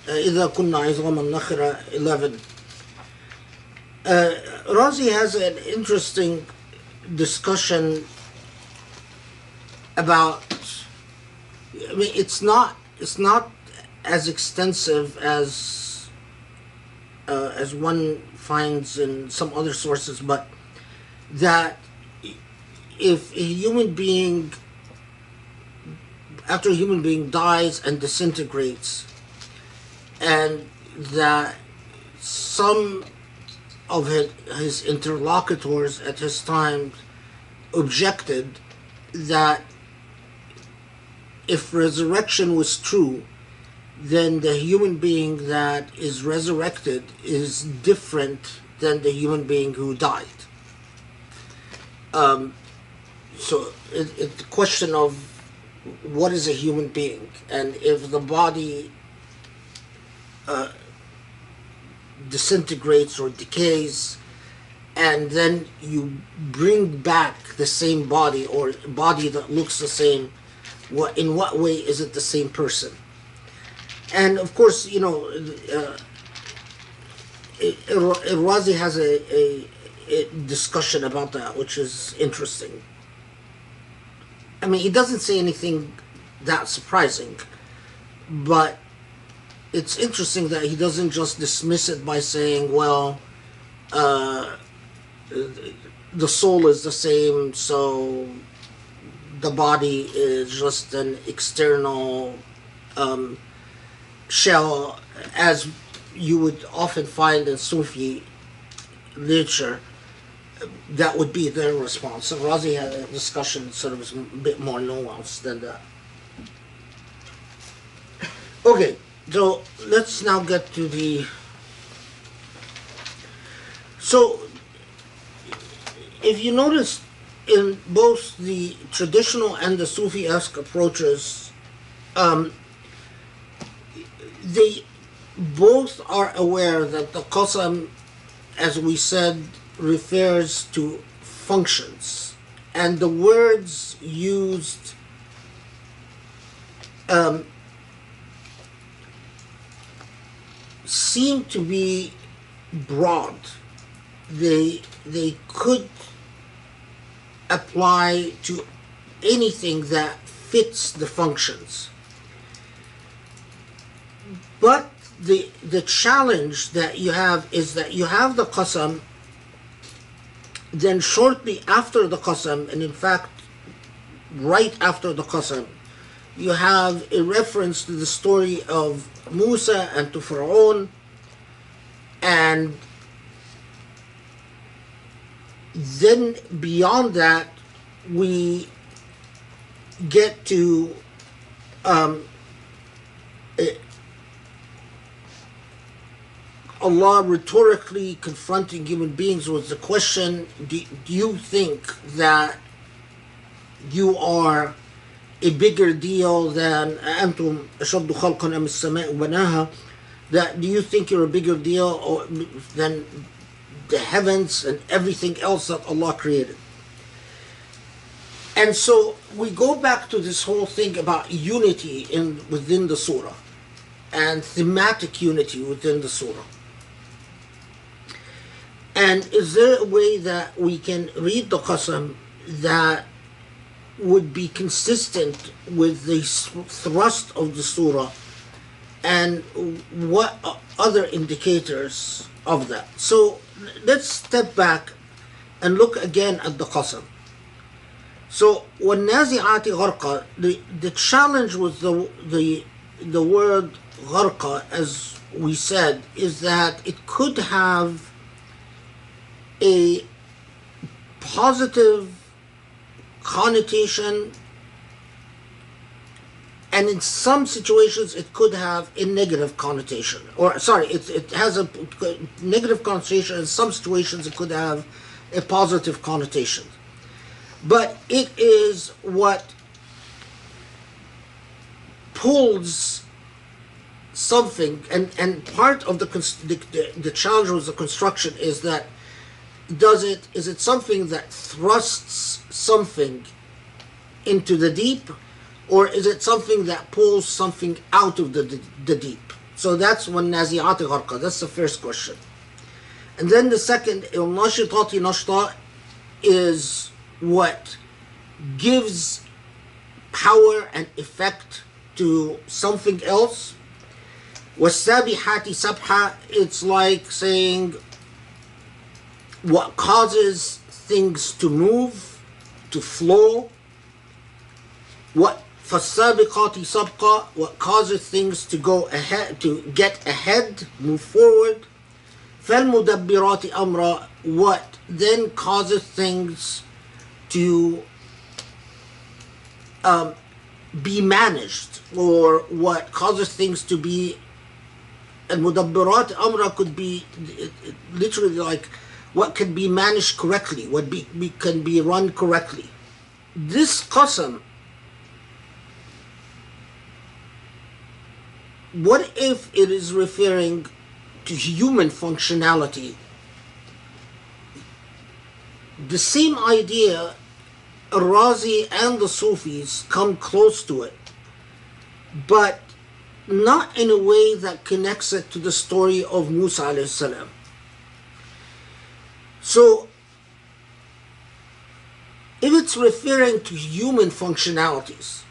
إِذَا كُنَّا عِظَامًا نَخِرَةً 11, Razi has an interesting discussion about, I mean, it's not as extensive as one finds in some other sources, but that if a human being, after a human being dies and disintegrates, and that some of his interlocutors at his time objected that if resurrection was true, then the human being that is resurrected is different than the human being who died. So it's the question of what is a human being, and if the body disintegrates or decays, and then you bring back the same body, or a body that looks the same, in what way is it the same person? And of course, you know, Razi has a discussion about that, which is interesting. I mean, he doesn't say anything that surprising, but it's interesting that he doesn't just dismiss it by saying, well, the soul is the same, so the body is just an external shall, as you would often find in Sufi literature, that would be their response. So Razi had a discussion sort of a bit more nuanced than that. Okay, so let's now get to the... So, if you notice, in both the traditional and the Sufi-esque approaches, they both are aware that the qasam, as we said, refers to functions, and the words used seem to be broad. They could apply to anything that fits the functions. But the challenge that you have is that you have the qasam, then shortly after the qasam, and in fact right after the qasam, you have a reference to the story of Musa and to Pharaoh, and then beyond that we get to Allah rhetorically confronting human beings with the question, do you think that you are a bigger deal than أنتم أشد خلقا أم السماء بناها, that do you think you're a bigger deal than the heavens and everything else that Allah created? And so we go back to this whole thing about unity within the surah and thematic unity within the surah. And is there a way that we can read the qasam that would be consistent with the thrust of the surah, and what other indicators of that? So let's step back and look again at the qasam. So وَالنَّازِعَاتِ غَرْقًا, the challenge with the word غَرْقًا, as we said, is that it could have a positive connotation, and in some situations it could have a negative connotation, it has a negative connotation. In some situations it could have a positive connotation, but it is what pulls something, and part of the challenge with the construction is that is it something that thrusts something into the deep, or is it something that pulls something out of the deep? So that's when nazi'ati gharqa. That's the first question. And then the second, nashitati nashta, is what gives power and effect to something else. Wasabihati sabha, it's like saying what causes things to move, to flow. What fasabiqati sabqa, what causes things to go ahead, to get ahead, move forward. Falmudabbirati amra, what then causes things to be managed, or what causes things to be. And mudabbirat amra could be literally like what can be managed correctly, what can be run correctly. This qasam, what if it is referring to human functionality? The same idea, Razi and the Sufis come close to it, but not in a way that connects it to the story of Musa alayhi salam. So, if it's referring to human functionalities,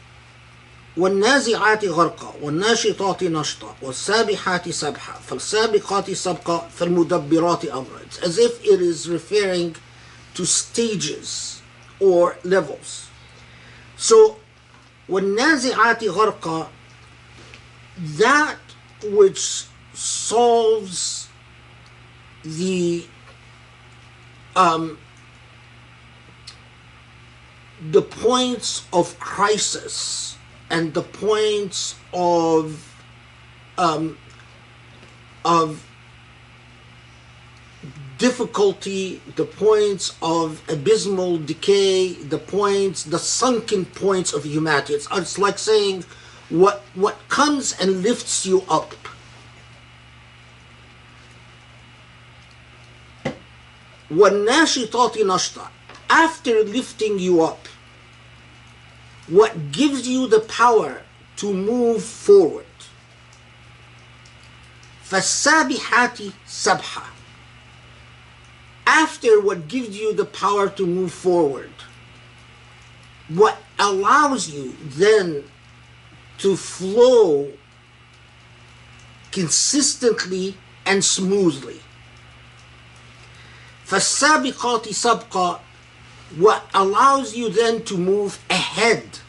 وَالنَّازِعَاتِ غَرْقًا وَالنَّاشِطَاتِ نَشْطًا وَالسَّابِحَاتِ سَبْحًا فَالسَّابِقَاتِ سَبْقًا فَالْمُدَبِّرَاتِ أَمْرًا, it's as if it is referring to stages or levels. So, وَالنَّازِعَاتِ غَرْقًا that which solves the points of crisis and the points of difficulty, the points of abysmal decay, the sunken points of humanity. It's like saying what comes and lifts you up. وَالنَّاشِطَاتِ نَشْطًا. After lifting you up, what gives you the power to move forward? فَالسَّابِحَاتِ سَبْحًا. After what gives you the power to move forward, what allows you then to flow consistently and smoothly. فَالسَّابِقَاتِ سَبْقًا. What allows you then to move ahead.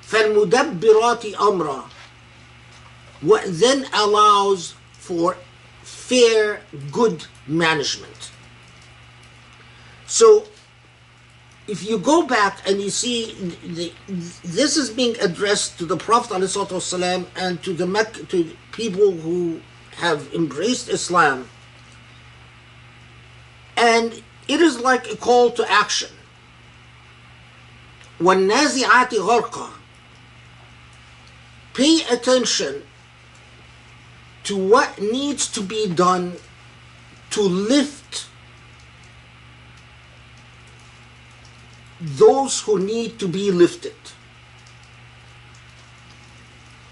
فَالْمُدَبِّرَاتِ أَمْرًا. What then allows for fair, good management. So, if you go back and you see, this is being addressed to the Prophet ﷺ and to people who have embraced Islam. And it is like a call to action. وَالنَّازِعَاتِ غَرْقًا. Pay attention to what needs to be done to lift those who need to be lifted.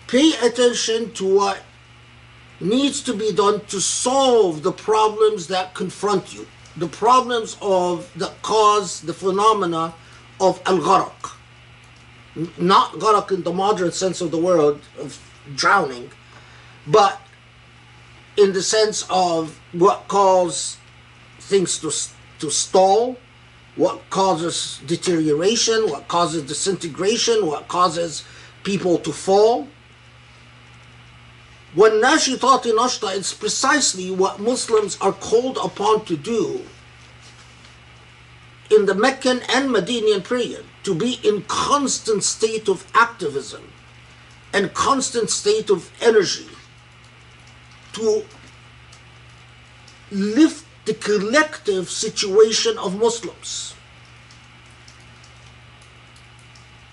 Pay attention to what needs to be done to solve the problems that confront you, the problems that cause the phenomena of al-gharq. Not gharq in the modern sense of the word, of drowning, but in the sense of what causes things to stall, what causes deterioration, what causes disintegration, what causes people to fall. وَالنَّاشِطَاتِ نَشْطًا. It's precisely what Muslims are called upon to do in the Meccan and Medinian period, to be in constant state of activism and constant state of energy, to lift the collective situation of Muslims.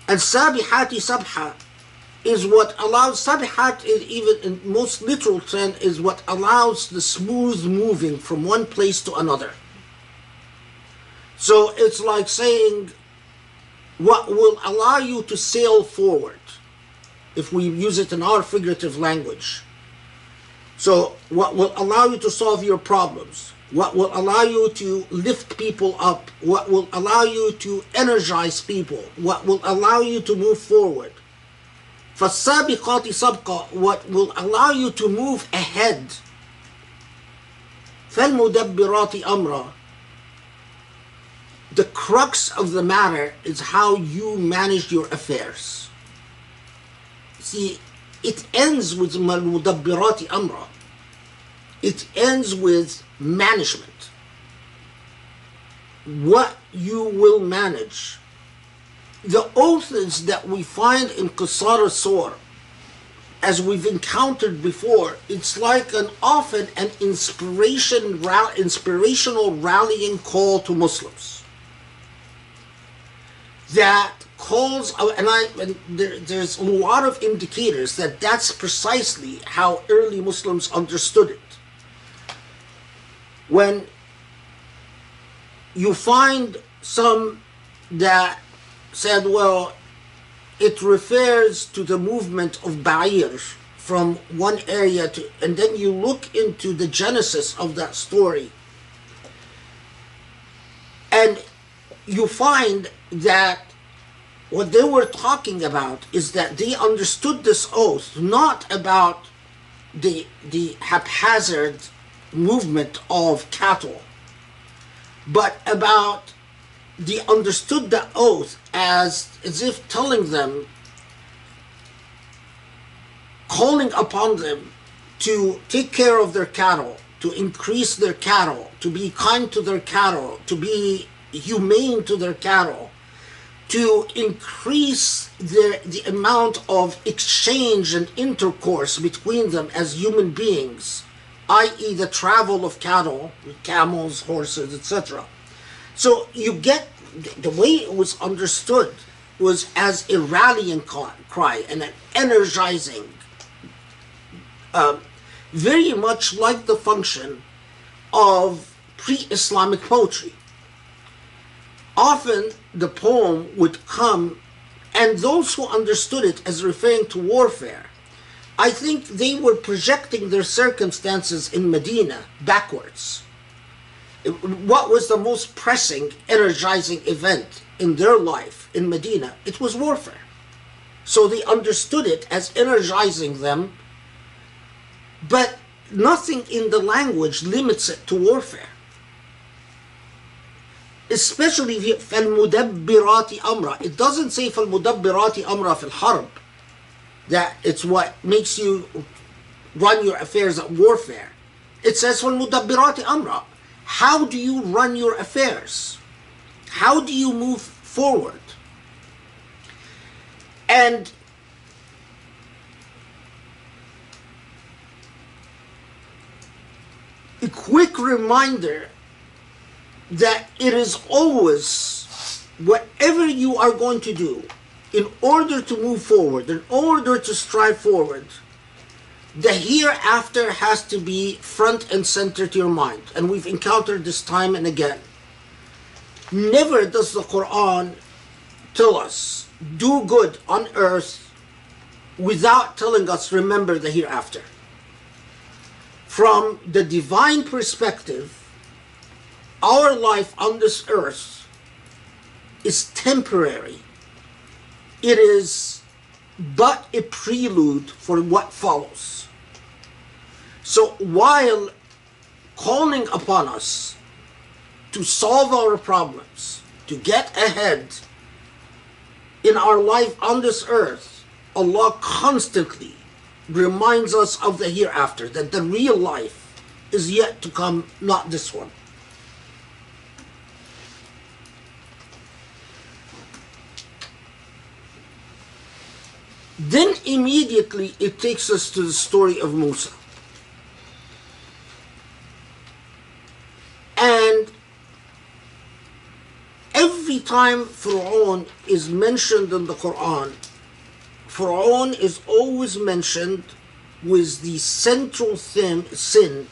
And sabihati sabha is what allows, sabihat is even in most literal sense, is what allows the smooth moving from one place to another. So it's like saying what will allow you to sail forward, if we use it in our figurative language. So what will allow you to solve your problems, what will allow you to lift people up, what will allow you to energize people, what will allow you to move forward. فَالسَّابِقَاتِ سَبْقًا. What will allow you to move ahead. فَالْمُدَبِّرَاتِ أَمْرًا. The crux of the matter is how you manage your affairs. See, it ends with الْمُدَبِّرَاتِ أَمْرًا. It ends with management. What you will manage. The oaths that we find in Qisar al-Sur, as we've encountered before, it's like often an inspirational rallying call to Muslims. That calls, and there's a lot of indicators that that's precisely how early Muslims understood it. When you find some that said, well, it refers to the movement of Ba'ir from one area to, and then you look into the genesis of that story, and you find that what they were talking about is that they understood this oath not about the haphazard movement of cattle, but about they understood the oath as if telling them, calling upon them to take care of their cattle, to increase their cattle, to be kind to their cattle, to be humane to their cattle, to increase the amount of exchange and intercourse between them as human beings, i.e. the travel of cattle, camels, horses, etc. So you get, the way it was understood was as a rallying cry and an energizing, very much like the function of pre-Islamic poetry. Often the poem would come, and those who understood it as referring to warfare, I think they were projecting their circumstances in Medina backwards. What was the most pressing, energizing event in their life in Medina? It was warfare. So they understood it as energizing them, but nothing in the language limits it to warfare. Especially فَالْمُدَبِّرَاتِ أَمْرًا. It doesn't say فَالْمُدَبِّرَاتِ أَمْرًا فِي الْحَرْبِ, that it's what makes you run your affairs at warfare. It says فَالْمُدَبِّرَاتِ أَمْرًا. How do you run your affairs? How do you move forward? And a quick reminder that it is always, whatever you are going to do, in order to move forward, in order to strive forward, the hereafter has to be front and center to your mind. And we've encountered this time and again. Never does the Quran tell us, do good on earth, without telling us, remember the hereafter. From the divine perspective, our life on this earth is temporary. It is but a prelude for what follows. So while calling upon us to solve our problems, to get ahead in our life on this earth, Allah constantly reminds us of the hereafter, that the real life is yet to come, not this one. Then immediately it takes us to the story of Musa. And every time Fir'aun is mentioned in the Quran, Fir'aun is always mentioned with the central sin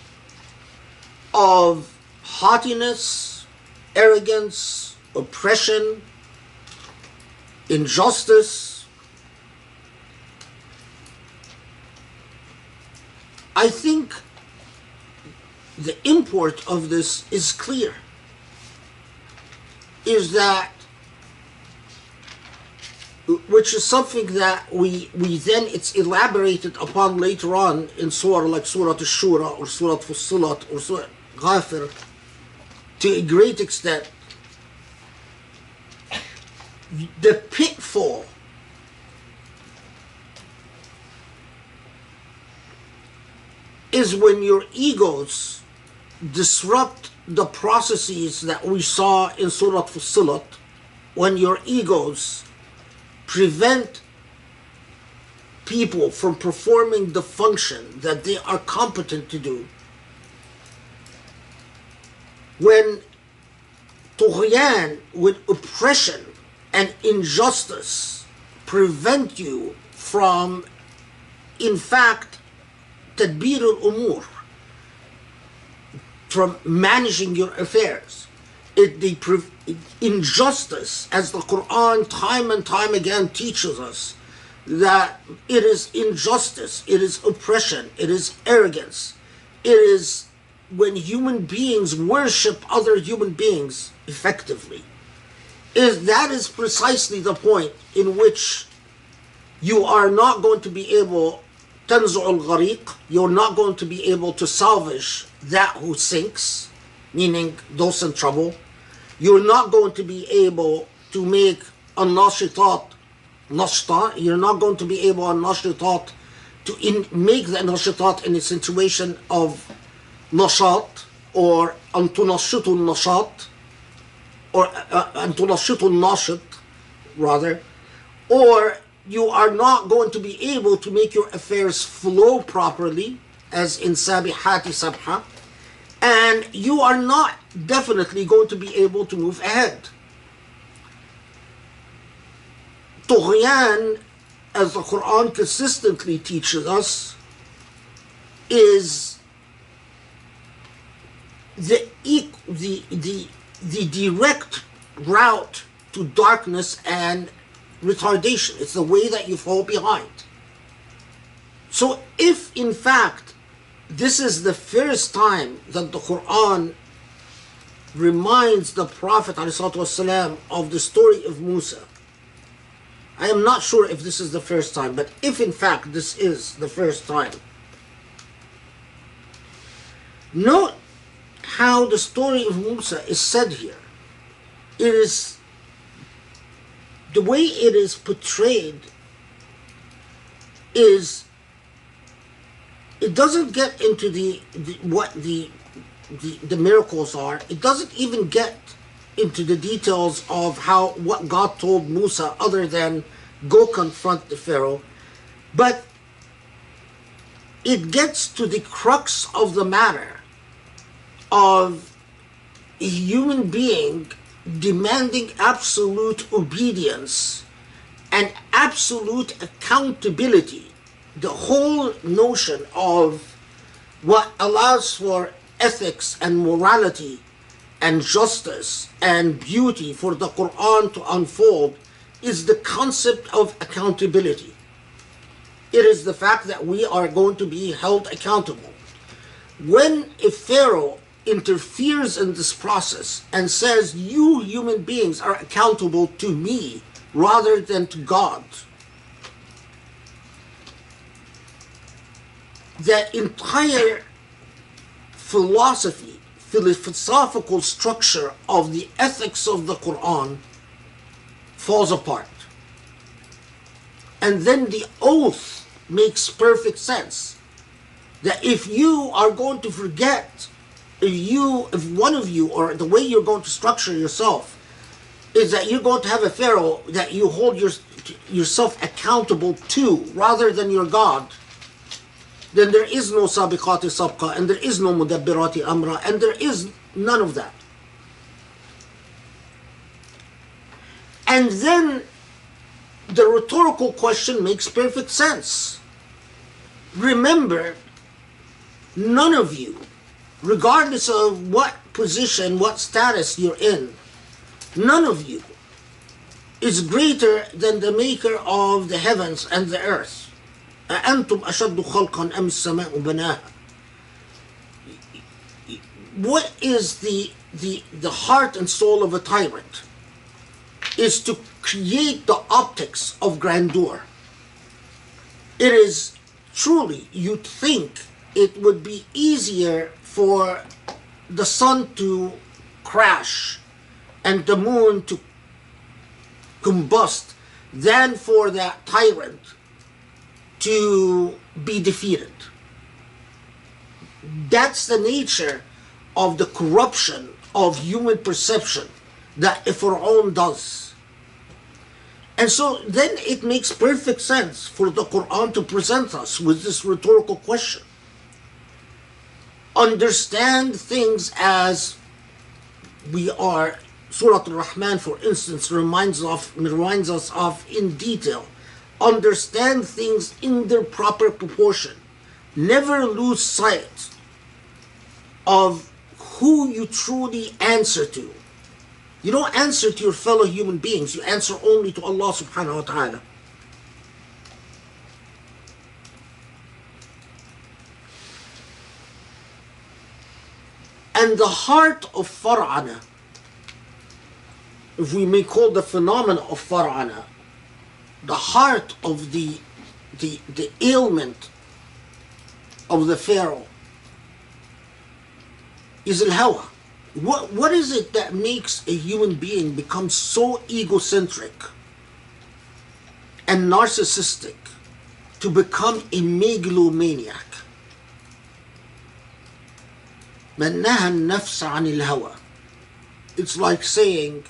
of haughtiness, arrogance, oppression, injustice. I think the import of this is clear, is that, which is something that we then, it's elaborated upon later on in surah like Surah Al-Shura or Surah Fussilat or Surah Ghafir to a great extent. The pitfall is when your egos disrupt the processes that we saw in Surah Fussilat, when your egos prevent people from performing the function that they are competent to do. When tughyan, with oppression and injustice, prevent you from, in fact, tadbir al-umur, from managing your affairs. Injustice, as the Quran time and time again teaches us, that it is injustice, it is oppression, it is arrogance, it is when human beings worship other human beings effectively. That is precisely the point in which you are not going to be able, tanzu' al-ghariq, you're not going to be able to salvage that who sinks, meaning those in trouble. You're not going to be able to make a nashitat nashta. You're not going to be able a nashitat make the nashitat in a situation of nashat, or أن تنشط النشاط, or أن تنشط الناشط rather, or you are not going to be able to make your affairs flow properly, as in sabihati sabha, and you are not definitely going to be able to move ahead. Tughyan, as the Quran consistently teaches us, is the direct route to darkness and retardation. It's the way that you fall behind. So if in fact this is the first time that the Quran reminds the Prophet ﷺ of the story of Musa, I am not sure if this is the first time, but if in fact this is the first time, note how the story of Musa is said here. It is, the way it is portrayed is, it doesn't get into what the miracles are. It doesn't even get into the details of what God told Musa, other than go confront the Pharaoh. But it gets to the crux of the matter of a human being demanding absolute obedience and absolute accountability. The whole notion of what allows for ethics and morality and justice and beauty for the Quran to unfold is the concept of accountability. It is the fact that we are going to be held accountable. When a Pharaoh interferes in this process and says, you human beings are accountable to me rather than to God, the entire philosophical structure of the ethics of the Quran falls apart. And then the oath makes perfect sense. That if you are going to forget, if one of you, or the way you're going to structure yourself, is that you're going to have a Pharaoh that you hold yourself accountable to, rather than your God, then there is no sabiqati sabqa, and there is no mudabbirati amra, and there is none of that. And then the rhetorical question makes perfect sense. Remember, none of you, regardless of what position, what status you're in, none of you is greater than the maker of the heavens and the earth. أَأَنْتُمْ أَشَدُّ خَلْقًا أَمِ السَّمَاءُ بَنَاهَا. What is the heart and soul of a tyrant? Is to create the optics of grandeur. It is truly, you'd think it would be easier for the sun to crash and the moon to combust than for that tyrant to be defeated. That's the nature of the corruption of human perception that a Pharaoh does. And so then it makes perfect sense for the Quran to present us with this rhetorical question. Understand things as we are. Surah Al-Rahman, for instance, reminds us of in detail. Understand things in their proper proportion. Never lose sight of who you truly answer to. You don't answer to your fellow human beings. You answer only to Allah subhanahu wa ta'ala. And the heart of Far'ana, if we may call the phenomena of Far'ana, the heart of the ailment of the Pharaoh is al-hawa. What is it that makes a human being become so egocentric and narcissistic to become a megalomaniac. من نهى النفس عن الهوى. It's like saying,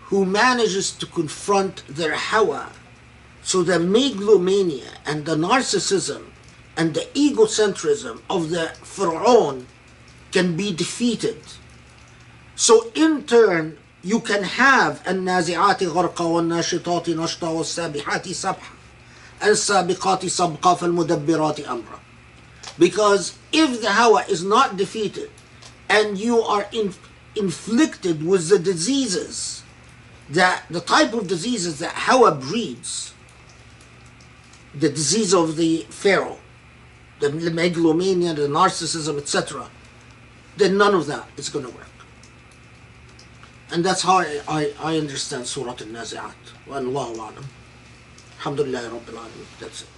who manages to confront their hawa, so the megalomania and the narcissism and the egocentrism of the Fir'aun can be defeated. So in turn, you can have النازعات غرقا والناشطات نشطا والسابحات سبحا السابقات سبقا فالمدبرات أمرا. Because if the hawa is not defeated and you are inflicted with the diseases, the type of diseases that hawa breeds, the disease of the pharaoh, the megalomania, the narcissism, etc., then none of that is going to work. And that's how I understand Surah Al-Nazi'at. Wallahu a'lam. Alhamdulillah Rabbil Alameen. That's it.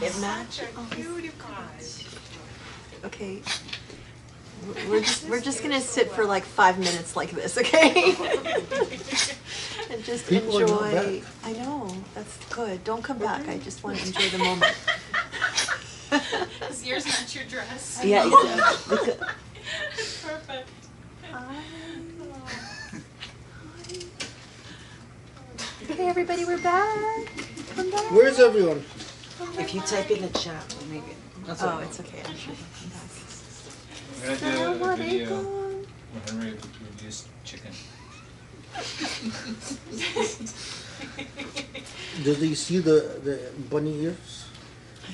It matches. Okay. We're just gonna sit for like 5 minutes like this, okay? And just People are not enjoy. back. I know, that's good. Don't come back. I just want to enjoy the moment. Does yours match your dress? Yeah, it does. Perfect. Okay, everybody, we're back. Come back. Where's everyone? If you type in the chat, we'll make it. That's Oh, all. it's okay. I'm sure they'll come back. We're gonna do a video Assalamualaikum. where Henry produced chicken. Did you see the bunny ears?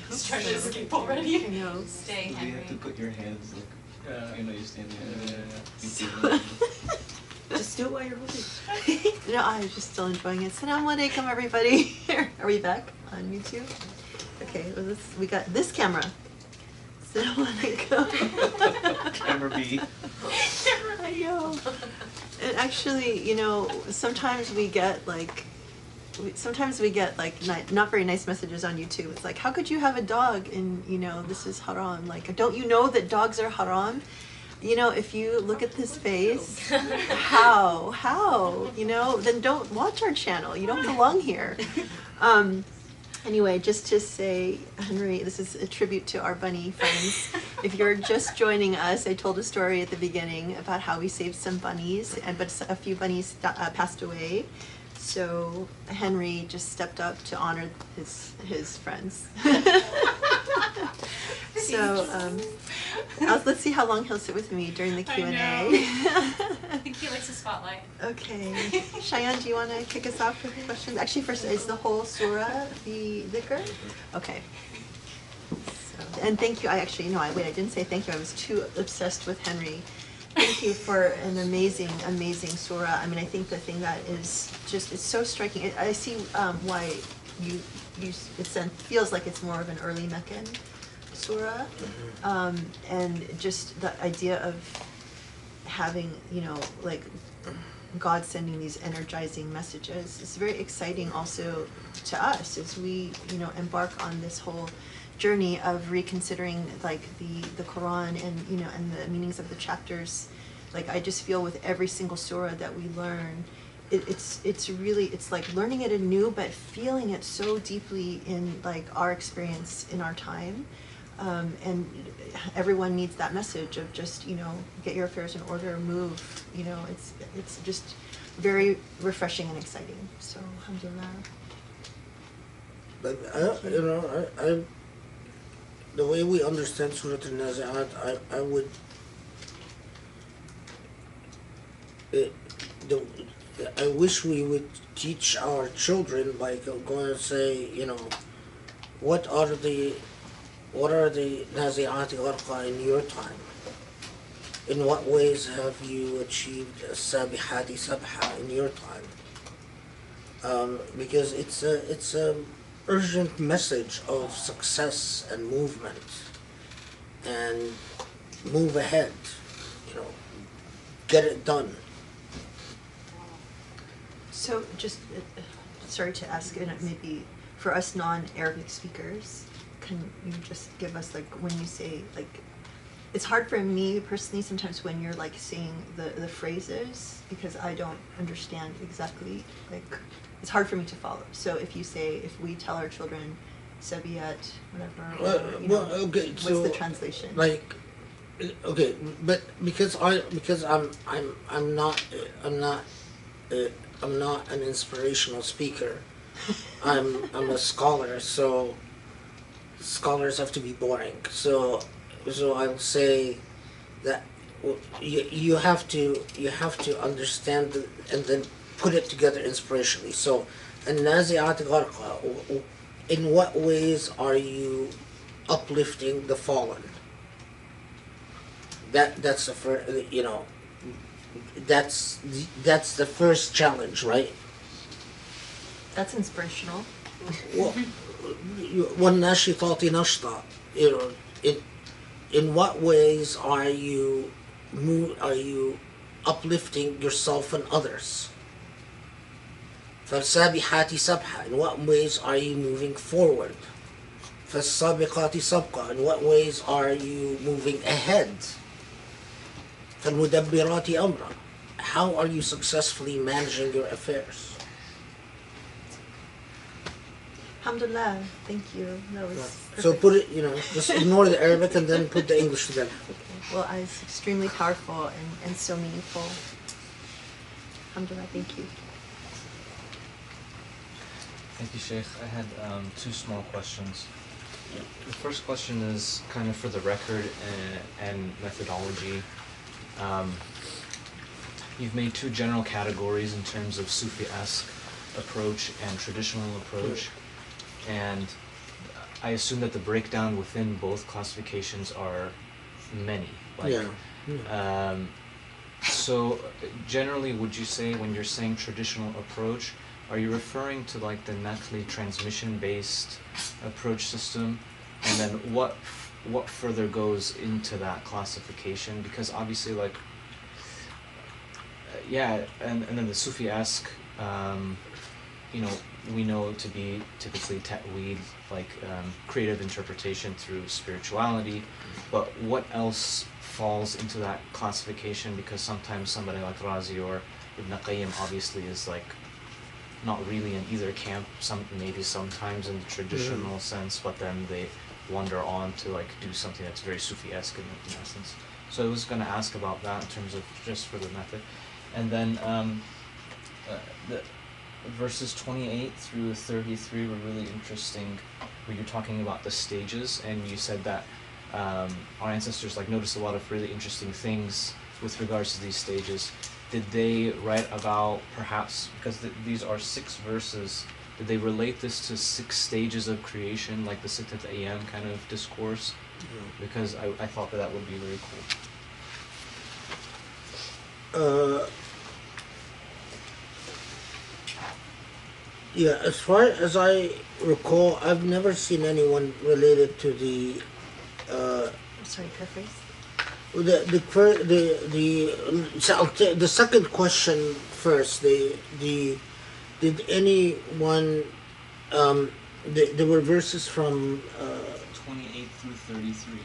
He's trying to escape already. I know. Stay, You have to Henry. put your hands like, you know, you stand there. Just do it while you're holding. No, I'm just still enjoying it. Assalamualaikum, everybody. Are we back on YouTube? Okay, well, we got this camera. Assalamualaikum. Camera B. I know. And actually, you know, sometimes we get like not very nice messages on YouTube. It's like, how could you have a dog and, you know, this is haram? Like, don't you know that dogs are haram? You know, if you look at this face, how, you know, then don't watch our channel. You don't belong here. Anyway, just to say, Henry, this is a tribute to our bunny friends. If you're just joining us, I told a story at the beginning about how we saved some bunnies, but a few bunnies passed away. So Henry just stepped up to honor his friends. So let's see how long he'll sit with me during the Q&A. I think he likes the spotlight. Okay. Cheyenne, do you want to kick us off with questions? Actually, first, is the whole surah the dhikr? Okay. So, and thank you. I didn't say thank you. I was too obsessed with Henry. Thank you for an amazing, amazing surah. I mean, I think the thing that is just, it's so striking. I see why it feels like it's more of an early Meccan surah. And just the idea of having, you know, like God sending these energizing messages is very exciting also to us as we, you know, embark on this whole journey of reconsidering like the Quran and, you know, and the meanings of the chapters. Like, I just feel with every single surah that we learn, it's really, it's like learning it anew, but feeling it so deeply in like our experience in our time. And everyone needs that message of just, you know, get your affairs in order, move, you know, it's just very refreshing and exciting. So, alhamdulillah. But you know, I the way we understand Surah Al-Nazi'at, I would I wish we would teach our children, like, go and say, you know, what are the Nazi'at Gharqa in your time? In what ways have you achieved Sabihati Sabha in your time? Because it's a urgent message of success and movement and move ahead, you know, get it done. So just, sorry to ask, maybe for us non-Arabic speakers, can you just give us, like, when you say, like, it's hard for me personally sometimes when you're like saying the phrases because I don't understand exactly, like it's hard for me to follow. So if you say, if we tell our children sabiyat, whatever, or, you know, okay, what's so the translation? like, okay, but because I'm not an inspirational speaker. I'm a scholar, so scholars have to be boring. So I'll say that you have to understand and then put it together inspirationally. So, النازعات غرقا. In what ways are you uplifting the fallen? That's the first, you know, that's the first challenge, right? That's inspirational. Well, وَالنَّاشِطَاتِ نَشْطًا. You know, in what ways are you uplifting yourself and others? فَالسَّابِحَاتِ سَبْحًا. In what ways are you moving forward? فَالسَّابِقَاتِ سَبْقًا. In what ways are you moving ahead? فَالْمُدَبِّرَاتِ أَمْرًا. How are you successfully managing your affairs? Alhamdulillah, thank you. That was So perfect. put it, you know, just ignore the Arabic and then put the English together. Okay. Well, it's extremely powerful and so meaningful. Alhamdulillah, thank you. Thank you, Sheikh. I had two small questions. The first question is kind of for the record and methodology. You've made two general categories in terms of Sufi-esque approach and traditional approach, and I assume that the breakdown within both classifications are many. Like, Yeah. So generally, would you say when you're saying traditional approach, are you referring to like the Nakli transmission-based approach system, and then what further goes into that classification? Because obviously, like, yeah, and then the Sufi-esque, you know, we know to be typically ta'weed, like creative interpretation through spirituality, but what else falls into that classification? Because sometimes somebody like Razi or Ibn Qayyim obviously is like not really in either camp, maybe sometimes in the traditional sense, but then they wander on to like do something that's very Sufi-esque in essence. So I was going to ask about that in terms of just for the method. And then the verses 28 through 33 were really interesting, where you're talking about the stages, and you said that our ancestors like noticed a lot of really interesting things with regards to these stages. Did they write about, perhaps, because these are 6 verses, did they relate this to 6 stages of creation, like the Sittat Ayyam kind of discourse? Because I thought that would be very cool. Yeah, as far as I recall, I've never seen anyone related to the Sorry, paraphrase. the second question first. Did anyone there were verses from 28 through 33.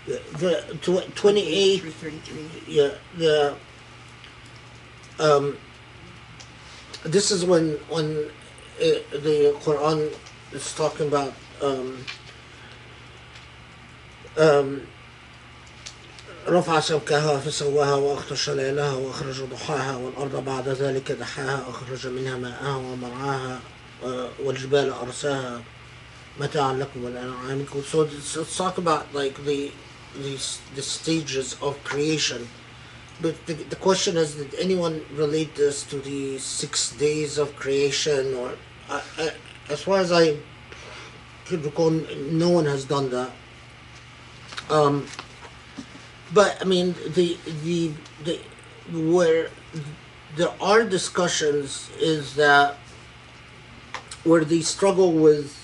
the 28 through 33. yeah this is when the Quran is talking about رفع سمكها فسواها وأغطش ليلها وأخرج ضحاها والأرض بعد ذلك دحاها أخرج منها ماءها ومرعاها والجبال أرساها متاعا لكم ولأنعامكم. So let's talk about like the stages of creation. But the question is, did anyone relate this to the 6 days of creation? Or as far as I could recall, no one has done that. But I mean, the where there are discussions is that where they struggle with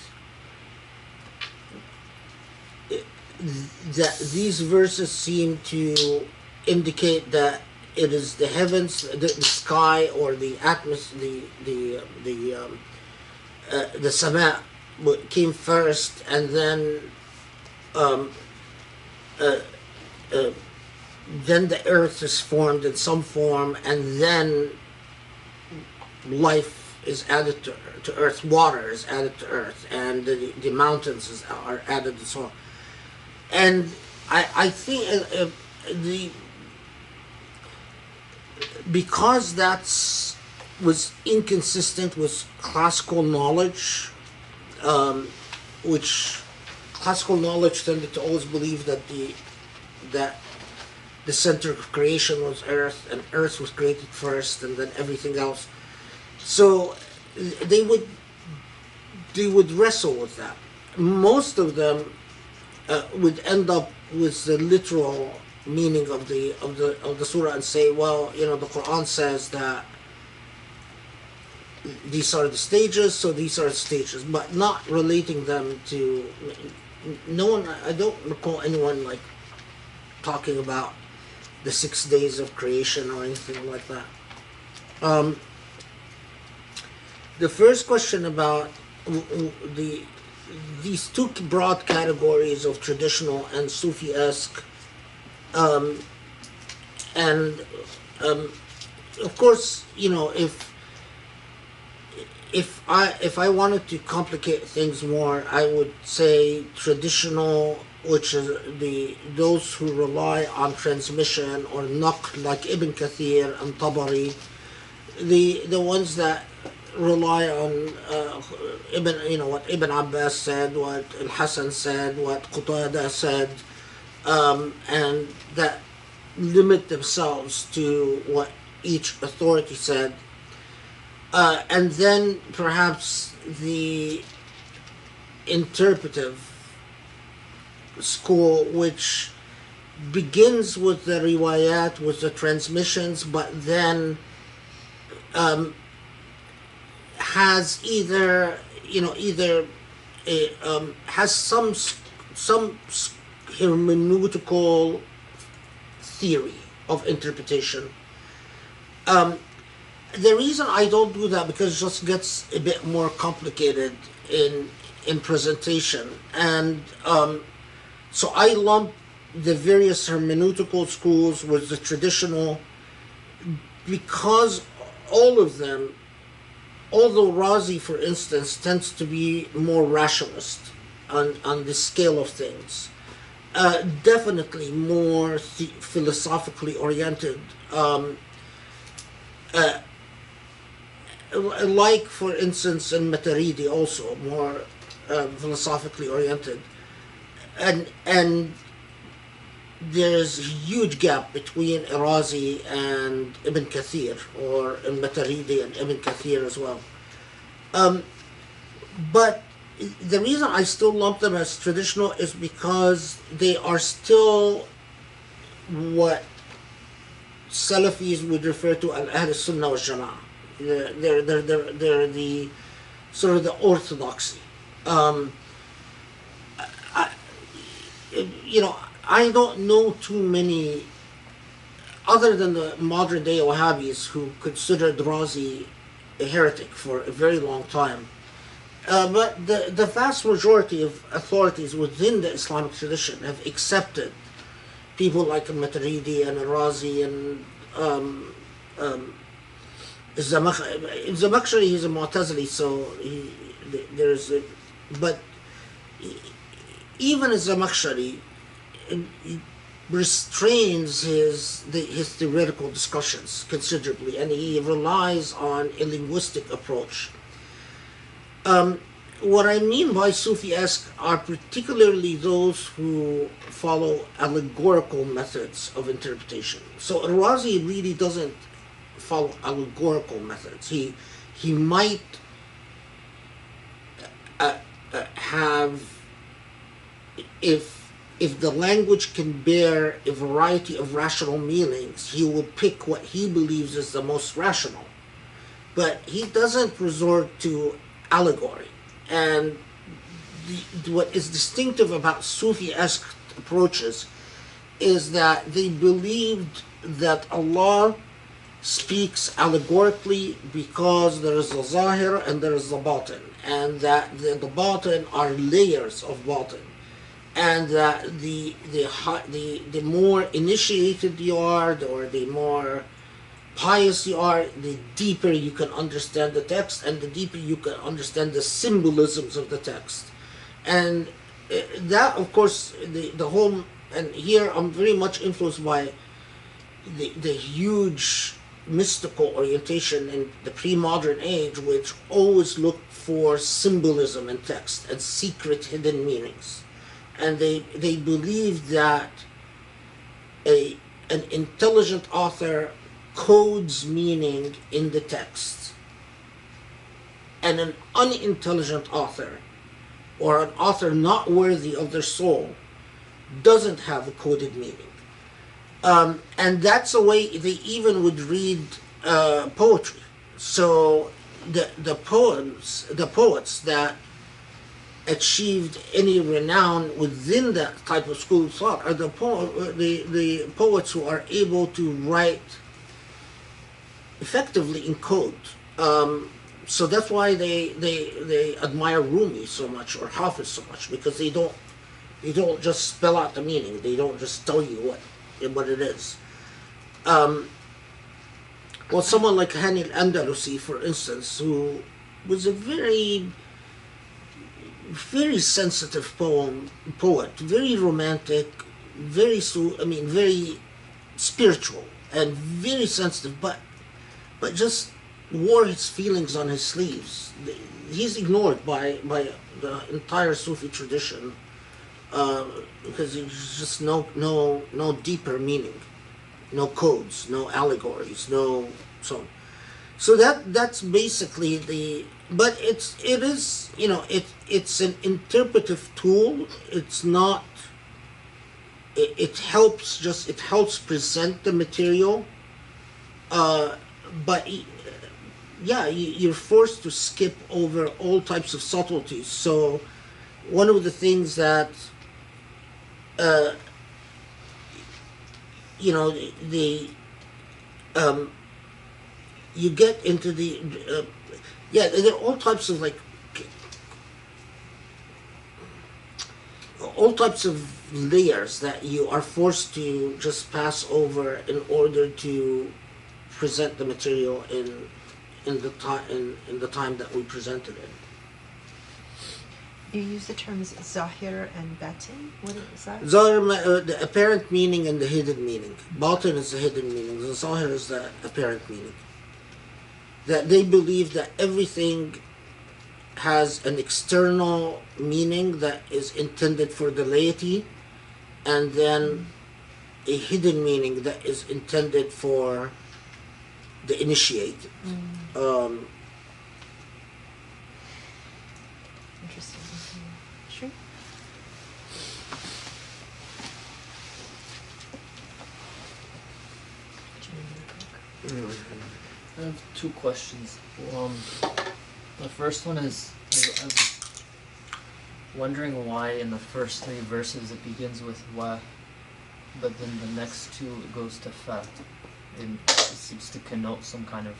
that these verses seem to indicate that it is the heavens, the sky, or the atmosphere, the sama came first, and then then the earth is formed in some form, and then life is added to earth, water is added to earth, and the mountains are added and so on. And I think because that's was inconsistent with classical knowledge, which classical knowledge tended to always believe that the center of creation was earth, and earth was created first, and then everything else. So they would wrestle with that. Most of them would end up with the literal meaning of the surah and say, well, the Quran says that these are the stages, so these are the stages, but not relating them to no one. I don't recall anyone like talking about the 6 days of creation or anything like that. The first question about these two broad categories of traditional and Sufi-esque, and of course, if I wanted to complicate things more, I would say traditional, which is those who rely on transmission or naql, like Ibn Kathir and Tabari, the ones that rely on what Ibn Abbas said, what Al-Hasan said, what Qatada said, and that limit themselves to what each authority said. And then perhaps the interpretive school, which begins with the riwayat, with the transmissions, but then has has some hermeneutical theory of interpretation. The reason I don't do that, because it just gets a bit more complicated in presentation, and so I lump the various hermeneutical schools with the traditional, because all of them, although Razi, for instance, tends to be more rationalist on the scale of things, definitely more philosophically oriented. Like, for instance, in Maturidi, also more philosophically oriented, and there's a huge gap between Razi and Ibn Kathir, or in Maturidi and Ibn Kathir as well. But the reason I still lump them as traditional is because they are still what Salafis would refer to as Ahl Sunnah wal Jama'ah. They're the sort of the orthodoxy. I don't know too many, other than the modern day Wahhabis, who considered Razi a heretic for a very long time. But the vast majority of authorities within the Islamic tradition have accepted people like Maturidi and Razi and Zamakhshari. He's a Mu'tazili, so but even as Zamakhshari, he restrains his theoretical discussions considerably, and he relies on a linguistic approach. What I mean by Sufi-esque are particularly those who follow allegorical methods of interpretation. So Razi really doesn't follow allegorical methods. He might have, if the language can bear a variety of rational meanings, he will pick what he believes is the most rational. But he doesn't resort to allegory. And what is distinctive about Sufi-esque approaches is that they believed that Allah speaks allegorically because there is the zahir and there is the batin, and that the batin are layers of batin. and the more initiated you are, or the more pious you are, the deeper you can understand the text, and the deeper you can understand the symbolisms of the text. And that, of course, the whole, and here I'm very much influenced by the huge mystical orientation in the pre-modern age, which always looked for symbolism in text and secret hidden meanings. And they believed that an intelligent author codes meaning in the text, and an unintelligent author, or an author not worthy of their soul, doesn't have a coded meaning. And that's the way they even would read poetry. So the poets that achieved any renown within that type of school of thought are the poets who are able to write effectively in code. So that's why they admire Rumi so much, or Hafiz so much, because they don't just spell out the meaning. They don't just tell you what it is. Well, someone like Hani al-Andalusi, for instance, who was a very, very sensitive poet, very romantic, very spiritual, and very sensitive, but just wore his feelings on his sleeves. He's ignored by the entire Sufi tradition because there's just no deeper meaning, no codes, no allegories, so that's basically the. But it is it's an interpretive tool. It's not. It helps present the material, but yeah, you're forced to skip over all types of subtleties. So one of the things that you get into there are all types of layers that you are forced to just pass over in order to present the material in the time that we presented it. You use the terms zahir and batin. What is that? Zahir, the apparent meaning and the hidden meaning. Batin is the hidden meaning. The zahir is the apparent meaning. That they believe that everything has an external meaning that is intended for the laity, and then a hidden meaning that is intended for the initiated. Interesting. Sure. I have two questions. The first one is, I was wondering why in the first three verses it begins with wa, but then the next two it goes to fa. And it seems to connote some kind of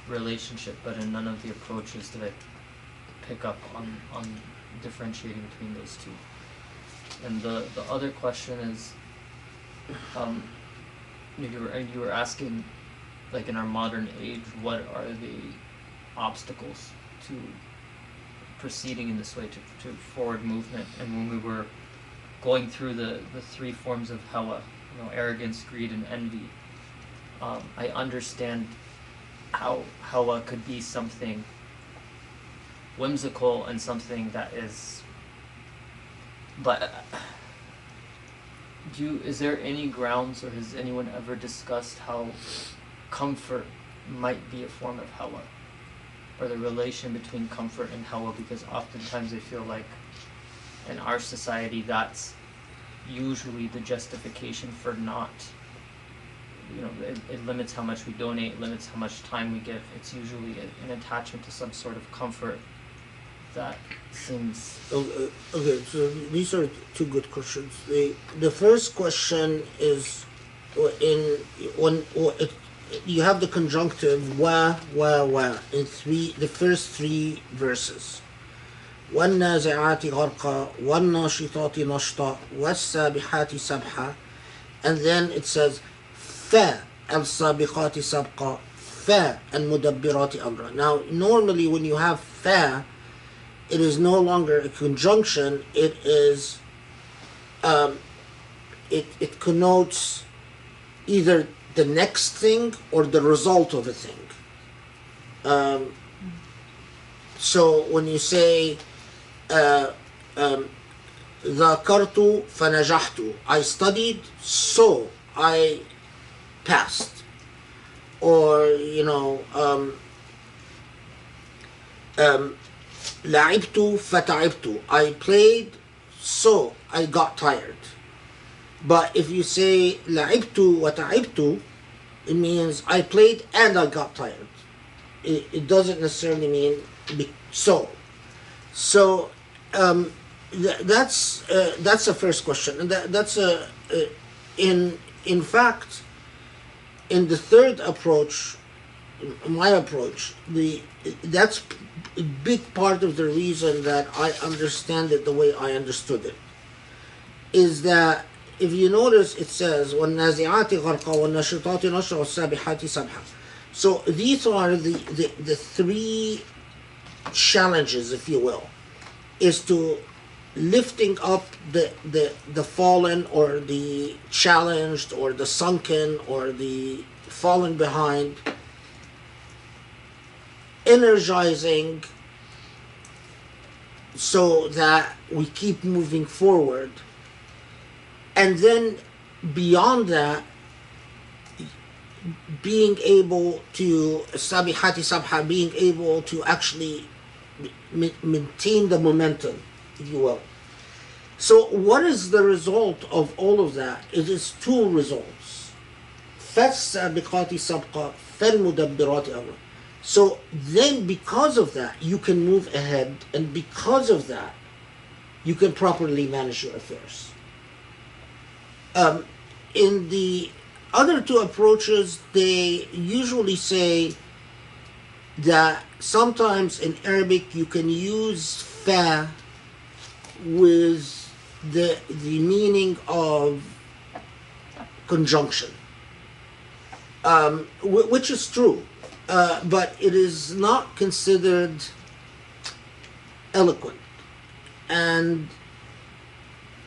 relationship, but in none of the approaches did I pick up on differentiating between those two. And the other question is, you were asking, like in our modern age, what are the obstacles to proceeding in this way, to forward movement? And when we were going through the three forms of hawa, arrogance, greed, and envy, I understand how hawa could be something whimsical and something that is, but is there any grounds, or has anyone ever discussed how comfort might be a form of hawa, or the relation between comfort and hawa? Because oftentimes I feel like in our society that's usually the justification for not, it limits how much we donate, limits how much time we give. It's usually an attachment to some sort of comfort that seems... Okay, so these are two good questions. The first question is you have the conjunctive wa in the first three verses. وَالنَّازِعَاتِ غَرْقًا وَالنَّاشِطَاتِ نَشْطًا وَالسَّابِحَاتِ سَبْحًا. And then it says فَالسَّابِقَاتِ سَبْقًا فَالْمُدَبِّرَاتِ أَمْرًا. Now, normally when you have fa, it is no longer a conjunction. It is, it connotes either the next thing or the result of a thing. So when you say ذاكرت فنجحت, I studied so I passed, or لعبت فتعبت, I played so I got tired. But if you say لعبت وتعبت, it means I played and I got tired. It doesn't necessarily mean so. So that's the first question, and that's in fact, in the third approach, my approach, that's a big part of the reason that I understand it the way I understood it, is that if you notice it says وَالنَّازِعَاتِ غَرْقًا وَالنَّاشِطَاتِ نَشْطًا وَالسَّابِحَاتِ سَبْحًا. So these are the three challenges, if you will, is to lifting up the fallen or the challenged or the sunken or the fallen behind, energizing so that we keep moving forward, and then beyond that, being able to sabihati sabha, being able to actually maintain the momentum, if you will. So what is the result of all of that? It is two results. فَالسَّابِقَاتِ سَبْقًا فَالْمُدَبِّرَاتِ أَمْرًا. So then because of that, you can move ahead, and because of that, you can properly manage your affairs. In the other two approaches, they usually say that sometimes in Arabic you can use fa with the meaning of conjunction, which is true, but it is not considered eloquent. And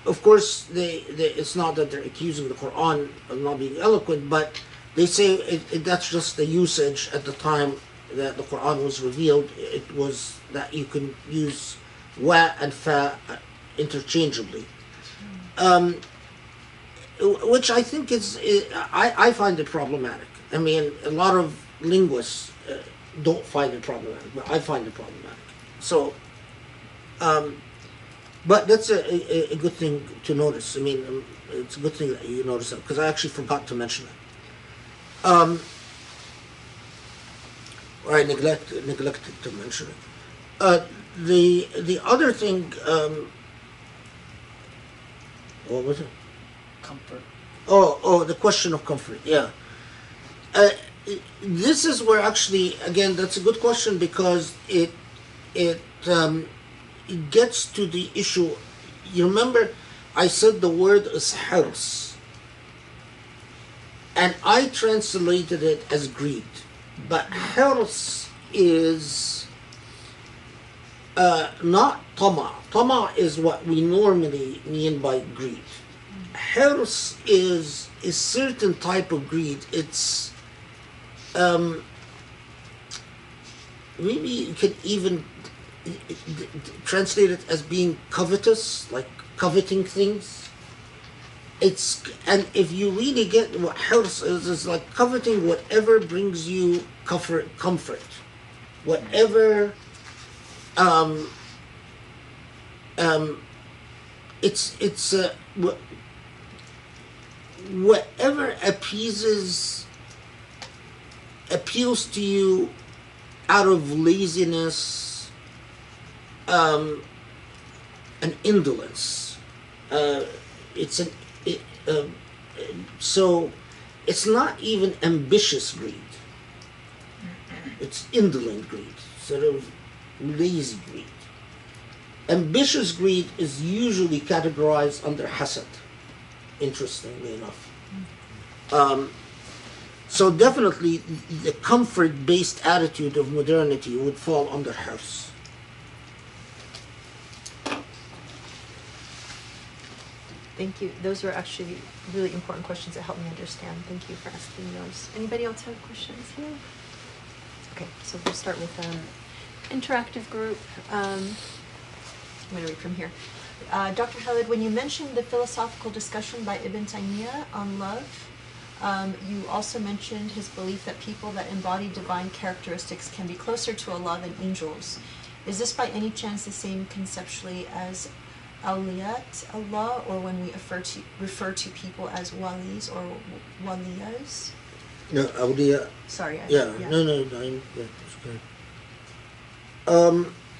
of course, it's not that they're accusing the Quran of not being eloquent, but they say that's just the usage at the time that the Quran was revealed. It was that you can use wa and fa interchangeably, which I think I find it problematic. I mean, a lot of linguists don't find it problematic, but I find it problematic. So, but that's a good thing to notice. I mean, it's a good thing that you notice that, because I actually forgot to mention it. Or I neglected to mention it. The other thing, what was it? Comfort. Oh, the question of comfort. Yeah. This is where actually, again, that's a good question, because it gets to the issue. You remember I said the word is hirs, and I translated it as greed, but hirs is not tama. Tama is what we normally mean by greed. Hirs is a certain type of greed. It's maybe you can even translate it as being covetous, like coveting things. And if you really get what hirs is, it's like coveting whatever brings you comfort, whatever whatever appeals to you out of laziness and indolence. So it's not even ambitious greed. It's indolent greed, sort of lazy greed. Ambitious greed is usually categorized under hasad, interestingly enough. So definitely the comfort-based attitude of modernity would fall under hirs. Thank you. Those were actually really important questions that helped me understand. Thank you for asking those. Anybody else have questions here? Okay, so we'll start with interactive group. I'm going to read from here. Dr. Khalid, when you mentioned the philosophical discussion by Ibn Taymiyyah on love, you also mentioned his belief that people that embody divine characteristics can be closer to Allah than angels. Is this by any chance the same conceptually as awliyat Allah, or when we refer to people as walis or waliyas? No, awliya. Sorry. No, that's good.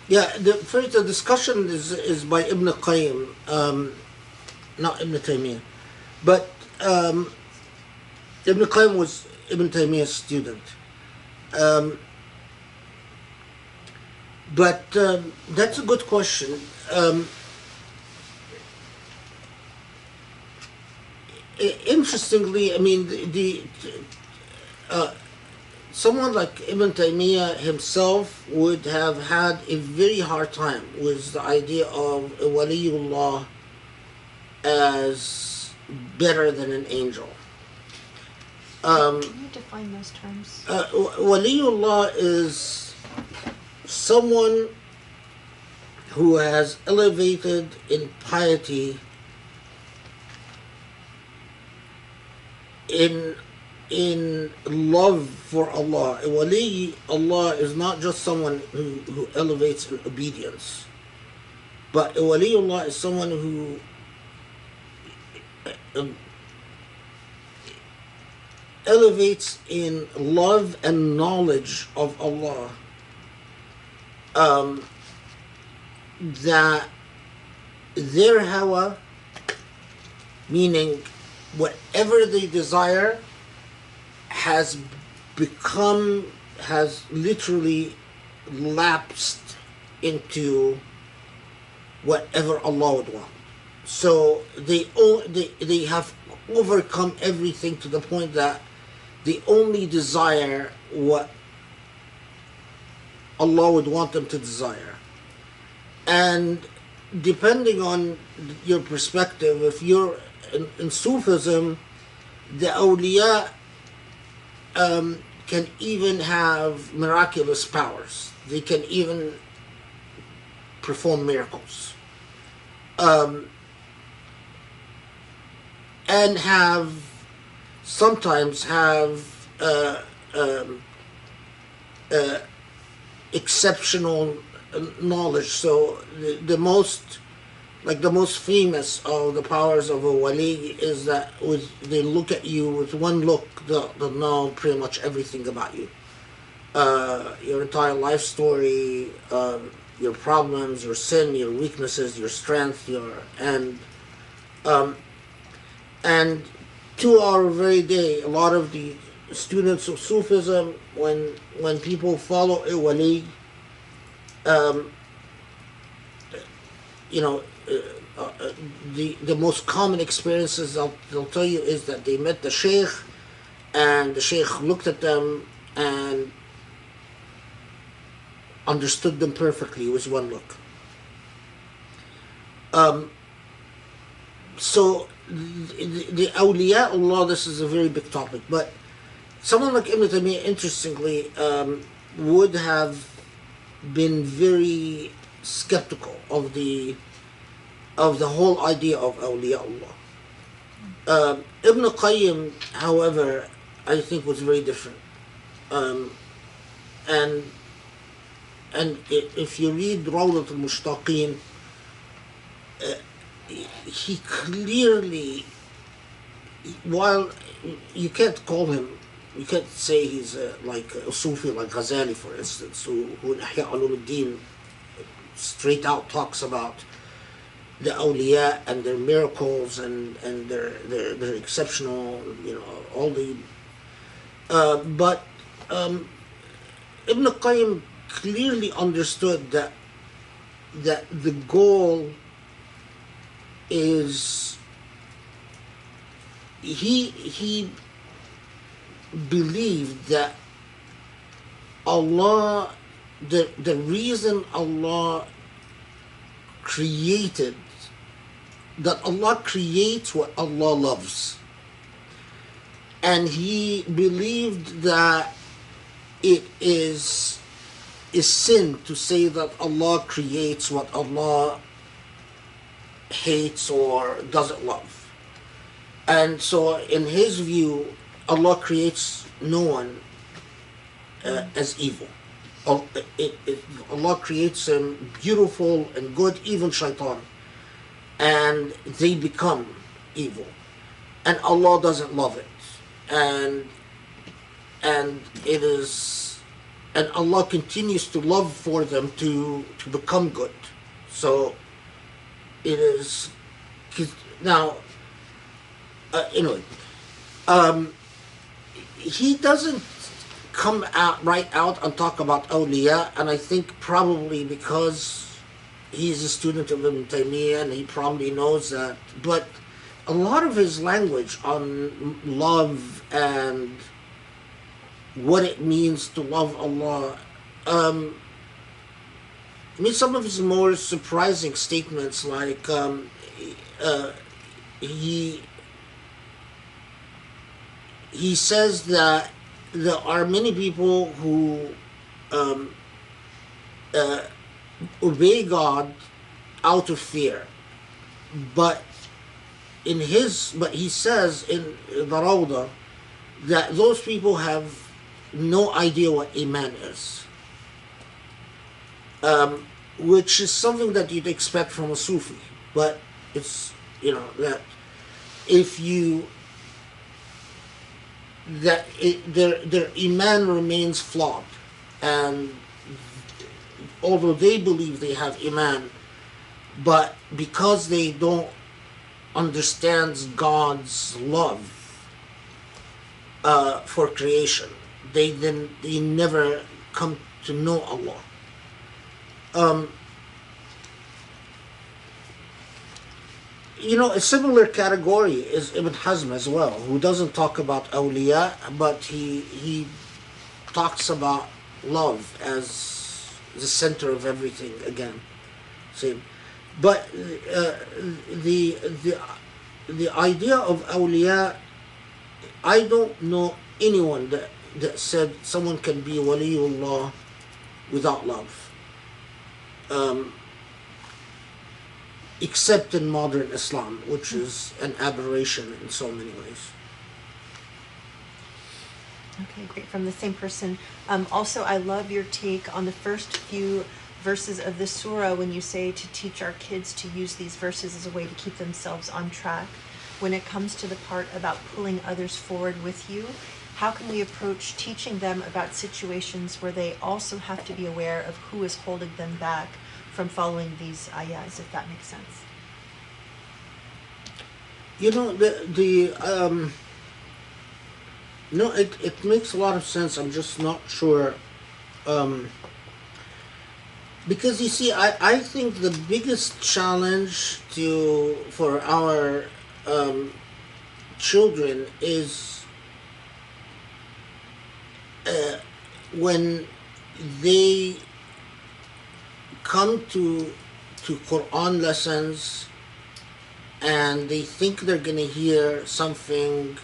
The discussion is by Ibn Qayyim, not Ibn Taymiyyah, but Ibn Qayyim was Ibn Taymiyyah's student. But that's a good question. Interestingly, I mean, someone like Ibn Taymiyyah himself would have had a very hard time with the idea of a waliullah as better than an angel. Can you define those terms? Waliullah is someone who has elevated in piety in love for Allah. A wali Allah is not just someone who elevates in obedience, but a wali Allah is someone who elevates in love and knowledge of Allah, that their hawa, meaning whatever they desire, has literally lapsed into whatever Allah would want. So they have overcome everything to the point that they only desire what Allah would want them to desire. And depending on your perspective, if you're in Sufism, the awliya can even have miraculous powers. They can even perform miracles. And sometimes have exceptional knowledge. So the most famous of the powers of a wali is that they look at you with one look, they'll know pretty much everything about you. Your entire life story, your problems, your sin, your weaknesses, your strength, and to our very day, a lot of the students of Sufism, when people follow a wali, the most common experiences they'll tell you is that they met the sheikh, and the sheikh looked at them and understood them perfectly with one look. So the awliya Allah, this is a very big topic, but someone like Ibn Taymiyyah, interestingly, would have been very skeptical of the whole idea of awliya Allah. Ibn Qayyim, however, I think was very different. And if you read Rawdat al-Mushtaqeen, he clearly, while you can't say he's like a Sufi like Ghazali, for instance, who in Ihya Ulumuddin straight out talks about the awliya and their miracles and their exceptional, all the. But Ibn Qayyim clearly understood that that the goal is he believed that Allah, the reason Allah created, that Allah creates what Allah loves. And he believed that it is sin to say that Allah creates what Allah hates or doesn't love. And so in his view, Allah creates no one as evil. Allah creates them beautiful and good, even shaitan, and they become evil, and Allah doesn't love it, and it is, and Allah continues to love for them to become good. So it is now. Anyway, he doesn't come out right out and talk about awliya, and I think probably because he's a student of Ibn Taymiyyah and he probably knows that, but a lot of his language on love and what it means to love Allah, I mean, some of his more surprising statements, like he says that there are many people who obey God out of fear, but he says in the Rawdah that those people have no idea what Iman is, which is something that you'd expect from a Sufi, but it's, that if you their Iman remains flawed, and although they believe they have Iman, but because they don't understand God's love for creation, they never come to know Allah. A similar category is Ibn Hazm as well, who doesn't talk about awliya, but he talks about love as the center of everything again. Same. But the idea of awliya, I don't know anyone that said someone can be waliullah without love. Except in modern Islam, which is an aberration in so many ways. Okay, great. From the same person. Also, I love your take on the first few verses of the surah when you say to teach our kids to use these verses as a way to keep themselves on track. When it comes to the part about pulling others forward with you, how can we approach teaching them about situations where they also have to be aware of who is holding them back from following these ayahs, if that makes sense? No, it makes a lot of sense. I'm just not sure, because you see, I think the biggest challenge for our children is when they come to Quran lessons and they think they're going to hear something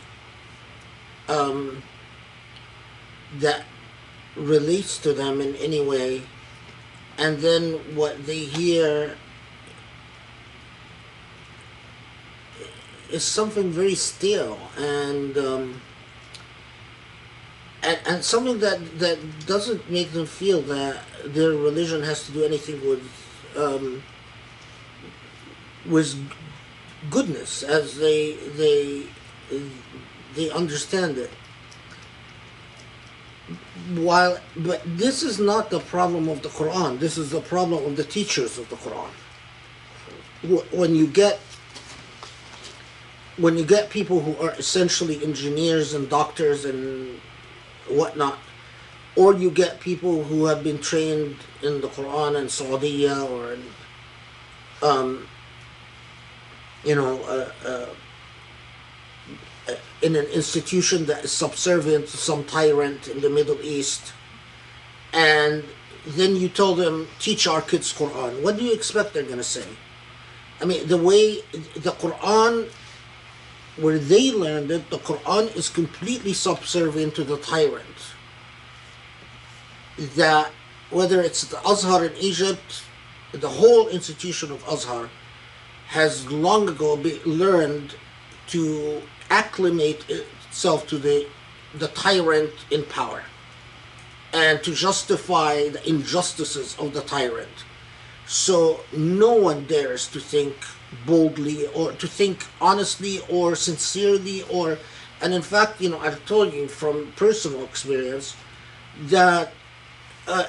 that relates to them in any way, and then what they hear is something very stale and something that doesn't make them feel that their religion has to do anything with goodness as they understand it. But this is not the problem of the Quran. This is the problem of the teachers of the Quran. When you get people who are essentially engineers and doctors and whatnot, or you get people who have been trained in the Quran in Saudi or in, you know, in an institution that is subservient to some tyrant in the Middle East, and then you tell them, teach our kids Quran. What do you expect they're going to say? I mean, the way the Quran, where they learned it, the Quran is completely subservient to the tyrant. That whether it's the Azhar in Egypt, the whole institution of Azhar has long ago learned to acclimate itself to the tyrant in power and to justify the injustices of the tyrant. So no one dares to think boldly or to think honestly or sincerely, or, and in fact, you know, I've told you from personal experience that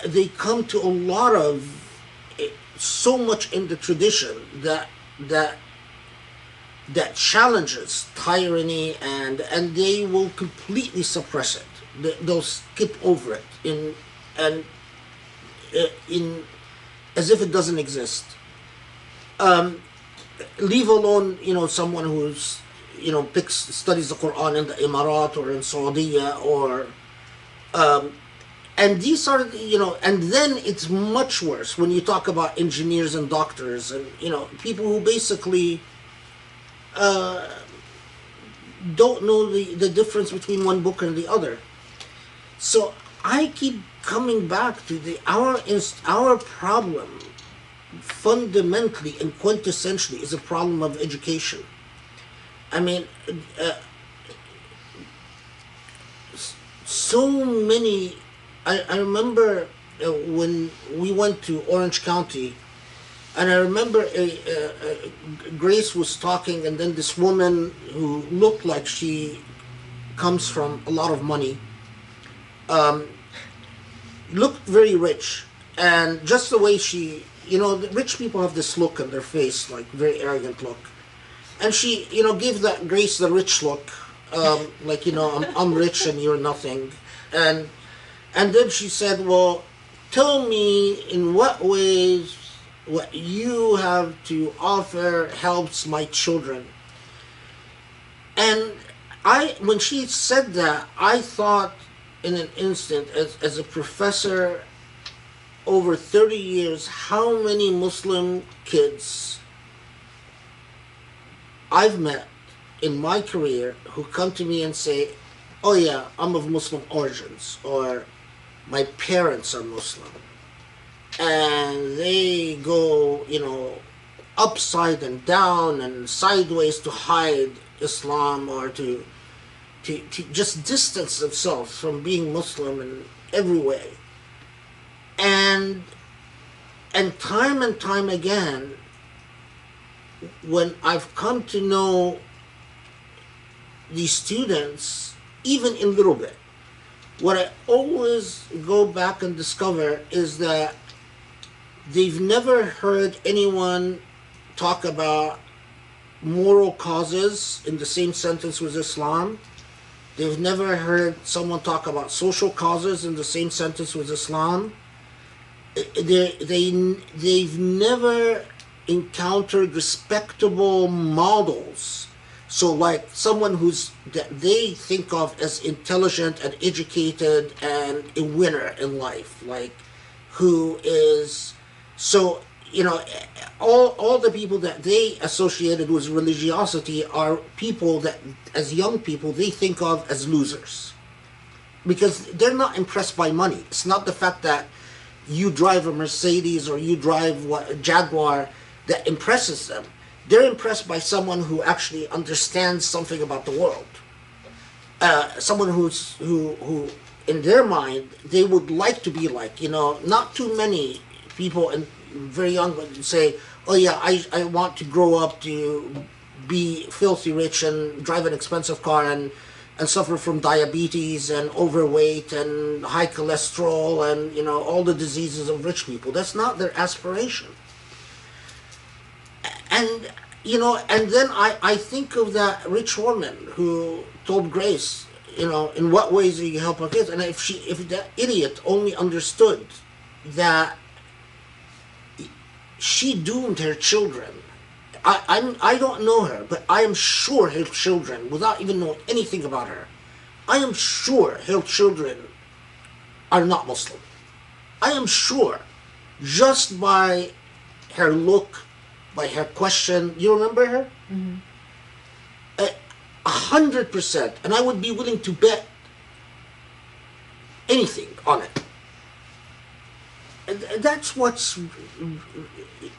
they come to a lot of so much in the tradition that challenges tyranny, and they will completely suppress it. They'll skip over it in as if it doesn't exist. Leave alone, you know, someone who's, you know, studies the Quran in the Emirat or in Saudi or and these are, you know, and then it's much worse when you talk about engineers and doctors and, you know, people who basically don't know the difference between one book and the other. So I keep coming back to our problem fundamentally and quintessentially is a problem of education. I mean, so many. I remember when we went to Orange County, and I remember Grace was talking, and then this woman who looked like she comes from a lot of money, looked very rich, and just the way she, you know, the rich people have this look on their face, like very arrogant look, and she, you know, gave that Grace the rich look, like, you know, I'm rich and you're nothing, and then she said, well, tell me in what ways what you have to offer helps my children. And when she said that, I thought in an instant, as a professor over 30 years, how many Muslim kids I've met in my career who come to me and say, oh yeah, I'm of Muslim origins, or my parents are Muslim. And they go, you know, upside and down and sideways to hide Islam, or to just distance themselves from being Muslim in every way. And time again, when I've come to know these students, even a little bit, what I always go back and discover is that they've never heard anyone talk about moral causes in the same sentence with Islam. They've never heard someone talk about social causes in the same sentence with Islam. They've never encountered respectable models. So like someone that they think of as intelligent and educated and a winner in life, like who is, so, you know, all the people that they associated with religiosity are people that, as young people, they think of as losers. Because they're not impressed by money. It's not the fact that you drive a Mercedes or you drive a Jaguar that impresses them. They're impressed by someone who actually understands something about the world. Someone who in their mind, they would like to be like, you know, not too many people and very young would say, oh yeah, I want to grow up to be filthy rich and drive an expensive car and suffer from diabetes and overweight and high cholesterol and, you know, all the diseases of rich people. That's not their aspiration. And, you know, and then I think of that rich woman who told Grace, in what ways do you help our kids? And if that idiot only understood that she doomed her children. I don't know her, but I am sure her children, without even knowing anything about her, I am sure her children are not Muslim. I am sure, just by her look, by her question. You remember her? Mm-hmm. 100%, and I would be willing to bet anything on it. And that's what's.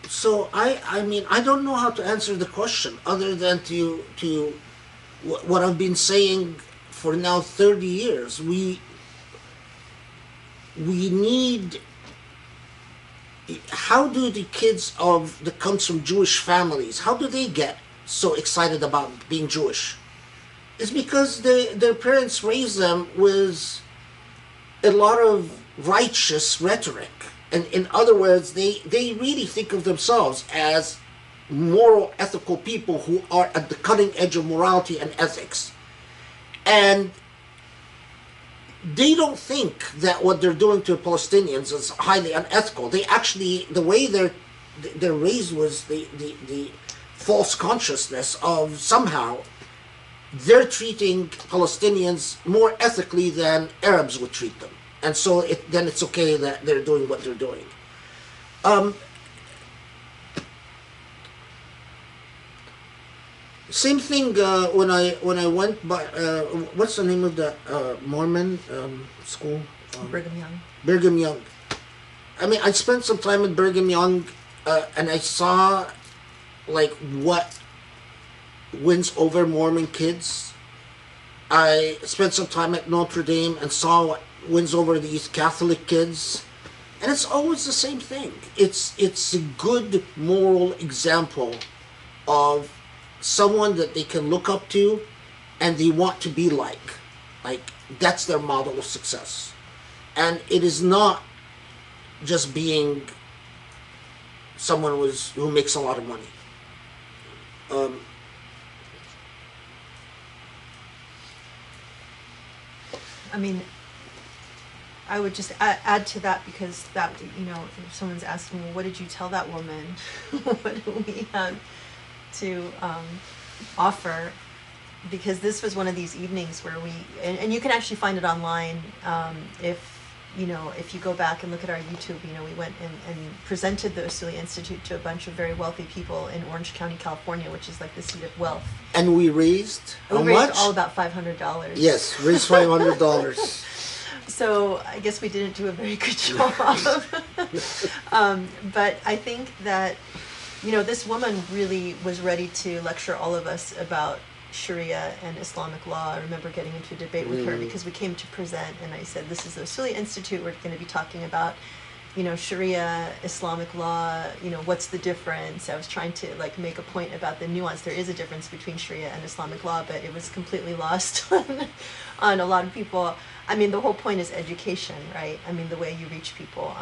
So I mean, I don't know how to answer the question other than to what I've been saying for now 30 years. We need. How do the kids that comes from Jewish families, how do they get so excited about being Jewish? It's because their parents raised them with a lot of righteous rhetoric. And in other words, they really think of themselves as moral, ethical people who are at the cutting edge of morality and ethics. And they don't think that what they're doing to Palestinians is highly unethical. They actually, the way they're raised was the false consciousness of somehow they're treating Palestinians more ethically than Arabs would treat them. And so then it's okay that they're doing what they're doing. Same thing when I went by, what's the name of the Mormon school? Brigham Young. Brigham Young. I mean, I spent some time at Brigham Young, and I saw like what wins over Mormon kids. I spent some time at Notre Dame and saw what wins over these Catholic kids, and it's always the same thing. It's a good moral example of someone that they can look up to and they want to be like that's their model of success. And it is not just being someone who makes a lot of money. I mean, I would just add to that, because that, if someone's asking, well, what did you tell that woman? What do we have to offer? Because this was one of these evenings where and you can actually find it online, if you go back and look at our YouTube, we went and presented the Usuli Institute to a bunch of very wealthy people in Orange County, California, which is like the seat of wealth. And we raised how we raised much? all about $500. Yes, raised $500. So I guess we didn't do a very good job. But I think that, this woman really was ready to lecture all of us about Sharia and Islamic law. I remember getting into a debate with her because we came to present, and I said, this is the Usuli Institute. We're going to be talking about, Sharia, Islamic law, what's the difference? I was trying to make a point about the nuance. There is a difference between Sharia and Islamic law, but it was completely lost on a lot of people. I mean, the whole point is education, right? I mean, the way you reach people.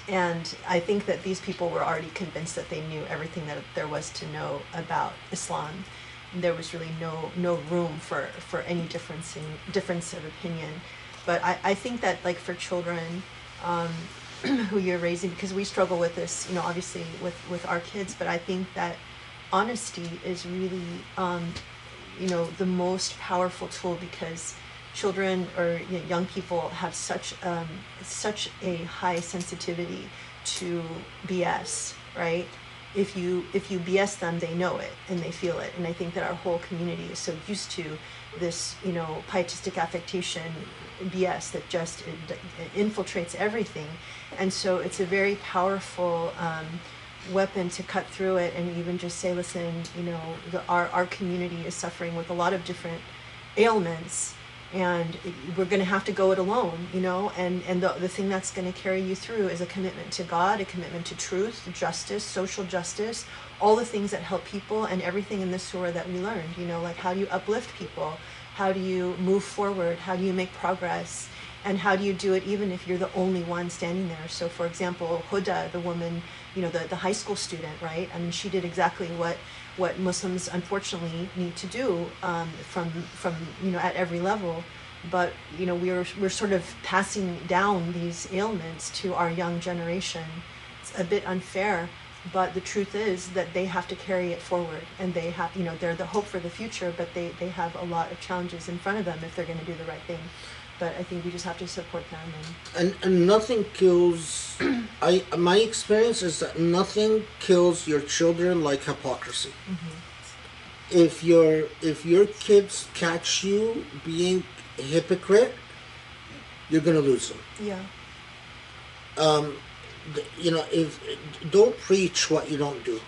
And I think that these people were already convinced that they knew everything that there was to know about Islam. There was really no room for any difference of opinion. But I think that for children who you're raising, because we struggle with this, obviously with our kids, but I think that honesty is really the most powerful tool, because children or young people have such a high sensitivity to BS, right? If you BS them, they know it and they feel it. And I think that our whole community is so used to this, pietistic affectation BS that just it infiltrates everything. And so it's a very powerful weapon to cut through it and even just say, listen, our community is suffering with a lot of different ailments, and we're going to have to go it alone, and the thing that's going to carry you through is a commitment to God, a commitment to truth, justice, social justice, all the things that help people, and everything in this surah that we learned, how do you uplift people, how do you move forward, how do you make progress, and how do you do it even if you're the only one standing there. So for example, Huda, the woman, the high school student, right? I mean, she did exactly what what Muslims unfortunately need to do from at every level. But we're sort of passing down these ailments to our young generation. It's a bit unfair, but the truth is that they have to carry it forward, and they have they're the hope for the future, but they have a lot of challenges in front of them if they're going to do the right thing. But I think we just have to support them. And nothing kills. My experience is that nothing kills your children like hypocrisy. If your kids catch you being a hypocrite, you're gonna lose them. Yeah. If don't preach what you don't do.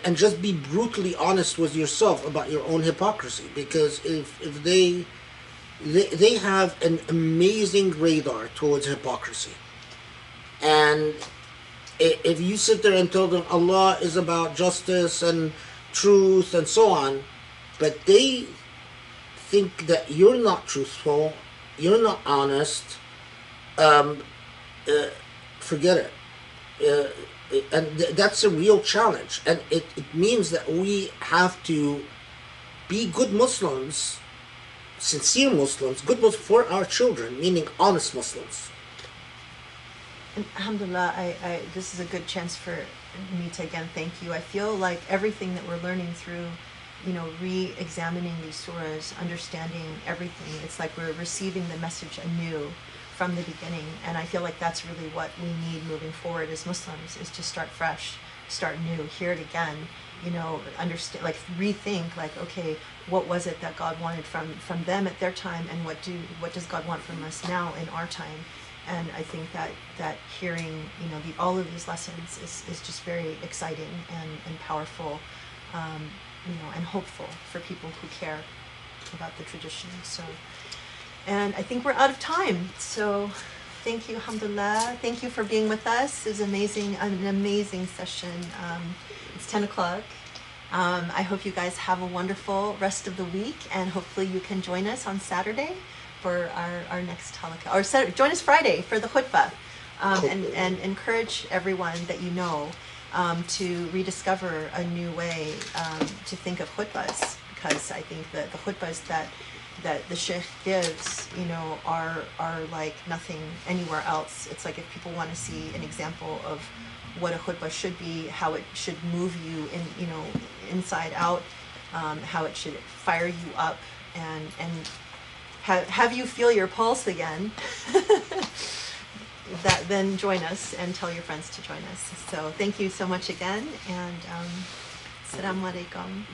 And just be brutally honest with yourself about your own hypocrisy, because if they have an amazing radar towards hypocrisy. And if you sit there and tell them Allah is about justice and truth and so on, but they think that you're not truthful, you're not honest, forget it. And that's a real challenge. And it means that we have to be good Muslims, sincere Muslims, good Muslims for our children, meaning honest Muslims. And alhamdulillah, this is a good chance for me to again thank you. I feel like everything that we're learning through, re-examining these surahs, understanding everything, it's like we're receiving the message anew from the beginning. And I feel like that's really what we need moving forward as Muslims, is to start fresh, start new, hear it again, understand, like rethink, like, okay, what was it that God wanted from them at their time, and what does God want from us now in our time? And I think that hearing, all of these lessons is just very exciting and powerful, and hopeful for people who care about the tradition. So, and I think we're out of time. So, thank you, alhamdulillah. Thank you for being with us. It was an amazing session. It's 10 o'clock. I hope you guys have a wonderful rest of the week, and hopefully you can join us on Saturday for our next halaqah, or join us Friday for the khutbah, and encourage everyone that to rediscover a new way to think of khutbahs, because I think that the khutbahs that the sheikh gives, are like nothing anywhere else. It's like if people want to see an example of what a khutbah should be, how it should move you inside out, how it should fire you up and have you feel your pulse again, then join us and tell your friends to join us. So thank you so much again, and Assalamu alaikum.